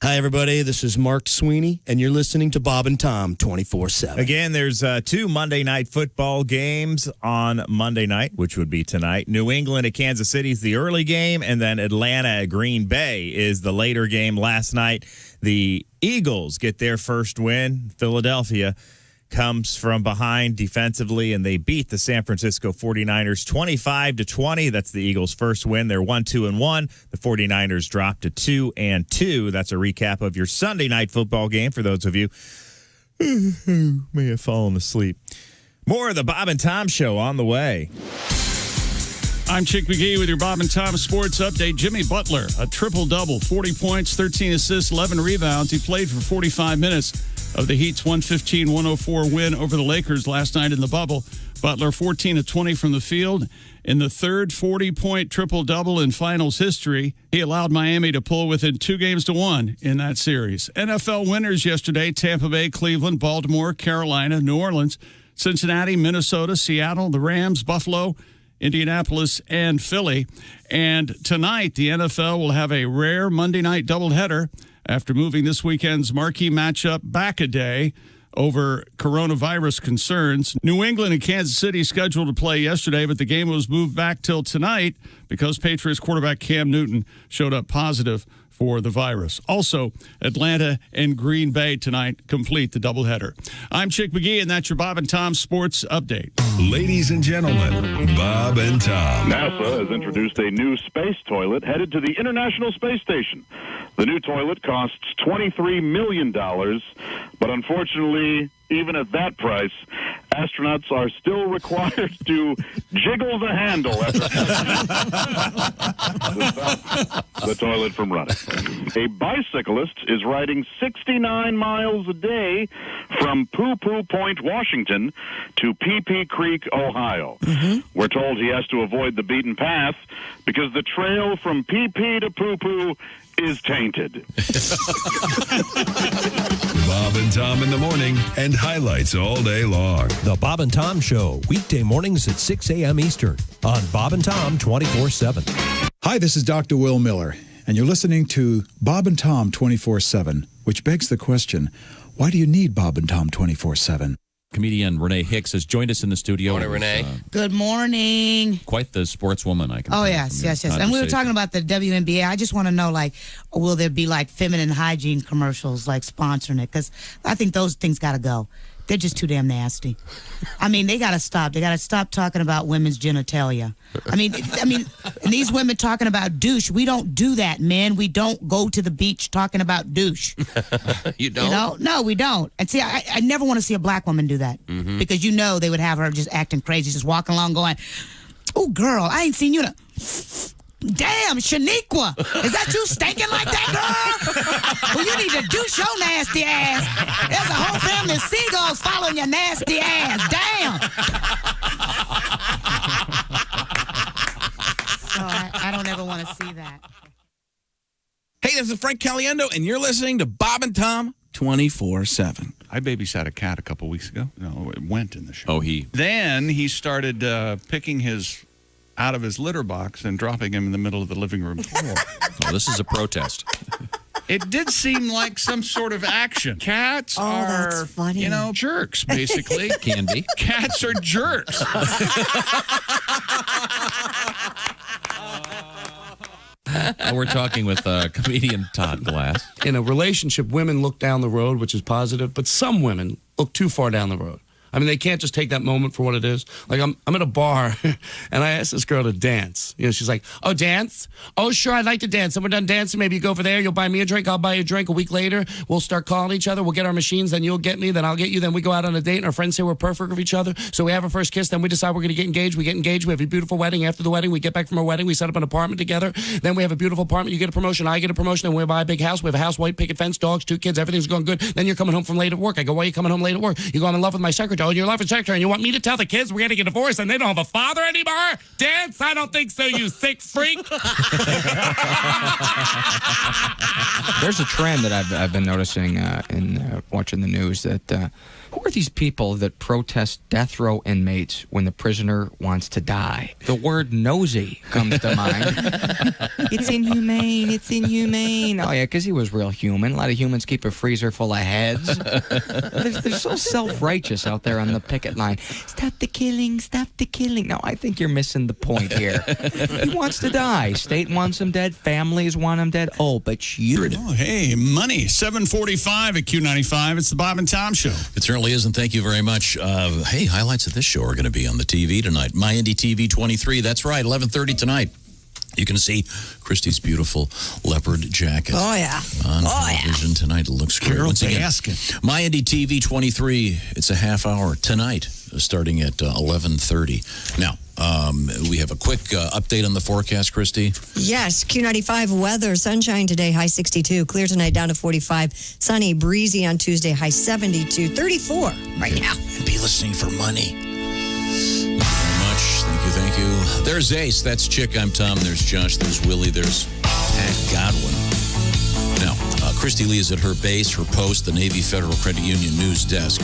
Hi, everybody. This is Mark Sweeney, and you're listening to Bob and Tom 24/7. Again, there's 2 Monday night football games on Monday night, which would be tonight. New England at Kansas City is the early game, and then Atlanta at Green Bay is the later game. Last night, the Eagles get their first win. Philadelphia comes from behind defensively, and they beat the San Francisco 49ers 25-20. That's the Eagles' first win. They're 1-2-1. The 49ers dropped to 2-2. That's a recap of your Sunday night football game for those of you who may have fallen asleep. More of the Bob and Tom Show on the way. I'm Chick McGee with your Bob and Tom Sports Update. Jimmy Butler, a triple-double, 40 points, 13 assists, 11 rebounds. He played for 45 minutes of the Heat's 115-104 win over the Lakers last night in the bubble. Butler, 14 of 20 from the field. In the third 40-point triple-double in finals history, he allowed Miami to pull within 2 games to 1 in that series. NFL winners yesterday: Tampa Bay, Cleveland, Baltimore, Carolina, New Orleans, Cincinnati, Minnesota, Seattle, the Rams, Buffalo, Indianapolis, and Philly. And tonight, the NFL will have a rare Monday night doubleheader after moving this weekend's marquee matchup back a day over coronavirus concerns. New England and Kansas City scheduled to play yesterday, but the game was moved back till tonight because Patriots quarterback Cam Newton showed up positive for the virus. Also, Atlanta and Green Bay tonight complete the doubleheader. I'm Chick McGee, and that's your Bob and Tom Sports Update. Ladies and gentlemen, Bob and Tom. NASA has introduced a new space toilet headed to the International Space Station. The new toilet costs $23 million, but unfortunately, even at that price, astronauts are still required to jiggle the handle after to stop the toilet from running. A bicyclist is riding 69 miles a day from Poo Poo Point, Washington, to Pee Creek, Ohio. We're told he has to avoid the beaten path because the trail from Pee to Poo Poo is tainted. Bob and Tom in the morning and highlights all day long. The Bob and Tom Show, weekday mornings at 6 a.m. Eastern on Bob and Tom 24/7. Hi, this is Dr. Will Miller, and you're listening to Bob and Tom 24/7, which begs the question, why do you need Bob and Tom 24/7? Comedian Renee Hicks has joined us in the studio. Morning, Renee. Good morning. Quite the sportswoman, I can tell Yes. from your And we were conversation. talking about the WNBA. I just want to know, like, will there be, like, feminine hygiene commercials, like, sponsoring it? Because I think those things got to go. They're just too damn nasty. I mean, they got to stop. They got to stop talking about women's genitalia. I mean, and these women talking about douche. We don't do that, men. We don't go to the beach talking about douche. You don't? You know? No, we don't. And see, I never want to see a black woman do that. Mhm. Because they would have her just acting crazy, just walking along going, oh, girl, I ain't seen you. Damn, Shaniqua, is that you stinking like that, girl? Well, you need to douche your nasty ass. There's a whole family of seagulls following your nasty ass. Damn. So I don't ever want to see that. Hey, this is Frank Caliendo, and you're listening to Bob and Tom 24/7. I babysat a cat a couple weeks ago. No, it went in the show. Oh, Then he started picking his out of his litter box and dropping him in the middle of the living room floor. Oh, this is a protest. It did seem like some sort of action. Cats that's are, funny. jerks, basically. Can be. Cats are jerks. We're talking with comedian Todd Glass. In a relationship, women look down the road, which is positive, but some women look too far down the road. I mean, they can't just take that moment for what it is. Like, I'm at a bar, and I asked this girl to dance. She's like, oh, dance? Oh, sure, I'd like to dance. And we're done dancing. Maybe you go over there. You'll buy me a drink. I'll buy you a drink. A week later, we'll start calling each other. We'll get our machines. Then you'll get me. Then I'll get you. Then we go out on a date, and our friends say we're perfect for each other. So we have our first kiss. Then we decide we're going to get engaged. We get engaged. We have a beautiful wedding. After the wedding, we get back from our wedding. We set up an apartment together. Then we have a beautiful apartment. You get a promotion. I get a promotion. Then we buy a big house. We have a house, white picket fence, dogs, 2 kids. Everything's going good. Then you're coming home from late at work. I go, why are you coming home late at work? You go, I'm in love with my secretary. Oh, you're in love with secretary. And you want me to tell the kids we're going to get divorced and they don't have a father anymore? Dance? I don't think so, you sick freak. There's a trend that I've been noticing in watching the news that who are these people that protest death row inmates when the prisoner wants to die? The word nosy comes to mind. It's inhumane. It's inhumane. Oh, yeah, because he was real human. A lot of humans keep a freezer full of heads. They're so self-righteous out there on the picket line. Stop the killing. Stop the killing. No, I think you're missing the point here. He wants to die. State wants him dead. Families want him dead. Oh, but you... Oh, hey, money. 7:45 at Q95. It's the Bob and Tom Show. It certainly is, and thank you very much. Hey, highlights of this show are going to be on the TV tonight. My Indy TV 23. That's right, 11:30 tonight. You can see Christy's beautiful leopard jacket. Oh, yeah. On television tonight. It looks great. Carol Once again, Baskin. My Indy TV 23. It's a half hour tonight, starting at 11:30. Now, we have a quick update on the forecast, Christy. Yes, Q95 weather, sunshine today, high 62. Clear tonight, down to 45. Sunny, breezy on Tuesday, high 72. 34 right now. And be listening for money. Thank you. There's Ace. That's Chick. I'm Tom. There's Josh. There's Willie. There's Pat Godwin. Now, Christy Lee is at her base, her post, the Navy Federal Credit Union news desk.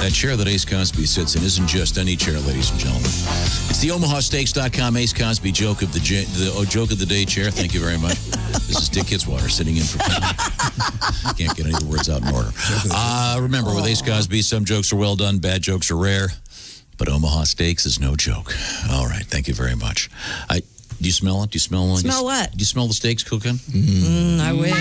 That chair that Ace Cosby sits in isn't just any chair, ladies and gentlemen. It's the OmahaSteaks.com Ace Cosby joke of the joke of the day chair. Thank you very much. This is Dick Hitzwater sitting in for Pat. Can't get any of the words out in order. Remember, with Ace Cosby, some jokes are well done, bad jokes are rare. But Omaha Steaks is no joke. All right, thank you very much. Do you smell it? Do you smell one? Smell what? Do you smell the steaks cooking? I wish.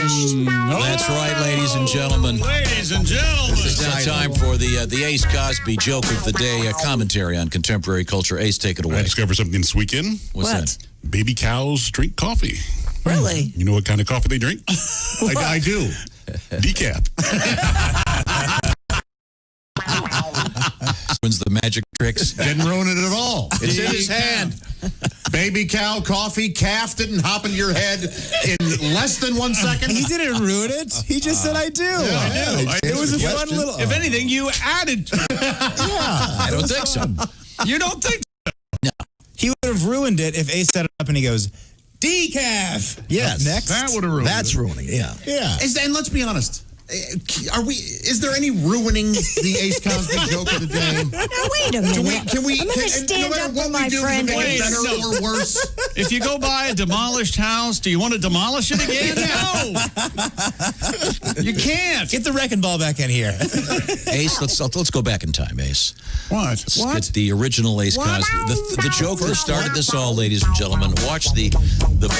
That's right, ladies and gentlemen. Ladies and gentlemen. It's now time for the Ace Cosby joke of the day, a commentary on contemporary culture. Ace, take it away. I discovered something this weekend. What's that? Baby cows drink coffee. Really? You know what kind of coffee they drink? I do. Decaf. Wins the magic tricks. Didn't ruin it at all. It's in his hand. Baby cow coffee, calf didn't hop into your head in less than 1 second. He didn't ruin it. He just said, I do. I do. It was a fun little... If anything, you added to it. Yeah. I don't think so. You don't think so? No. He would have ruined it if Ace set it up and he goes, Decaf. Yes. Next. That would have ruined That's it. ruining it. Yeah. Yeah. And let's be honest. Is there any ruining the Ace Cosby joke of the day? Now, wait a minute. Can we I'm going to stand no up matter for what my we do, friend. does it make it better or worse? If you go by a demolished house, do you want to demolish it again? No. You can't. Get the wrecking ball back in here. Ace, let's go back in time, Ace. What? Let's get the original Ace Cosby. The joke that started this all, ladies and gentlemen. Watch the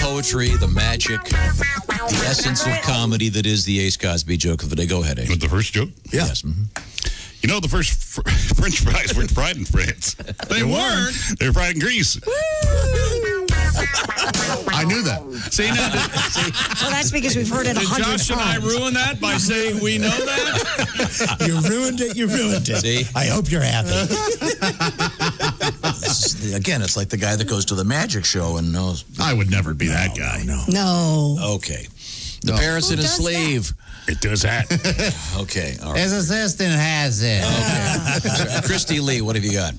poetry, the magic, the essence of comedy that is the Ace Cosby joke of the day. Go ahead, Ace. With the first joke? Yeah. Yes. Mm-hmm. You know, the first French fries weren't fried in France. They weren't. They were fried in Greece. I knew that. See, now, Well, that's because we've heard it did 100 Josh and I times. ruin that by saying we know that? You ruined it. You ruined it. See? I hope you're happy. Again, it's like the guy that goes to the magic show and knows. I would never be that guy. No. Okay. The parents in a sleeve. It does that. Okay. All right. His assistant has it. Okay. Christy Lee, what have you got?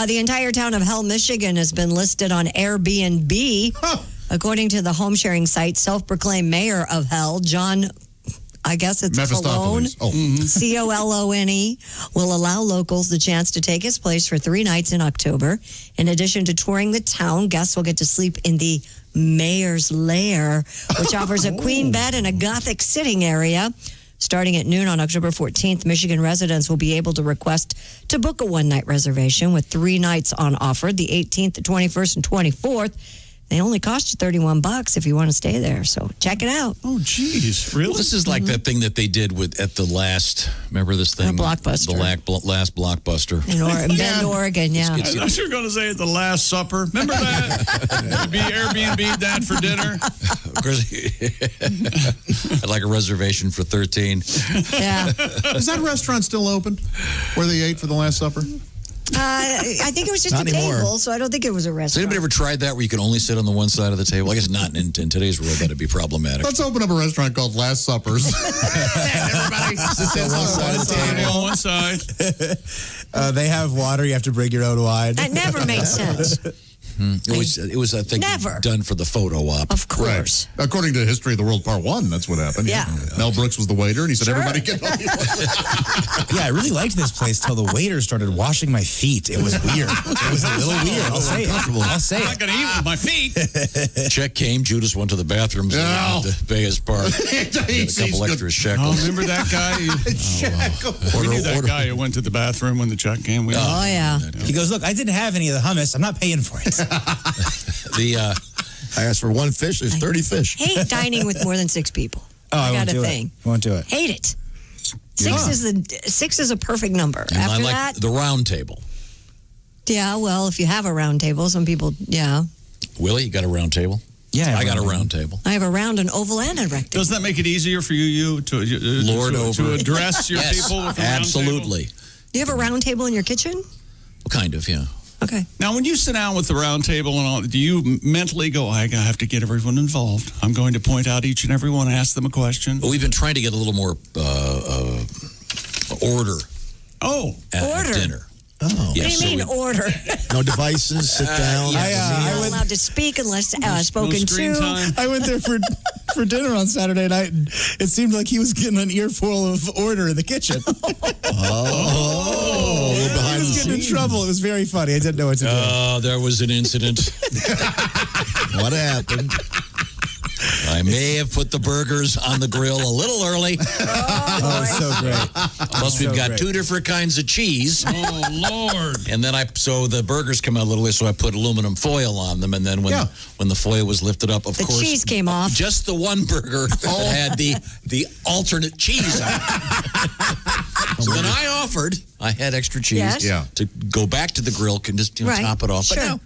The entire town of Hell, Michigan has been listed on Airbnb. According to the home sharing site, self-proclaimed mayor of Hell, John, I guess it's Colon, Colone, will allow locals the chance to take his place for 3 nights in October. In addition to touring the town, guests will get to sleep in the Mayor's Lair, which offers a queen bed and a Gothic sitting area. Starting at noon on October 14th, Michigan residents will be able to request to book a one-night reservation with 3 nights on offer, the 18th, the 21st, and 24th. They only cost you $31 if you want to stay there, so check it out. Oh, geez, really? This is like that thing that they did at the last. Remember this thing? Blockbuster. The last Blockbuster. In Bend, Oregon, yeah. I thought you were going to say at the Last Supper. Remember that? It'd be Airbnb that for dinner. I'd like a reservation for 13. Yeah. Is that restaurant still open where they ate for the Last Supper? I think it was just Not a anymore. table, so I don't think it was a Has restaurant. anybody ever tried that where you can only sit on the one side of the table? I guess not in today's world. That'd be problematic. Let's open up a restaurant called Last Suppers. Everybody sits on one side of the table. On one side. They have water. You have to bring your own wine. That never made sense. It was, I think, Never. done for the photo op. Of course. Right. According to History of the World Part 1, that's what happened. Yeah. Mel Brooks was the waiter, and he said, Sure. everybody get on. Yeah, I really liked this place till the waiter started washing my feet. It was weird. It was a little weird. I'll say it. I'll say I'm not it. going to eat with my feet. Check came. Judas went to the bathrooms Oh. to pay his part. Got a couple extra Oh, shekels. remember that guy? We knew that guy who went to the bathroom when the check came. Oh, yeah. He goes, look, I didn't have any of the hummus. I'm not paying for it. I asked for 1 fish. There's 30 fish. Hate dining with more than 6 people. Oh, I got won't a do thing. it. I won't do it. Hate it. 6 is a perfect number. And After I like that, the round table. yeah, well, if you have a round table, some people, yeah. Willie, you got a round table? Yeah, I got a round table. I have a round, an oval, and a rectangle. Doesn't that make it easier for you to address your Yes, people with a absolutely. round table? Do you have a round table in your kitchen? Kind of, yeah. Okay. Now, when you sit down with the round table and all, do you mentally go, I have to get everyone involved. I'm going to point out each and every one, ask them a question. But we've been trying to get a little more order Order. at dinner. Oh. What do you mean, order? No devices, sit down. You're not allowed to speak unless spoken to. I went there for dinner on Saturday night, and it seemed like he was getting an earful of order in the kitchen. A little behind He was getting in trouble. It was very funny. I didn't know what to do. Oh, there was an incident. What happened? I may have put the burgers on the grill a little early. Oh, it's so great. Plus, we've got great. 2 different kinds of cheese. Oh, Lord. And then so the burgers come out a little late, so I put aluminum foil on them. And then when the foil was lifted up, of The course, cheese came off. Just the one burger had the alternate cheese on it. So then I had extra cheese to go back to the grill, can just top it off. Sure.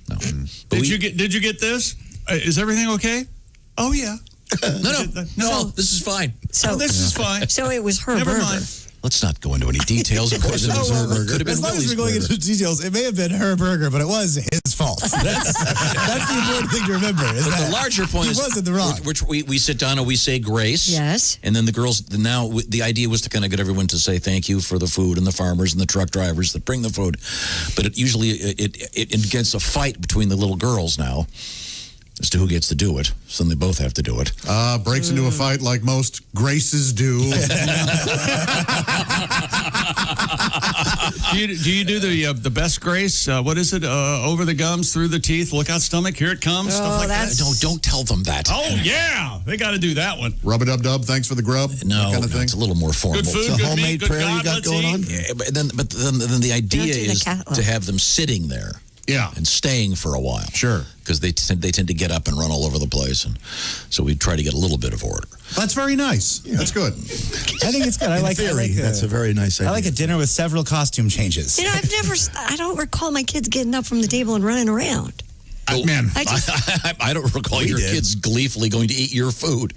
But no. Did you get this? Is everything okay? Oh, yeah. No, this is fine. This is fine. So it was her Never burger. mind. Let's not go into any details. Of course, it was her burger. Could have been As long as Willie's we're going burger. into details, it may have been her burger, but it was his fault. That's the important thing to remember. But the larger point is, he was in the wrong. which we sit down and we say grace. Yes. And then the girls, now the idea was to kind of get everyone to say thank you for the food and the farmers and the truck drivers that bring the food. But it usually it gets a fight between the little girls now. as to who gets to do it. So then they both have to do it. Breaks into a fight like most graces do. Do you do the best grace? What is it? Over the gums, through the teeth, look out stomach, here it comes, stuff like that? No, don't tell them that. Oh, yeah. They got to do that one. Rub-a-dub-dub, thanks for the grub. No, kind of thing. It's a little more formal. Good food, It's a good homemade meat, good prayer God, you got let's going eat. on. Yeah, but then the idea is to have them sitting there. Yeah. And staying for a while. Sure. Because they tend to get up and run all over the place. And so we try to get a little bit of order. That's very nice. Yeah. That's good. I think it's good. I like that's a very nice idea. I like a dinner with several costume changes. You know, I don't recall my kids getting up from the table and running around. Man, I don't recall your kids gleefully going to eat your food.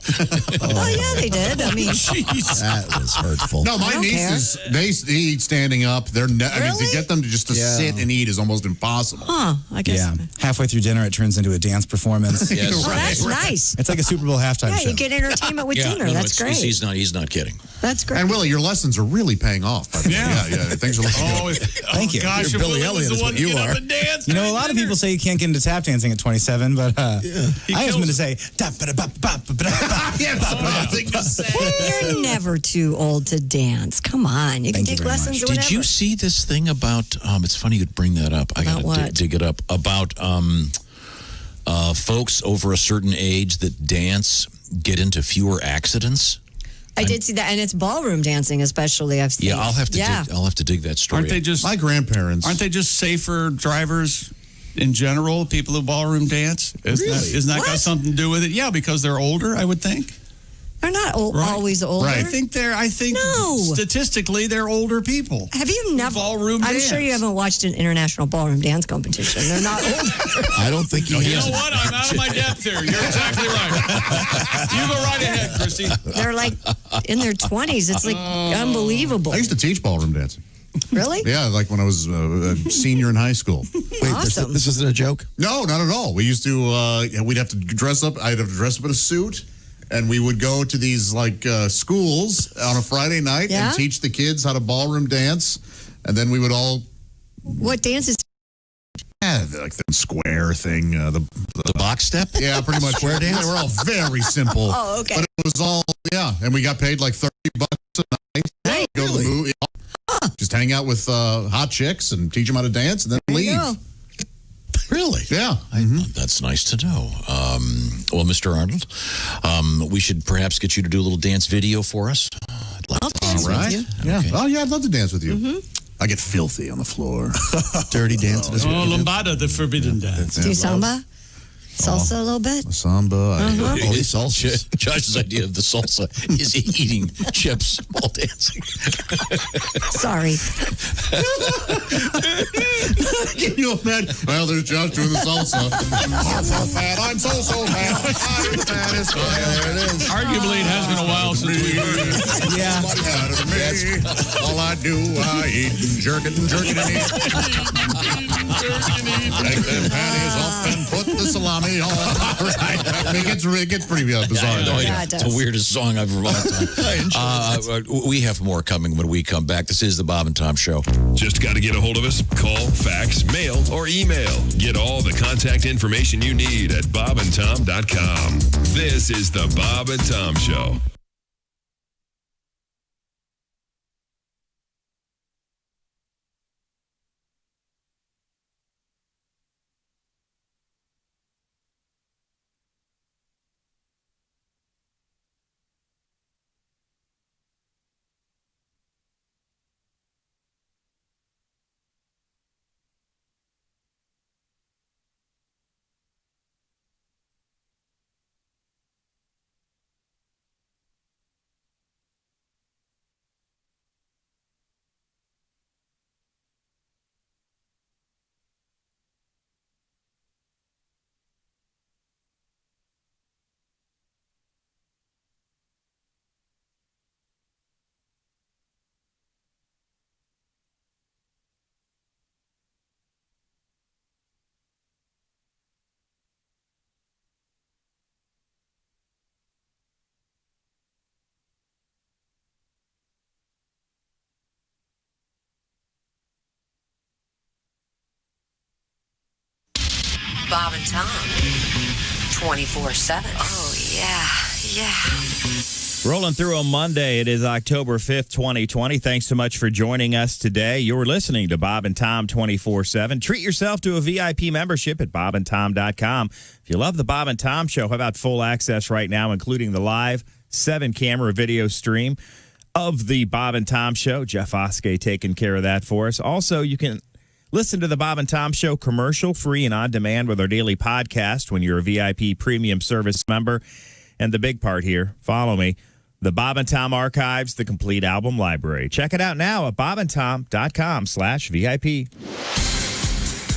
Oh, yeah, they did. I mean, that was hurtful. No, my nieces, they eat standing up. I mean, to get them to sit and eat is almost impossible. Huh, I guess. Yeah. Halfway through dinner, it turns into a dance performance. Yes. Oh, that's nice. It's like a Super Bowl halftime show. Yeah, you get entertainment with dinner. No, That's great. He's not kidding. That's great. And Willie, your lessons are really paying off. By the way. Yeah. Things are looking good. Thank you. Gosh, You're if Billy Willie was Elliot the is one what to you get up are. and dance. You know, a lot of people say you can't get into tap dancing at 27, but I was going to say, You're never too old to dance. Come on. You can take lessons or whatever. Did you see this thing about, it's funny you'd bring that up. I got to dig it up. About folks over a certain age that dance get into fewer accidents. I did see that, and it's ballroom dancing, especially. I've seen. Yeah, I'll have to dig that story. Aren't they just my grandparents? Aren't they just safer drivers in general? People who ballroom dance. Isn't that got something to do with it? Yeah, because they're older. I would think. They're not always older. Right. I think statistically they're older people. Have you never ballroom I'm dance? sure you haven't watched an international ballroom dance competition. They're not older. I don't think You know what? I'm out of my depth here. You're exactly right. You go right ahead, Christy. They're like in their 20s. It's like unbelievable. I used to teach ballroom dancing. Really? Yeah, like when I was a senior in high school. Wait, Awesome. this isn't a joke? No, not at all. We used to, we'd have to dress up. I'd have to dress up in a suit. And we would go to these schools on a Friday night and teach the kids how to ballroom dance. And then we would all. What dances? Yeah, like the square thing. The box step? Yeah, pretty much. Square dance? They were all very simple. Oh, okay. But it was all, and we got paid like $30 a night. Nice. Go to the movie. Just hang out with hot chicks and teach them how to dance and then leave. Really? Yeah. That's nice to know. Well, Mr. Arnold, we should perhaps get you to do a little dance video for us. I'll dance with you. Yeah. Okay. Oh, yeah, I'd love to dance with you. I get filthy on the floor. Dirty dancing is what you do. Lambada, the forbidden dance. Do samba? Salsa a little bit? Samba. Josh's idea of the salsa is eating chips while dancing. Sorry. Can you imagine? Well, there's Josh doing the salsa. I'm so fat. I'm so fat. I'm the fattest guy. There it is. Arguably, it has been a while since we heard it. Yeah. All I do, I eat and jerk it and jerk it and eat. Take them panties off and put the salami on. Right. It gets pretty bizarre. It's the weirdest song I've ever heard. We have more coming when we come back. This is the Bob and Tom Show. Just got to get a hold of us. Call, fax, mail, or email. Get all the contact information you need at bobandtom.com. This is the Bob and Tom Show. Bob and Tom. 24/7. Oh, yeah. Rolling through on Monday. It is October 5th, 2020. Thanks so much for joining us today. You're listening to Bob and Tom 24/7. Treat yourself to a VIP membership at bobandtom.com. If you love the Bob and Tom Show, how about full access right now, including the live 7-camera video stream of the Bob and Tom Show? Jeff Oskey taking care of that for us. Also, you can listen to the Bob and Tom Show commercial-free and on demand with our daily podcast when you're a VIP premium service member. And the big part here, follow me, the Bob and Tom Archives, the complete album library. Check it out now at bobandtom.com/VIP.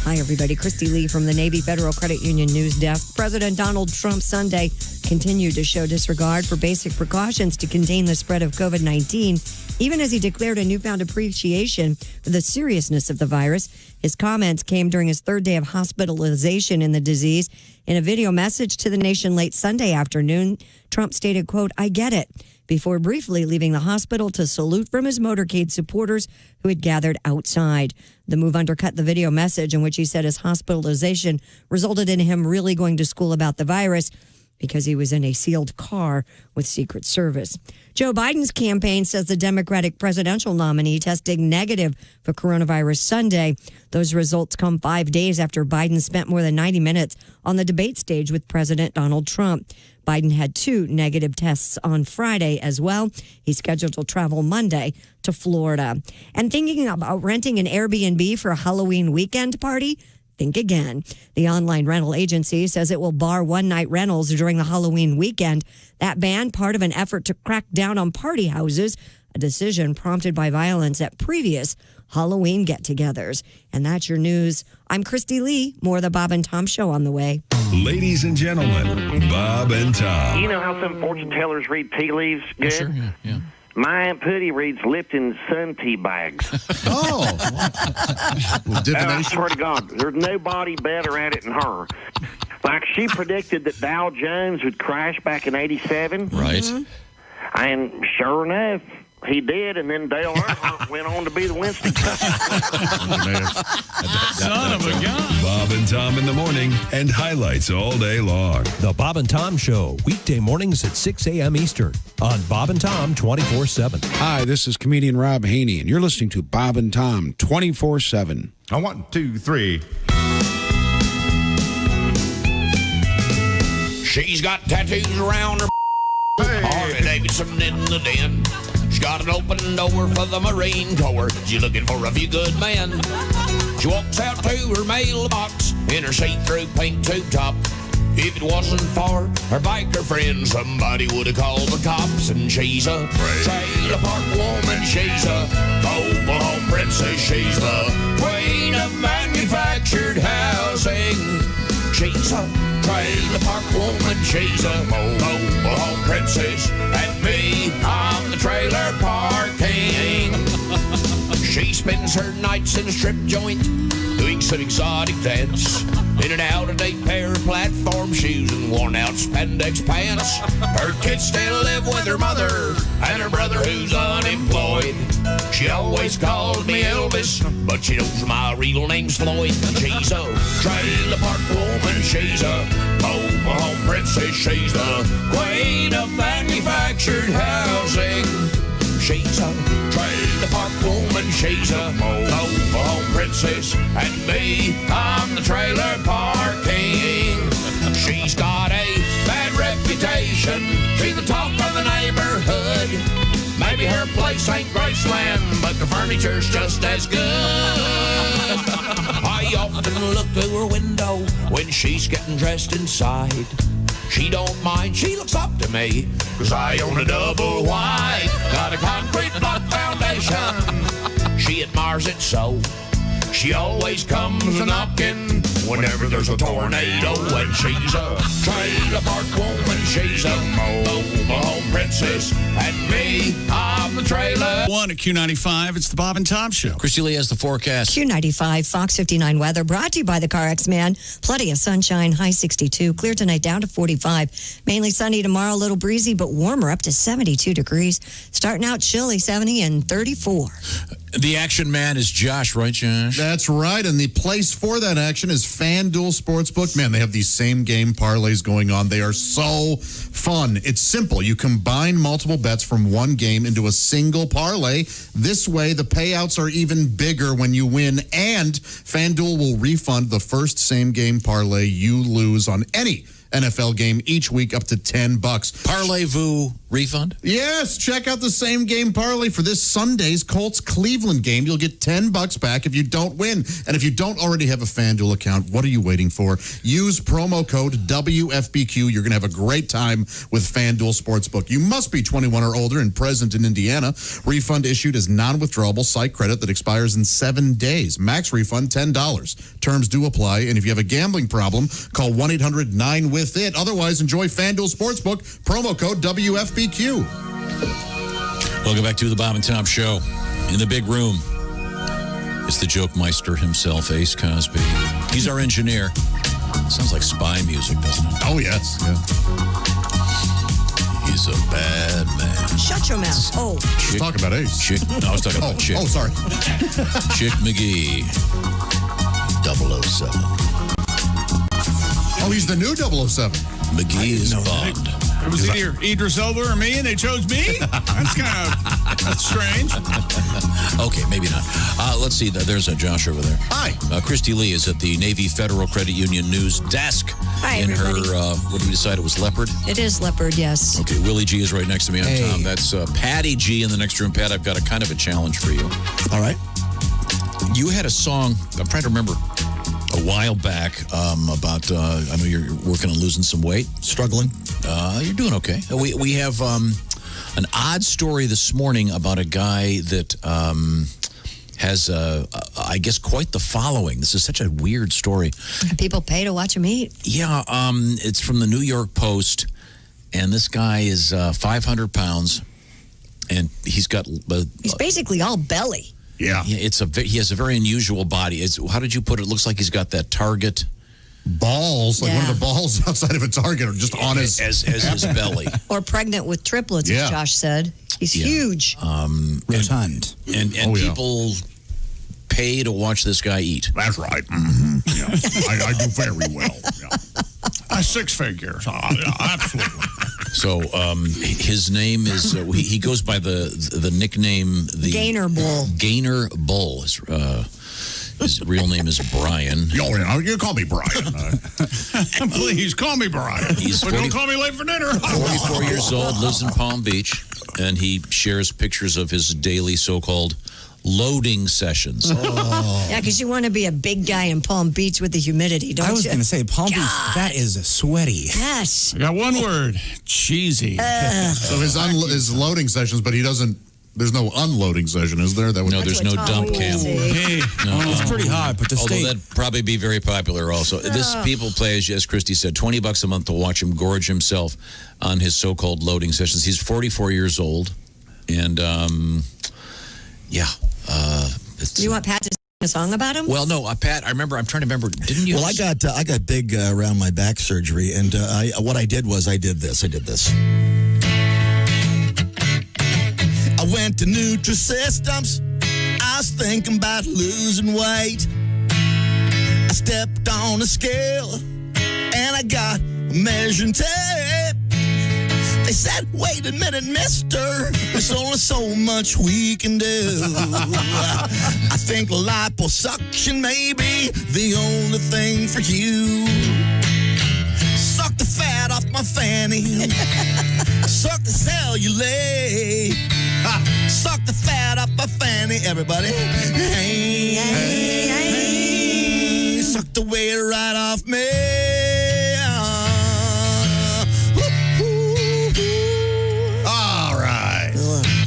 Hi, everybody. Christy Lee from the Navy Federal Credit Union News Desk. President Donald Trump Sunday continued to show disregard for basic precautions to contain the spread of COVID-19, even as he declared a newfound appreciation for the seriousness of the virus. His comments came during his third day of hospitalization in the disease. In a video message to the nation late Sunday afternoon, Trump stated, quote, "I get it," before briefly leaving the hospital to salute from his motorcade supporters who had gathered outside. The move undercut the video message in which he said his hospitalization resulted in him really going to school about the virus because he was in a sealed car with Secret Service. Joe Biden's campaign says the Democratic presidential nominee tested negative for coronavirus Sunday. Those results come 5 days after Biden spent more than 90 minutes on the debate stage with President Donald Trump. Biden had 2 negative tests on Friday as well. He's scheduled to travel Monday to Florida. And thinking about renting an Airbnb for a Halloween weekend party? Think again. The online rental agency says it will bar one-night rentals during the Halloween weekend. That ban, part of an effort to crack down on party houses, a decision prompted by violence at previous Halloween get-togethers. And that's your news. I'm Christy Lee. More of the Bob and Tom Show on the way. Ladies and gentlemen, Bob and Tom. You know how some fortune tellers read tea leaves good? Sure, yeah. My Aunt Putty reads Lipton sun tea bags. Oh. I swear to God, there's nobody better at it than her. Like, she predicted that Dow Jones would crash back in 87. Right. And sure enough, he did, and then Dale Earnhardt went on to be the Winston Son of a gun. Bob and Tom in the morning and highlights all day long. The Bob and Tom Show, weekday mornings at 6 a.m. Eastern on Bob and Tom 24/7. Hi, this is comedian Rob Haney, and you're listening to Bob and Tom 24/7. 1, 2, 3. She's got tattoos around her Harley Davidson in the den. She's got an open door for the Marine Corps. She's looking for a few good men. She walks out to her mailbox in her see-through pink tube top. If it wasn't for her biker friend, somebody would have called the cops. And she's a trailer park woman. She's a mobile home princess. She's the queen of manufactured housing. She's a trailer park woman. She's a mobile home princess. And me, I'm the trailer park king. She spends her nights in a strip joint, doing some exotic dance, in an out-of-date pair of platform shoes and worn-out spandex pants. Her kids still live with her mother and her brother who's unemployed. She always calls me Elvis, but she knows my real name's Floyd. She's a trailer park woman. She's a mobile home princess. She's the queen of manufactured housing. She's a trailer park woman. She's a mobile home princess. And me, I'm the trailer park king. She's got a bad reputation. She's the talk of the neighborhood. Maybe her place ain't Graceland, but the furniture's just as good. I often look through her window when she's getting dressed inside. She don't mind, she looks up to me, 'cause I own a double wide. Got a concrete block foundation, she admires it so. She always comes a-knocking whenever there's a tornado. And she's a trailer park woman. She's a mobile home princess. And me, I'm the trailer. 1 at Q95, it's the Bob and Tom Show. Christy Lee has the forecast. Q95, Fox 59 weather, brought to you by the CarX Man. Plenty of sunshine, high 62. Clear tonight, down to 45. Mainly sunny tomorrow, a little breezy, but warmer, up to 72 degrees. Starting out chilly, 70 and 34. The action man is Josh, right, Josh? That's right. And the place for that action is FanDuel Sportsbook. Man, they have these same game parlays going on. They are so fun. It's simple. You combine multiple bets from one game into a single parlay. This way, the payouts are even bigger when you win. And FanDuel will refund the first same game parlay you lose on any NFL game each week up to $10. Parlay-vu refund? Yes. Check out the same game parlay for this Sunday's Colts-Cleveland game. You'll get $10 back if you don't win. And if you don't already have a FanDuel account, what are you waiting for? Use promo code WFBQ. You're going to have a great time with FanDuel Sportsbook. You must be 21 or older and present in Indiana. Refund issued as non-withdrawable site credit that expires in 7 days. Max refund $10. Terms do apply. And if you have a gambling problem, call 1-800-9-WITH-IT. Otherwise, enjoy FanDuel Sportsbook. Promo code WFBQ. Welcome back to the Bob and Tom Show. In the big room, it's the joke meister himself, Ace Cosby. He's our engineer. Sounds like spy music, doesn't it? Oh, yes. Yeah. He's a bad man. Shut your mouth. Oh. Chick, talking about Ace. Chick, no, I was talking about Chick. Oh, sorry. Chick McGee, 007. Oh, he's the new 007. McGee is Bond. It was either Idris Elba or me, and they chose me? That's strange. Okay, maybe not. Let's see. There's a Josh over there. Hi. Christy Lee is at the Navy Federal Credit Union news desk. Hi, in everybody. her, what did we decide? It was Leopard? It is Leopard, yes. Okay, Willie G is right next to me. I'm Tom. That's Patty G in the next room. Pat, I've got a kind of a challenge for you. All right. You had a song, I'm trying to remember, a while back about, I know you're working on losing some weight. Struggling. You're doing okay. We have an odd story this morning about a guy that has, I guess, quite the following. This is such a weird story. People pay to watch him eat. Yeah, it's from the New York Post, and this guy is 500 pounds, and he's got... he's basically all belly. Yeah, he has a very unusual body. How did you put it? It looks like he's got that Target balls, like one of the balls outside of a Target, or just on his as his belly, or pregnant with triplets, as Josh said. He's huge, rotund, and people pay to watch this guy eat. That's right. Mm-hmm. Yeah. I do very well. Yeah. 6 figures. Absolutely. So his name is he goes by the nickname Gainer Bull. Gainer Bull. His real name is Brian. You call me Brian. Please call me Brian. But don't call me late for dinner. 44 years old, lives in Palm Beach, and he shares pictures of his daily so-called loading sessions. Oh. Yeah, because you want to be a big guy in Palm Beach with the humidity, don't you? I was going to say, Palm Beach, that is sweaty. Yes. I got one word, cheesy. So his loading sessions, but he doesn't, there's no unloading session, is there? There's no dump cam. It's pretty hot, but although that'd probably be very popular also. This people play, as Christy said, $20 a month to watch him gorge himself on his so-called loading sessions. He's 44 years old, and you want Pat to sing a song about him? Well, no, Pat. I'm trying to remember. Didn't you? Well, I got big around my back surgery, and what I did was I did this. I went to Nutrisystems. I was thinking about losing weight. I stepped on a scale, and I got a measuring tape. They said, wait a minute, mister, there's only so much we can do. I think liposuction may be the only thing for you. Suck the fat off my fanny. Suck the cellulite. Suck the fat off my fanny, everybody. Hey. Suck the weight right off me.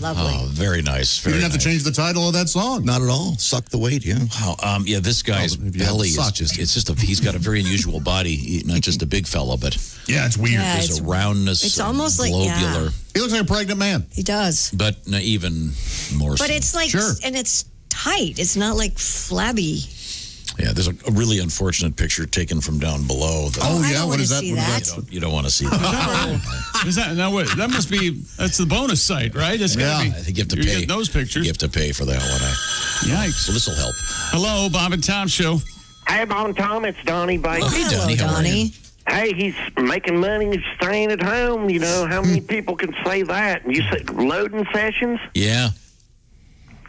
Lovely. Oh, very nice. You didn't have to change the title of that song. Not at all. Suck the weight, yeah. Wow. This guy's belly is he's got a very unusual body. Not just a big fella, but yeah, it's weird. Yeah, there's a roundness. It's almost like globular. He looks like a pregnant man. He does. But even more so. But it's like, and it's tight. It's not like flabby. Yeah, there's a really unfortunate picture taken from down below. What is that? You don't want to see that. Is that now? What? That must be. That's the bonus site, right? It's I think you have to pay. Those pictures. You have to pay for that one. Yikes. Well, this will help. Hello, Bob and Tom Show. Hey, Bob and Tom, it's Donnie Baker. Oh, hey, Donnie. How are you? Hey, he's making money staying at home. You know, how many people can say that? You said loading sessions? Yeah.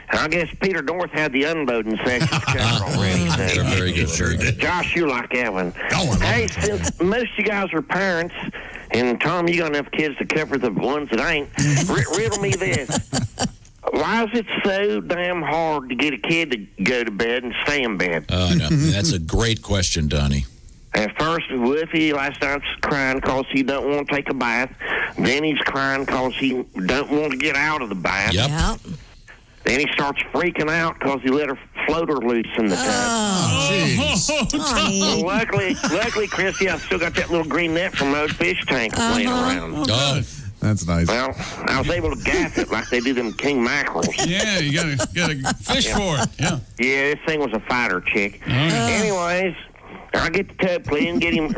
I guess Peter North had the unloading sessions covered already. So. Very good, very good. Josh, you like that one. Hey, since most of you guys are parents, and Tom, you got enough kids to cover the ones that ain't, riddle me this. Why is it so damn hard to get a kid to go to bed and stay in bed? Oh, no. That's a great question, Donnie. At first, Woofy last night's crying because he don't want to take a bath. Then he's crying because he don't want to get out of the bath. Yep. Then he starts freaking out because he let her floater loose in the tub. Oh, jeez. Well, luckily, Christy, I still got that little green net from my old fish tank laying around. Oh, that's nice. Well, I was able to gas it like they do them king mackerels. Yeah, you gotta fish for it. Yeah. Yeah, this thing was a fighter chick. Anyways, I get the tub clean, get him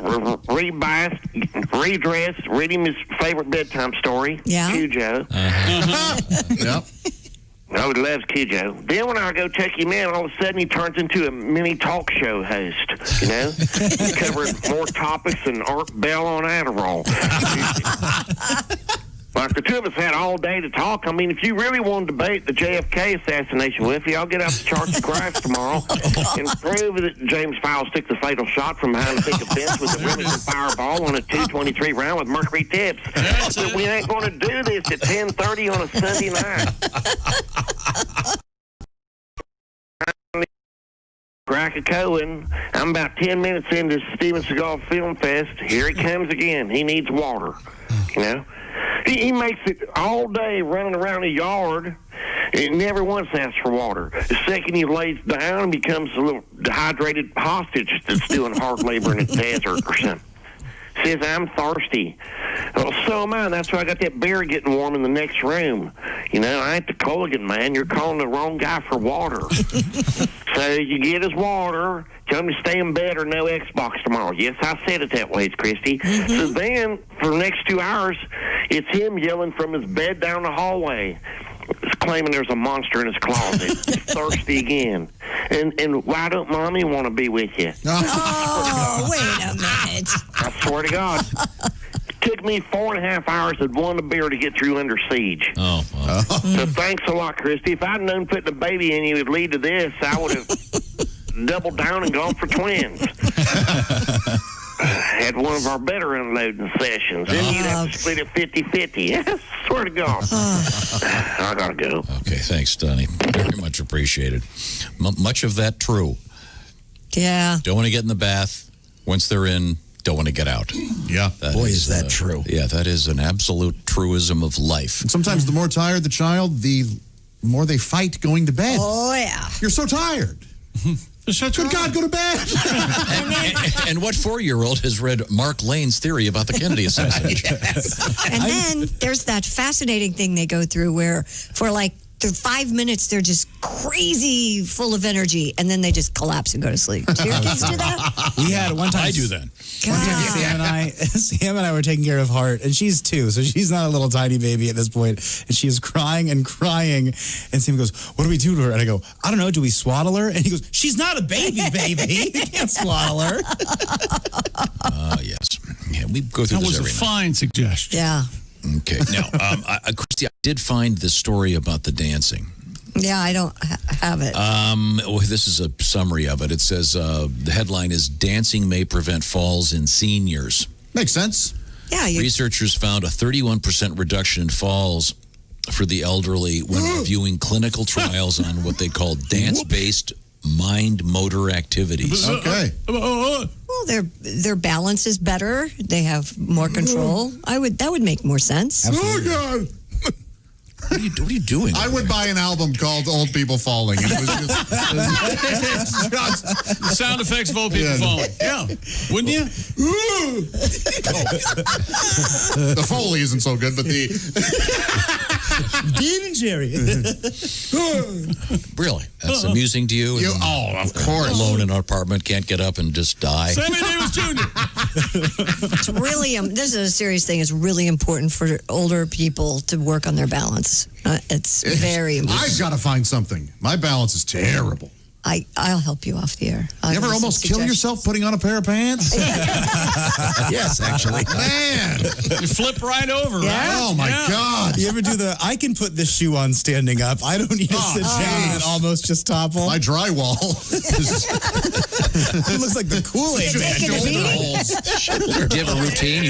re-bathed, redressed, read him his favorite bedtime story, Cujo. Yep. Oh, he loves Cujo. Then when I go check him in, all of a sudden he turns into a mini talk show host, you know? He covered more topics than Art Bell on Adderall. Like the two of us had all day to talk. I mean, if you really want to debate the JFK assassination with me, I'll get out the charts of Christ tomorrow and prove that James Files took the fatal shot from behind the thick of fence with a Remington fireball on a .223 round with mercury tips. But we ain't going to do this at 10:30 on a Sunday night. Crack a Cohen. I'm about 10 minutes into Steven Seagal Film Fest. Here he comes again. He needs water, you know? He makes it all day running around the yard and never once asks for water. The second he lays down, he becomes a little dehydrated hostage that's doing hard labor in the desert or something. Says, I'm thirsty. Well, so am I. That's why I got that beer getting warm in the next room. You know, I ain't the Culligan man. You're calling the wrong guy for water. So you get his water, tell him to stay in bed or no Xbox tomorrow. Yes, I said it that way, Christy. So then, for the next 2 hours, it's him yelling from his bed down the hallway. He's claiming there's a monster in his closet. He's thirsty again. And why don't Mommy want to be with you? Oh, wait a minute. I swear to God. Took me 4.5 hours and one beer to get through Under Siege. Oh, wow. So thanks a lot, Christy. If I'd known putting a baby in you would lead to this, I would have doubled down and gone for twins. Had one of our better unloading sessions. Then you'd have to split it 50-50. I swear to God. I gotta go. Okay, thanks, Donnie. Very much appreciated. Much of that true. Yeah. Don't want to get in the bath. Once they're in, don't want to get out. Yeah. Boy, is that true. Yeah, that is an absolute truism of life. And sometimes the more tired the child, the more they fight going to bed. Oh, yeah. You're so tired. Good God, go to bed. and what 4-year-old has read Mark Lane's theory about the Kennedy assassination? And then there's that fascinating thing they go through where for like 5 minutes they're just crazy full of energy and then they just collapse and go to sleep. Do your kids do that? We had one time. I do that. One time Sam and I were taking care of Hart, and she's 2, so she's not a little tiny baby at this point, and she is crying and crying, and Sam goes, what do we do to her? And I go, I don't know, do we swaddle her? And he goes, she's not a baby, You can't swaddle her. Yes. Yeah, we go through that this was every a night. fine suggestion. Yeah. Okay. Now, Christy, I did find the story about the dancing. Yeah, I don't have it. Well, this is a summary of it. It says the headline is Dancing May Prevent Falls in Seniors. Makes sense. Yeah. Researchers found a 31% reduction in falls for the elderly when reviewing clinical trials on what they call dance-based mind motor activities. Okay. Well, their balance is better. They have more control. That would make more sense. Absolutely. Oh, God. What are you doing? I would buy an album called Old People Falling. It was just sound effects of old people falling. Yeah. Wouldn't you? The Foley isn't so good, but the... Ben and Jerry. Really? That's amusing to you? Of course. Alone in an apartment, can't get up and just die. Sammy Davis Jr. It's really, this is a serious thing. It's really important for older people to work on their balance. It's very important. I've got to find something. My balance is terrible. I'll help you off the air. You ever almost kill yourself putting on a pair of pants? Yes, actually. Man. You flip right over, right? Oh, my God. You ever do I can put this shoe on standing up. I don't need to sit down and almost just topple. My drywall. It looks like the Kool-Aid. Do you have a routine?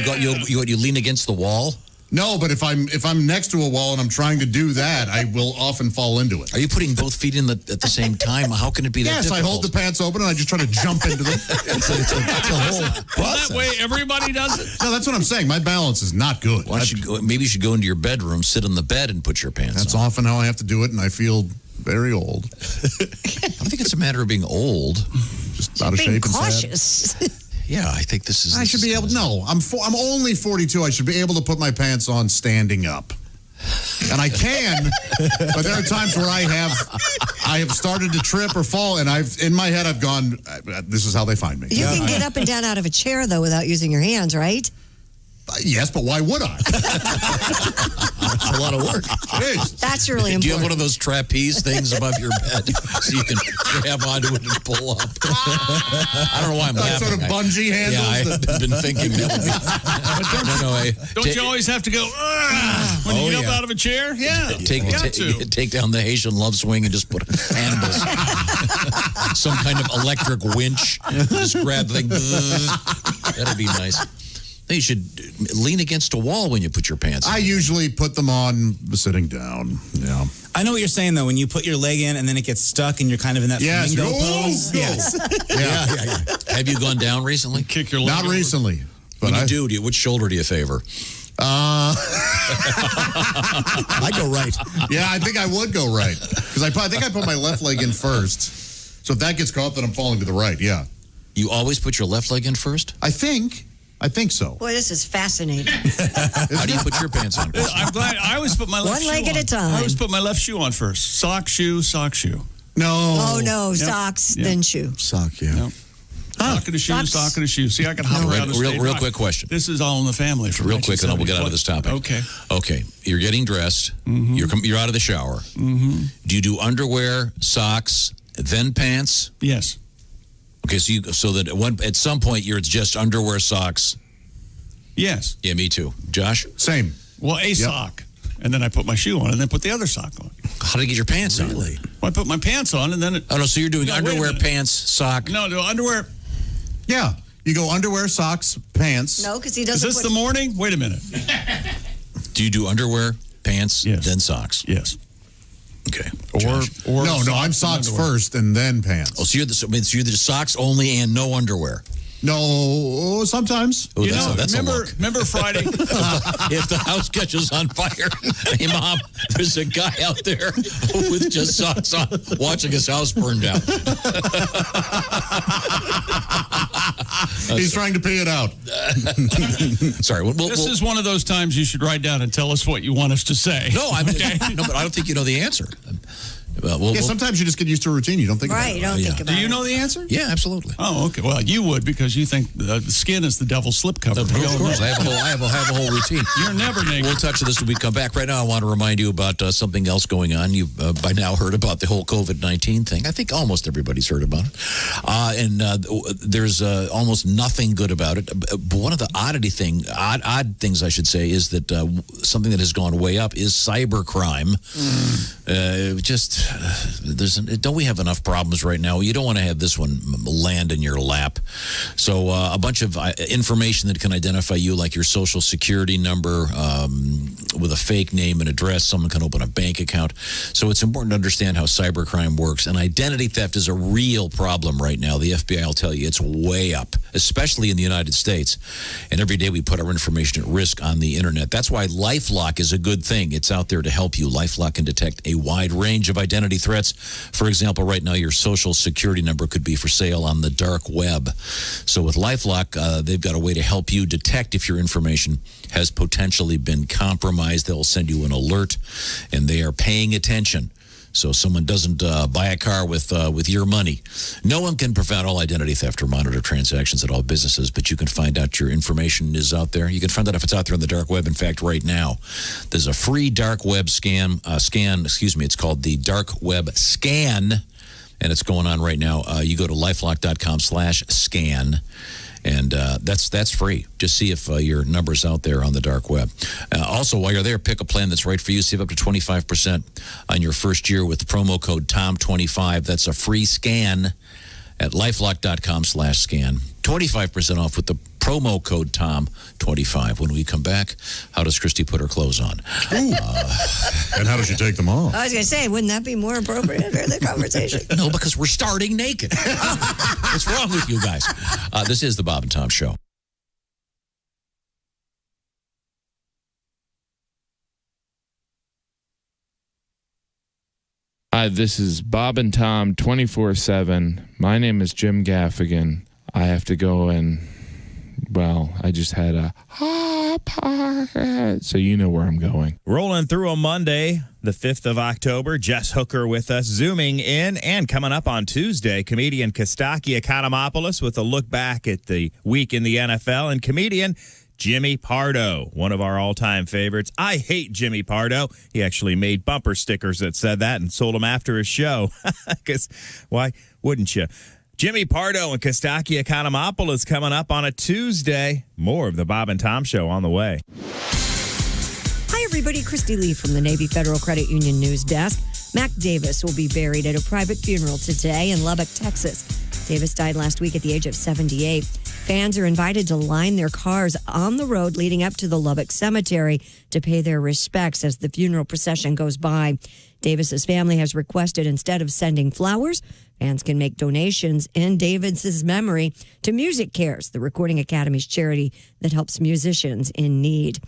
You lean against the wall? No, but if I'm next to a wall and I'm trying to do that, I will often fall into it. Are you putting both feet in at the same time? How can it be that Yes, difficult? I hold the pants open and I just try to jump into them. It's a whole process. That way everybody does it? No, that's what I'm saying. My balance is not good. Maybe you should go into your bedroom, sit on the bed, and put your pants on. That's often how I have to do it, and I feel very old. I think it's a matter of being old. Just out of shape and cautious. Yeah, I think this is... I should be able... No, I'm only 42. I should be able to put my pants on standing up. And I can, but there are times where I have started to trip or fall, and in my head I've gone, this is how they find me. You can get up and down out of a chair, though, without using your hands, right? Yes, but why would I? That's a lot of work. Jeez. That's really important. Do you have one of those trapeze things above your bed so you can grab onto it and pull up? I don't know why I'm laughing. Sort of bungee handles. Yeah, I've been thinking that would be... Don't you always have to go, when you get up out of a chair? Yeah, take down the Haitian love swing and just put handles. Some kind of electric winch. Just grab the thing. That'd be nice. You should lean against a wall when you put your pants on. I usually put them on sitting down. Yeah. I know what you're saying, though. When you put your leg in and then it gets stuck and you're kind of in that flamingo pose. Yes. Yeah. Have you gone down recently? Kick your leg Not over. recently. But which shoulder do you favor? I go right. Yeah, I think I would go right. Because I think I put my left leg in first. So if that gets caught, then I'm falling to the right, yeah. You always put your left leg in first? I think so. Boy, this is fascinating. How do you put your pants on? I'm glad. I always put my left One leg shoe at on. a time. I always put my left shoe on first. Sock, shoe. No. Oh, no. Socks, then shoe. Sock, yeah. Yep. Sock and a shoe, sock and a shoe. See, I can hop around the real quick question. This is all in the family. Real quick, and then we'll get out of this topic. Okay. You're getting dressed. Mm-hmm. You're out of the shower. Mm-hmm. Do you do underwear, socks, then pants? Yes. Okay, so that at some point it's just underwear, socks. Yes. Yeah, me too. Josh? Same. Well, sock. And then I put my shoe on and then put the other sock on. How do you get your pants on? Well, I put my pants on and then... so you're doing underwear, pants, sock. No, underwear... Yeah. You go underwear, socks, pants. No, because he doesn't Is this the morning? Wait a minute. Do you do underwear, pants, then socks? Yes. Okay. Or no, I'm socks first and then pants. Oh, so you're the socks only and no underwear? No, sometimes. Oh, that's remember Friday? If the house catches on fire, hey, Mom, there's a guy out there with just socks on watching his house burn down. He's trying to pay it out. Sorry. This is one of those times you should write down and tell us what you want us to say. No, but I don't think you know the answer. Sometimes you just get used to a routine. You don't think about it. Right, you don't think about it. Do you know the answer? Yeah, absolutely. Oh, okay. Well, you would because you think the skin is the devil's slipcover. Of course. I have a whole routine. You're never naked. We'll touch on this when we come back. Right now, I want to remind you about something else going on. You've by now heard about the whole COVID-19 thing. I think almost everybody's heard about it. There's almost nothing good about it. But one of the odd things I should say is that something that has gone way up is cybercrime. Don't we have enough problems right now? You don't want to have this one land in your lap. So a bunch of information that can identify you, like your social security number with a fake name and address. Someone can open a bank account. So it's important to understand how cybercrime works. And identity theft is a real problem right now. The FBI will tell you it's way up, especially in the United States. And every day we put our information at risk on the internet. That's why LifeLock is a good thing. It's out there to help you. LifeLock can detect a wide range of identity threats. For example, right now your social security number could be for sale on the dark web. So with LifeLock, they've got a way to help you detect if your information has potentially been compromised. guys. They'll send you an alert, and they are paying attention. So someone doesn't buy a car with your money. No one can prevent all identity theft or monitor transactions at all businesses, but you can find out your information is out there. You can find out if it's out there on the dark web. In fact, right now, there's a free dark web scan. It's called the Dark Web Scan, and it's going on right now. You go to lifelock.com/scan. And that's free. Just see if your number's out there on the dark web. Also, while you're there, pick a plan that's right for you. Save up to 25% on your first year with the promo code TOM25. That's a free scan at lifelock.com/scan. 25% off with the promo code TOM25. When we come back, how does Christy put her clothes on? And how does she take them off? I was going to say, wouldn't that be more appropriate for the conversation? No, because we're starting naked. What's wrong with you guys? This is the Bob and Tom Show. Hi, this is Bob and Tom 24/7. My name is Jim Gaffigan. I have to go and, well, I just had a so you know where I'm going. Rolling through a Monday, the 5th of October. Jess Hooker with us, zooming in. And coming up on Tuesday, comedian Kostaki Economopoulos with a look back at the week in the NFL. And comedian Jimmy Pardo, one of our all-time favorites. I hate Jimmy Pardo. He actually made bumper stickers that said that and sold them after his show. Because why wouldn't you? Jimmy Pardo and Kostaki Economopoulos coming up on a Tuesday. More of the Bob and Tom Show on the way. Hi, everybody. Christy Lee from the Navy Federal Credit Union News Desk. Mac Davis will be buried at a private funeral today in Lubbock, Texas. Davis died last week at the age of 78. Fans are invited to line their cars on the road leading up to the Lubbock Cemetery to pay their respects as the funeral procession goes by. Davis's family has requested instead of sending flowers, fans can make donations in Davis's memory to Music Cares, the Recording Academy's charity that helps musicians in need.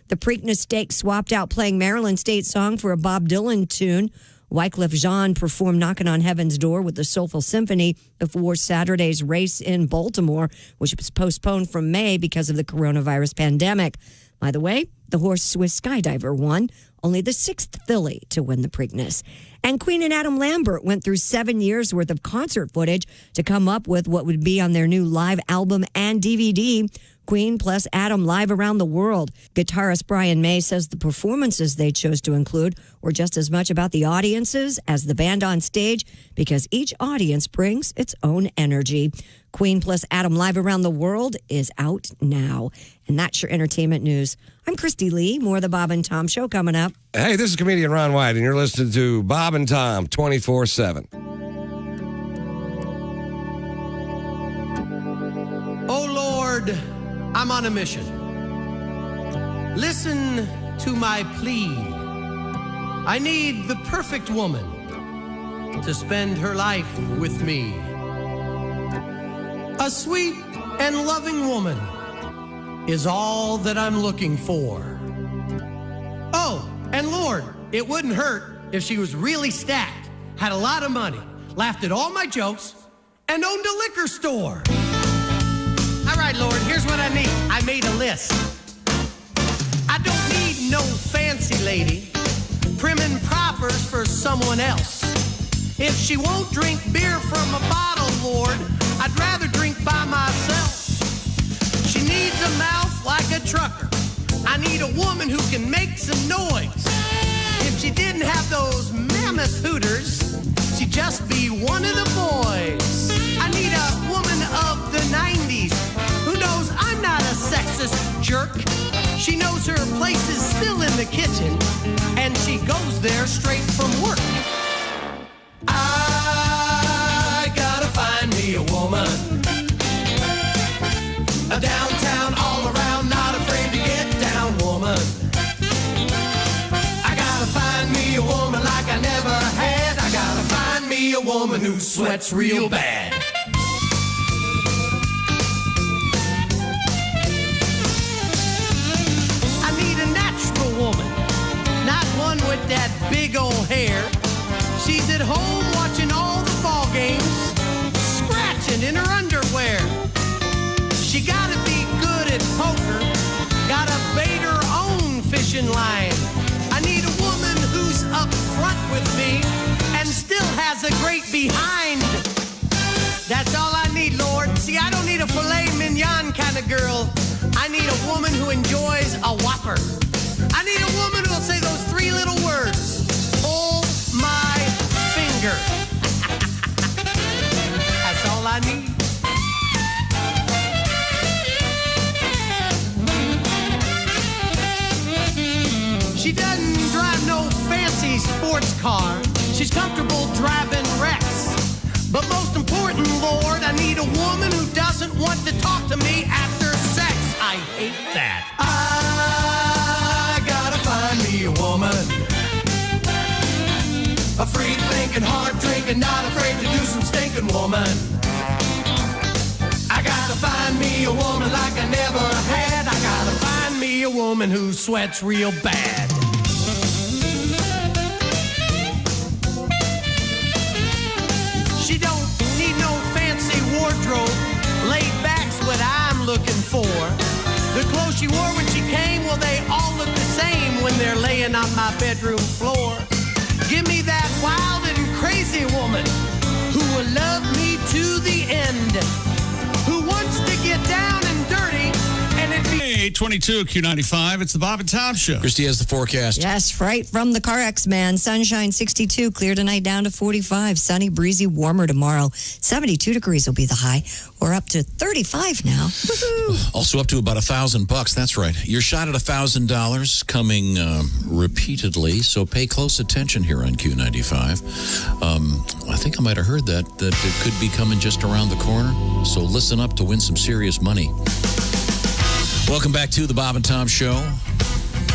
The Preakness Stakes swapped out playing Maryland State song for a Bob Dylan tune. Wycliffe Jean performed Knockin' on Heaven's Door with the Soulful Symphony before Saturday's race in Baltimore, which was postponed from May because of the coronavirus pandemic. By the way, the horse Swiss Skydiver won, only the 6th filly to win the Preakness. And Queen and Adam Lambert went through 7 years' worth of concert footage to come up with what would be on their new live album and DVD, Queen plus Adam Live Around the World. Guitarist Brian May says the performances they chose to include were just as much about the audiences as the band on stage because each audience brings its own energy. Queen plus Adam Live Around the World is out now. And that's your entertainment news. I'm Christy Lee. More of the Bob and Tom Show coming up. Hey, this is comedian Ron White, and you're listening to Bob and Tom 24/7. Oh, Lord, I'm on a mission. Listen to my plea. I need the perfect woman to spend her life with me. A sweet and loving woman is all that I'm looking for. Oh, and Lord, it wouldn't hurt if she was really stacked, had a lot of money, laughed at all my jokes, and owned a liquor store. All right, Lord, here's what I need. I made a list. I don't need no fancy lady, prim and propers for someone else. If she won't drink beer from a bottle, Lord, I'd rather drink by myself. She needs a mouth like a trucker. I need a woman who can make some noise. If she didn't have those mammoth hooters, she'd just be one of the boys. I need a woman of the 90s who knows I'm not a sexist jerk. She knows her place is still in the kitchen, and she goes there straight from work. I gotta find me a woman, a downtown, all around, not afraid to get down woman. I gotta find me a woman like I never had. I gotta find me a woman who sweats real bad. I need a natural woman, not one with that big old hair. She's at home watching all the ball games, scratching in her underwear. She gotta be good at poker, gotta bait her own fishing line. behind. That's all I need, Lord. See, I don't need a filet mignon kind of girl. I need a woman who enjoys a Whopper. I need a woman who'll say those three little words. Pull my finger. That's all I need. She doesn't drive no fancy sports car. She's comfortable driving Rex. But most important, Lord, I need a woman who doesn't want to talk to me after sex. I hate that. I gotta find me a woman. A free-thinking, hard-drinking, not afraid to do some stinking woman. I gotta find me a woman like I never had. I gotta find me a woman who sweats real bad. She don't need no fancy wardrobe. Laid back's what I'm looking for. The clothes she wore when she came, well, they all look the same when they're laying on my bedroom floor. Give me that wild and crazy woman who will love me to the end, who wants to get down and dirty, and it'd be... 822 Q95. It's the Bob and Tom Show. Christy has the forecast. Yes, right from the Car X-Man. Sunshine 62, clear tonight down to 45. Sunny, breezy, warmer tomorrow. 72 degrees will be the high. We're up to 35 now. Woo-hoo. Also up to about $1,000. That's right. You're shot at $1,000 coming repeatedly, so pay close attention here on Q95. I think I might have heard that it could be coming just around the corner, so listen up to win some serious money. Welcome back to the Bob and Tom Show.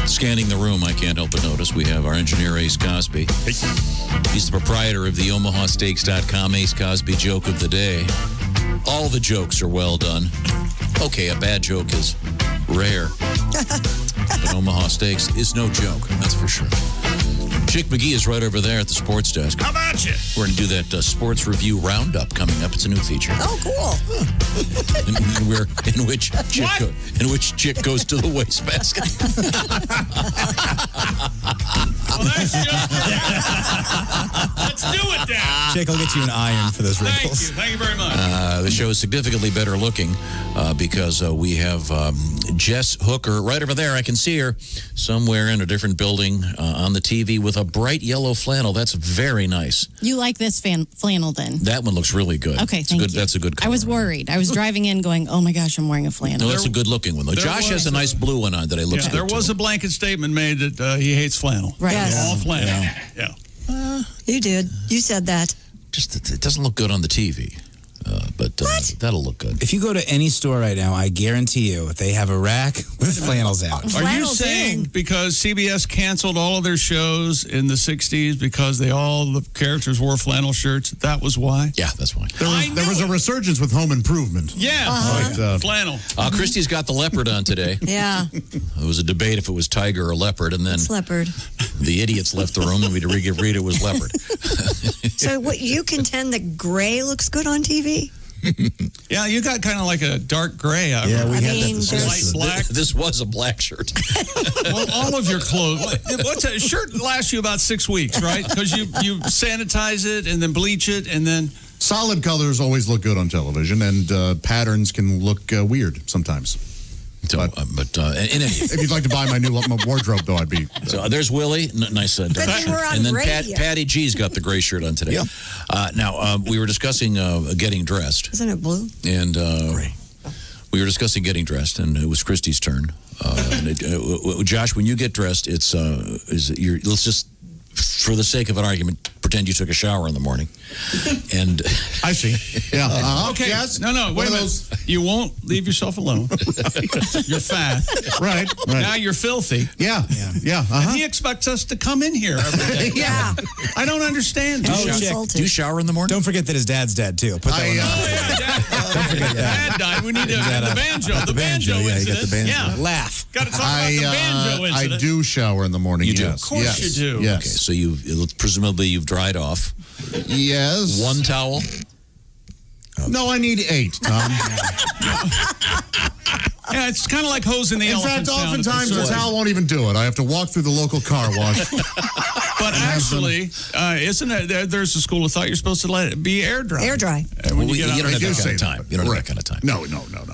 Scanning the room, I can't help but notice we have our engineer, Ace Cosby. He's the proprietor of the OmahaSteaks.com Ace Cosby Joke of the Day. All the jokes are well done. Okay, a bad joke is rare. But Omaha Steaks is no joke, that's for sure. Chick McGee is right over there at the sports desk. How about you? We're going to do that sports review roundup coming up. It's a new feature. Oh, cool. in which Chick goes to the wastebasket. Well, that's just Let's do it then. Chick, I'll get you an iron for those wrinkles. Thank you very much. The show is significantly better looking because we have Jess Hooker right over there. I can see her somewhere in a different building on the TV with a bright yellow flannel. That's very nice. You like this flannel then? That one looks really good. Okay, thank you. That's a good color. I was worried. I was driving in going, oh my gosh, I'm wearing a flannel. No, that's a good looking one, though. Josh has a nice blue one on that looks good. There was a blanket statement made that he hates flannel. Right. Yes. All flannel. Yeah. You did. You said that. Just it doesn't look good on the TV. But that'll look good. If you go to any store right now, I guarantee you they have a rack with flannels out. Are you saying because CBS canceled all of their shows in the 60s because all the characters wore flannel shirts? That was why? Yeah, that's why. There was a resurgence with Home Improvement. Yeah, flannel. Christy's got the leopard on today. Yeah. There was a debate if it was tiger or leopard, and then it's leopard. The idiots left the room and we'd read it was leopard. So what you contend that gray looks good on TV? Yeah, you got kind of like a dark gray. Yeah, we had that. Light black. This was a black shirt. Well, all of your clothes. What's a shirt lasts you about 6 weeks, right? Because you sanitize it and then bleach it and then. Solid colors always look good on television, and patterns can look weird sometimes. So, but if you'd like to buy my new wardrobe, though, I'd be. So there's Willie, nice and then Patty G's got the gray shirt on today. Yeah. Now we were discussing getting dressed. Isn't it blue? And we were discussing getting dressed, and it was Christy's turn. Josh, when you get dressed, let's just, for the sake of an argument, pretend you took a shower in the morning. And I see. Yeah. Okay. Yes. No. Wait a minute. You won't leave yourself alone. You're fat. Right. Now you're filthy. Yeah. And he expects us to come in here every day. Yeah. I don't understand. Do you shower in the morning? Don't forget that his dad's dead, too. Put that one on. Don't forget that. Dad died. We need to the banjo. The banjo incident. You got the banjo. Yeah. Laugh. Got to talk about the banjo incident. I do shower in the morning. You do? Yes. Of course you do. Yes. Okay, so presumably you've dried off. Yes. One towel? No, I need 8, Tom. Yeah, it's kind of like hosing the elephant. In fact, oftentimes the towel won't even do it. I have to walk through the local car wash. But actually, isn't it? There's a school of thought you're supposed to let it be air dry. Air dry. Well, you don't have that kind of time. You don't have that kind of time. No.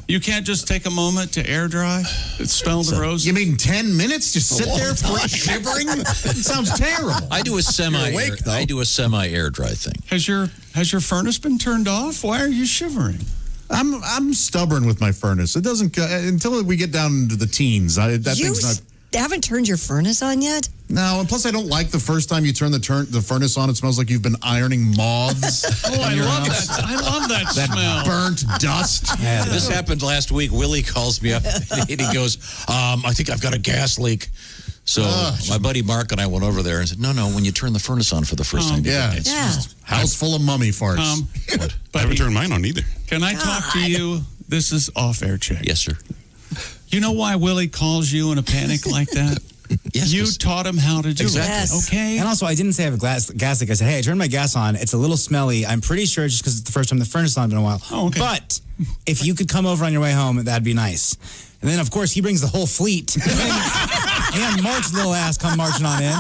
You can't just take a moment to air dry. Smell the roses. You mean 10 minutes? Just sit there shivering? It sounds terrible. I do a semi air dry thing. Has your furnace been turned off? Why are you shivering? I'm stubborn with my furnace. It doesn't until we get down into the teens. That thing's not. Haven't turned your furnace on yet? No, and plus I don't like the first time you turn the furnace on. It smells like you've been ironing moths. I love that. I love that smell. Burnt dust. Yeah, this happened last week. Willie calls me up and he goes, "I think I've got a gas leak." So my buddy Mark and I went over there and said, "No, when you turn the furnace on for the first time, it's just house full of mummy farts." I haven't turned mine on either. Can I talk to you? This is off-air check. Yes, sir. You know why Willie calls you in a panic like that? Yes, you taught him how to do it. Okay. And also, I didn't say I have a gas leak. I said, hey, I turned my gas on. It's a little smelly. I'm pretty sure it's just because it's the first time the furnace is on in a while. Oh, okay. But if you could come over on your way home, that'd be nice. And then, of course, he brings the whole fleet. And Mark's little ass come marching on in.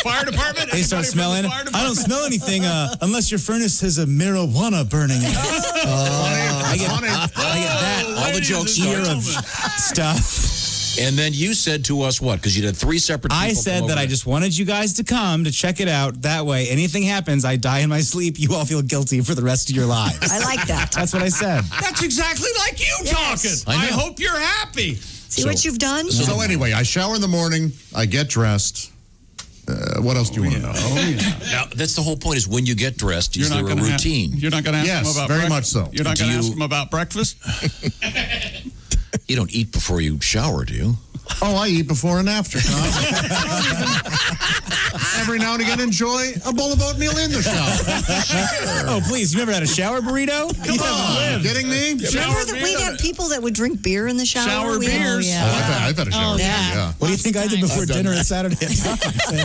Fire department? They start smelling. I don't smell anything unless your furnace has a marijuana burning in it. I get that. All the jokes year of stuff. And then you said to us what? Because you did 3 separate people. I said that I just wanted you guys to come to check it out. That way, anything happens, I die in my sleep, you all feel guilty for the rest of your lives. I like that. That's what I said. That's exactly like you talking. I hope you're happy. See what you've done? So anyway, I shower in the morning. I get dressed. What else do you want to know? Now, that's the whole point is when you get dressed, is there a routine? You're not going to ask him about very breakfast? much so. You're not going to ask him about breakfast? You don't eat before you shower, do you? Oh, I eat before and after. Every now and again, enjoy a bowl of oatmeal in the shower. Oh, please. You never had a shower burrito? Come on. Kidding me? Remember that we'd have people that would drink beer in the shower? Shower beers. I've had a shower beer, yeah. What do you think I did before dinner on Saturday?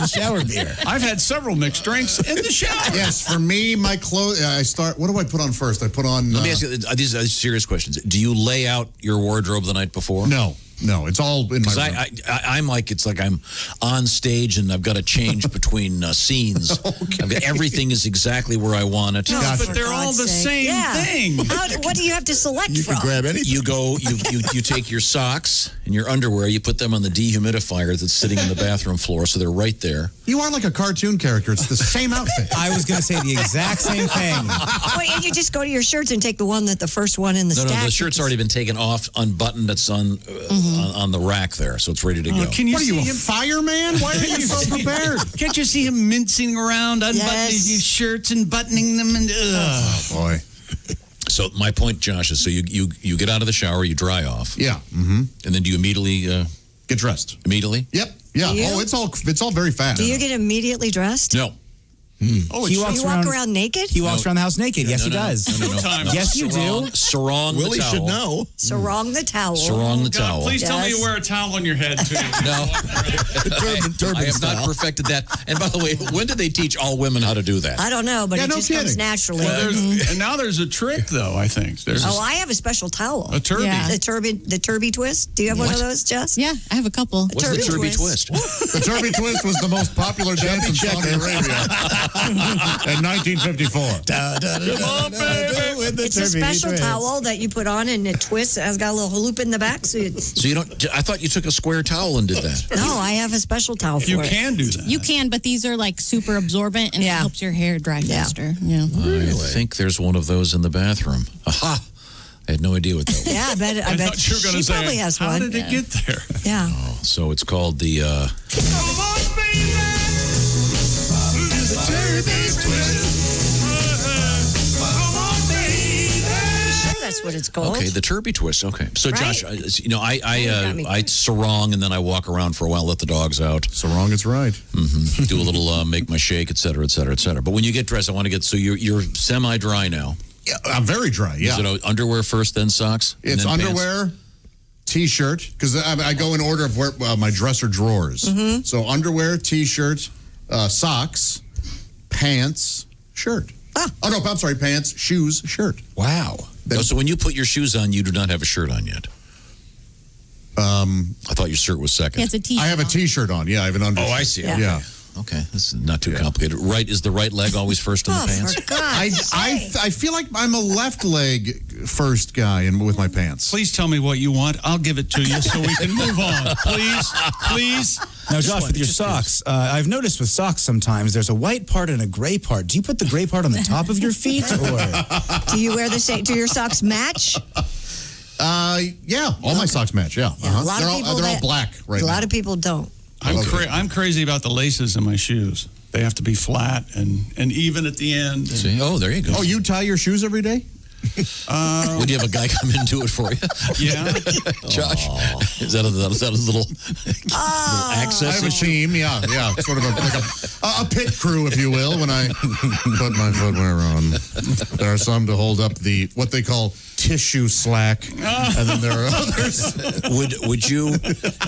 Shower beer. I've had several mixed drinks in the shower. Yes, for me, my clothes, I start, what do I put on first? I put on... Let me ask you, these are serious questions. Do you lay out your wardrobe the night before? No, it's all in my room. I'm like, it's like I'm on stage and I've got to change between scenes. I've got, everything is exactly where I want it. No, but they're all the same thing. What do you have to select You from? can grab anything. You take your socks and your underwear, you put them on the dehumidifier that's sitting on the bathroom floor, so they're right there. You are like a cartoon character. It's the same outfit. I was going to say the exact same thing. Wait, and you just go to your shirts and take the one that the first one in the stack. No, the shirt's already been taken off, unbuttoned. It's on the rack there, so it's ready to go. Can you what are see you, a him? fireman? Why are you so prepared? Can't you see him mincing around, unbuttoning his shirts and buttoning them? And oh, boy. So my point, Josh, is so you get out of the shower, you dry off. Yeah. Mm-hmm. And then do you immediately get dressed? Immediately? Yep. Yeah. Oh, it's all very fast. Do you get immediately dressed? No. Oh, you walk around naked? He walks around the house naked. Yes, he does. No. Yes, you do. Sarong Willie the towel. should know. Sarong the towel. Sarong the towel. Please tell me you wear a towel on your head, too. No. Turban I have style. not perfected that. And by the way, when did they teach all women how to do that? I don't know, but it just comes naturally. Well, and now there's a trick, though, I think. I have a special towel. A turby. Yeah. The turby twist. Do you have one of those, Jess? Yeah, I have a couple. What's the turby twist? The turby twist was the most popular dance in Saudi Arabia in 1954. It's a special towel that you put on and it twists. It's got a little loop in the back. So you don't. I thought you took a square towel and did that. No, I have a special towel for it. You can do that. You can, but these are like super absorbent and it helps your hair dry faster. Yeah. I think there's one of those in the bathroom. Aha! I had no idea what that was. Yeah, I bet thought you were gonna she say, probably has one. How did it get there? Yeah. Oh, so it's called the. That's what it's called. Okay, the turby twist. Okay, so Right. Josh, I sarong and then I walk around for a while, let the dogs out. Sarong is right. Mm-hmm. Do a little make my shake, et cetera, et cetera, et cetera. But when you get dressed, I want to get so you're semi dry now. Yeah, I'm very dry. Yeah. Is it underwear first, then socks? It's then underwear, T-shirt, because I go in order of where my dresser drawers. Mm-hmm. So underwear, T-shirt, socks, pants, shirt. Oh, no, I'm sorry, pants, shoes, shirt. Wow. So when you put your shoes on, you do not have a shirt on yet. I thought your shirt was second. Yeah, it's a T-shirt. I have a T-shirt on. Yeah, I have an undershirt. Oh, I see. Yeah. Okay, this is not too complicated. Is the right leg always first in the pants? For God's sake. I feel like I'm a left leg first guy with my pants. Please tell me what you want. I'll give it to you so we can move on. Please. Now, Josh, with your socks, I've noticed with socks sometimes there's a white part and a gray part. Do you put the gray part on the top of your feet, or do you wear the same? Do your socks match? Yeah, all my socks match. Yeah, A lot of people they're all black right A now. lot of people don't. I'm crazy about the laces in my shoes. They have to be flat and even at the end. See? Oh, there you go. Oh, you tie your shoes every day? Would you have a guy come in and do it for you? Yeah. Josh, is that a little access? I have a team, yeah. Sort of a pit crew, if you will, when I put my footwear on. There are some to hold up what they call tissue slack, and then there are others. Would you,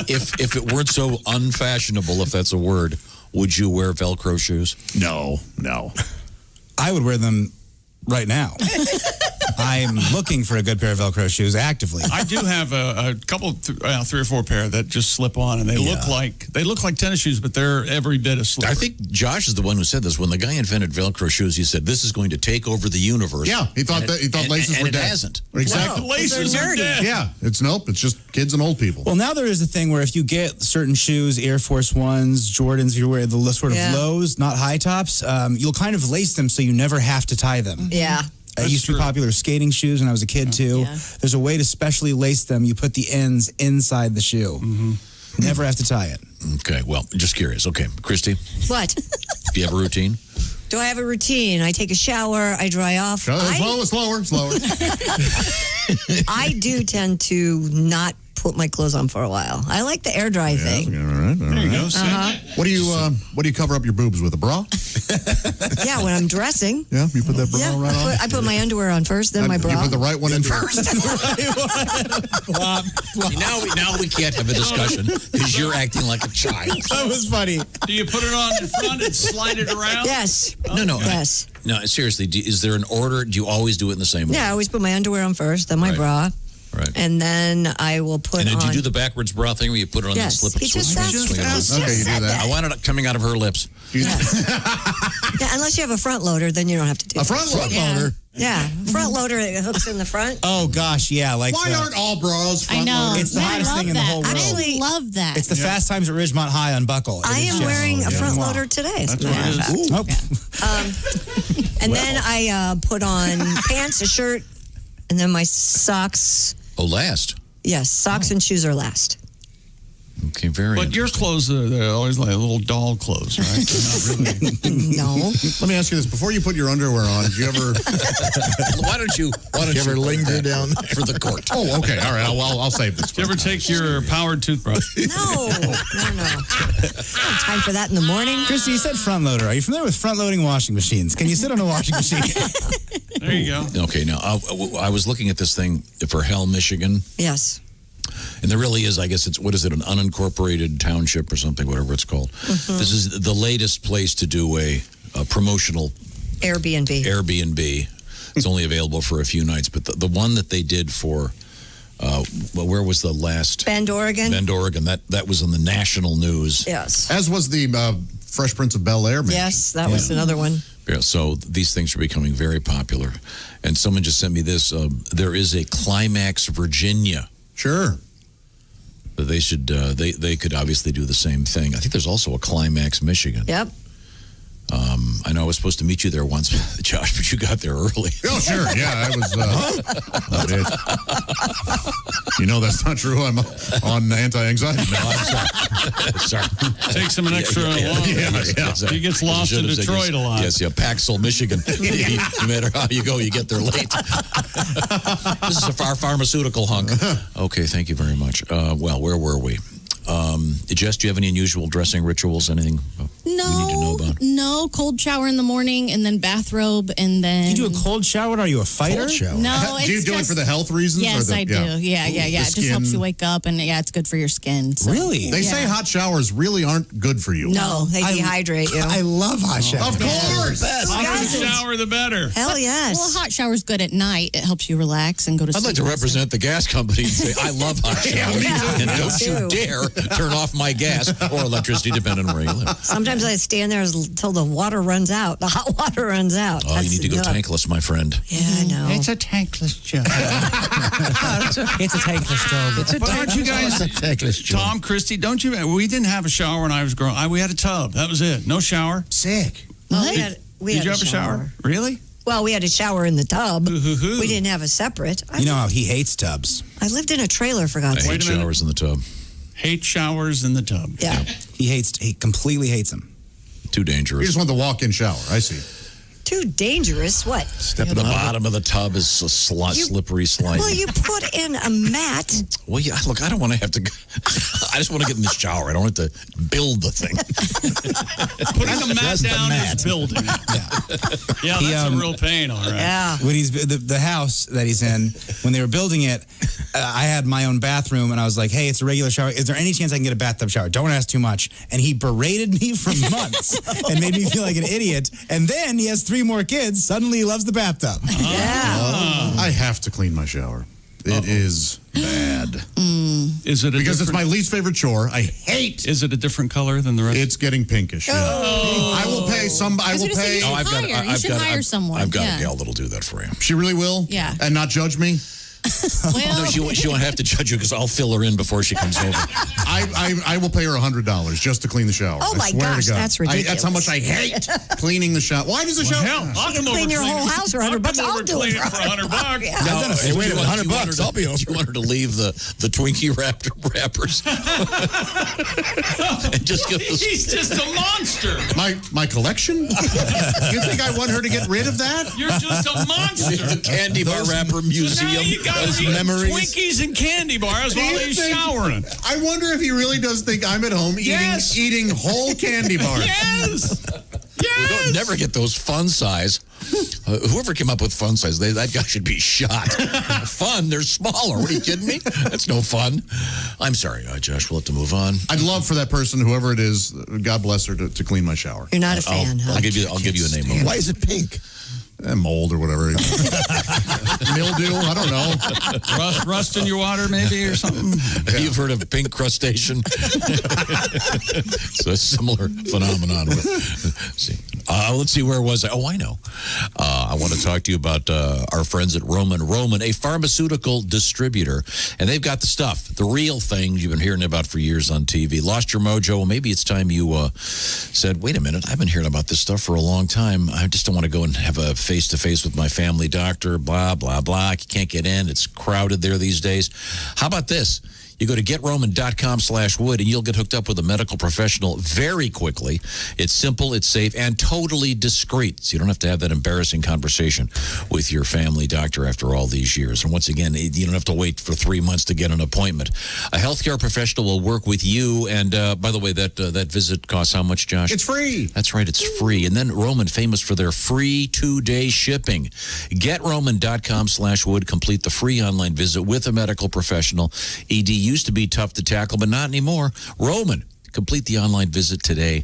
if it weren't so unfashionable, if that's a word, would you wear Velcro shoes? No. I would wear them right now. I'm looking for a good pair of Velcro shoes actively. I do have a couple, 3 or 4 pair that just slip on, and they look like tennis shoes, but they're every bit as slippery. I think Josh is the one who said this. When the guy invented Velcro shoes, he said, "This is going to take over the universe." Yeah, he thought laces were and dead. it hasn't. Exactly. No, laces are dead. Yeah, it's just kids and old people. Well, now there is a thing where if you get certain shoes, Air Force Ones, Jordans, if you wear the sort of lows, not high tops, you'll kind of lace them so you never have to tie them. Yeah. It used to be popular with skating shoes when I was a kid, too. Yeah. There's a way to specially lace them. You put the ends inside the shoe. Mm-hmm. Never have to tie it. Okay, well, just curious. Okay, Christy? What? Do you have a routine? Do I have a routine? I take a shower. I dry off. Slower. I do tend to not put my clothes on for a while. I like the air dry thing. All right. There you go. What do you cover up your boobs with? A bra? Yeah, when I'm dressing. Yeah, you put that bra right on? I put my underwear on first, then my bra. You put the right one in first. Now we can't have a discussion because you're acting like a child. That was funny. Do you put it on in front and slide it around? Yes. No. Yes. No, seriously, is there an order? Do you always do it in the same way? Yeah, I always put my underwear on first, then my bra. Right. And then I will put on... And did you do the backwards bra thing where you put it on and slip it? He just swing it? Okay, you do that. I wanted it coming out of her lips. Yeah, unless you have a front loader, then you don't have to do a front loader. Yeah, front loader that hooks in the front. Oh gosh, yeah. Why aren't all bras front I know. loaders? It's the hottest thing in the whole world. I love that. It's the Fast Times at Ridgemont High unbuckle. I am wearing a front loader today. As a matter of fact. And then I put on pants, a shirt, and then my socks. Oh, last. Yes, socks and shoes are last. Okay, very. But your clothes they're always like little doll clothes, right? They're not really. No. Let me ask you this: before you put your underwear on, did you ever? Why don't you ever linger down for the court? Oh, okay, all right. I'll save this. Did you ever take your powered toothbrush? No. I don't have time for that in the morning. Christy, you said front loader. Are you familiar with front loading washing machines? Can you sit on a washing machine? There you go. Okay, now I was looking at this thing for Hell, Michigan. Yes. And there really is, I guess it's, what is it, an unincorporated township or something, whatever it's called. Mm-hmm. This is the latest place to do a promotional Airbnb. It's only available for a few nights. But the one that they did for, where was the last? Bend, Oregon. Bend, Oregon. That was in the national news. Yes. As was the Fresh Prince of Bel-Air. Yes, that was another one. Yeah, so these things are becoming very popular. And someone just sent me this. There is a Climax, Virginia. Sure. They should. They could obviously do the same thing. I think there's also a Climax, Michigan. Yep. I know I was supposed to meet you there once, Josh, but you got there early. Oh, sure. Yeah, I was. You know that's not true. I'm on anti-anxiety. No, I'm sorry. Takes him an extra long. He gets lost in Detroit a lot. Yes, Paxil, Michigan. No matter how you go, you get there late. This is a pharmaceutical hunk. Okay, thank you very much. Well, where were we? Jess, do you have any unusual dressing rituals? Anything? No, cold shower in the morning and then bathrobe and then. You do a cold shower? Are you a fighter? Cold shower. No, do you do it for the health reasons? Yes, I do. Yeah. It just helps you wake up, and it's good for your skin. So. Really? They say hot showers really aren't good for you. No, they dehydrate you. I love hot showers. Of course. The hotter the shower, the better. Hell yes. Well, a hot shower's good at night. It helps you relax and go to sleep. I'd like to represent the gas company and say, I love hot showers. And don't you dare turn off my gas or electricity, depending on where you live. Sometimes I stand there until the water runs out. The hot water runs out. Oh, you need to go tankless, my friend. Yeah, I know. It's a tankless job. It's a tankless job. But aren't you guys, Tom, Christy, don't you? We didn't have a shower when I was growing up. We had a tub. That was it. No shower. Sick. Well, Did you have a shower? Really? Well, we had a shower in the tub. We didn't have a separate. You know how he hates tubs. I lived in a trailer, for God's sake. I hate showers in the tub. Hate showers in the tub. Yeah. He completely hates them. Too dangerous. You just want the walk-in shower. I see. Too dangerous. What? Step at the bottom of the tub is a slippery slide. Well, you put in a mat. Well, yeah, look, I don't want to have to. I just want to get in the shower. I don't have to build the thing. Putting a mat down is building. Yeah, that's a real pain, all right. Yeah. When he's the house that he's in, when they were building it, I had my own bathroom, and I was like, "Hey, it's a regular shower. Is there any chance I can get a bathtub shower? Don't ask too much." And he berated me for months and made me feel like an idiot. And then he has 3 more kids. Suddenly, he loves the bathtub. I have to clean my shower. It is bad. Is it because it's my least favorite chore? I hate. Is it a different color than the rest? It's getting pinkish. Yeah. Oh. I will pay some. I will pay. You should hire someone. I've got a gal that'll do that for you. She really will. Yeah. And not judge me. No, she won't have to judge you because I'll fill her in before she comes over. I will pay her $100 just to clean the shower. Oh my I swear gosh, to God. that's ridiculous. That's how much I hate cleaning the shower. Why does the shower? Hell, I'll come clean over your whole house for $100. I'll do it for $100. Yeah. No, hey, wait a minute, $100. I'll be over. You want her to leave the Twinkie wrappers and just get this. She's just a monster. My collection? You think I want her to get rid of that? You're just a monster. The candy bar wrapper museum. Now you got those memories. Twinkies and candy bars while he's showering. I wonder if he really does think I'm at home eating whole candy bars. Yes. We don't never get those fun size. Whoever came up with fun size, that guy should be shot. Fun, they're smaller. What are you kidding me? That's no fun. I'm sorry, Josh. We'll have to move on. I'd love for that person, whoever it is, God bless her, to clean my shower. You're not a fan, huh? I'll give you a name. Why is it pink? Mold or whatever. Mildew, I don't know. Rust in your water, maybe, or something. Yeah. You've heard of pink crustacean? It's a similar phenomenon. Let's see, where was I? Oh, I know. I want to talk to you about our friends at Roman, a pharmaceutical distributor. And they've got the stuff, the real things you've been hearing about for years on TV. Lost your mojo? Well, maybe it's time you said, wait a minute, I've been hearing about this stuff for a long time. I just don't want to go and have a face-to-face with my family doctor, blah, blah, blah. You can't get in. It's crowded there these days. How about this? You go to GetRoman.com/wood and you'll get hooked up with a medical professional very quickly. It's simple, it's safe, and totally discreet. So you don't have to have that embarrassing conversation with your family doctor after all these years. And once again, you don't have to wait for 3 months to get an appointment. A healthcare professional will work with you. And by the way, that visit costs how much, Josh? It's free. That's right, it's free. And then Roman, famous for their free 2-day shipping. GetRoman.com/wood. Complete the free online visit with a medical professional. ED used to be tough to tackle, but not anymore. Roman, complete the online visit today.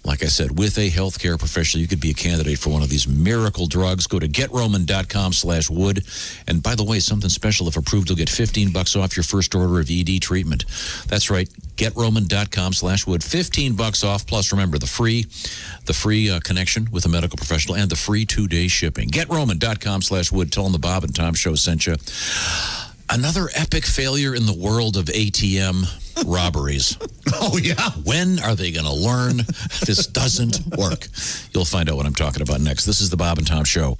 Like I said, with a healthcare professional, you could be a candidate for one of these miracle drugs. Go to GetRoman.com/wood. And by the way, something special. If approved, you'll get $15 off your first order of ED treatment. That's right. GetRoman.com/wood. $15 off. Plus, remember, the free connection with a medical professional and the free 2-day shipping. GetRoman.com/wood. Tell them the Bob and Tom Show sent you. Another epic failure in the world of ATM robberies. Oh, yeah. When are they going to learn this doesn't work? You'll find out what I'm talking about next. This is the Bob and Tom Show.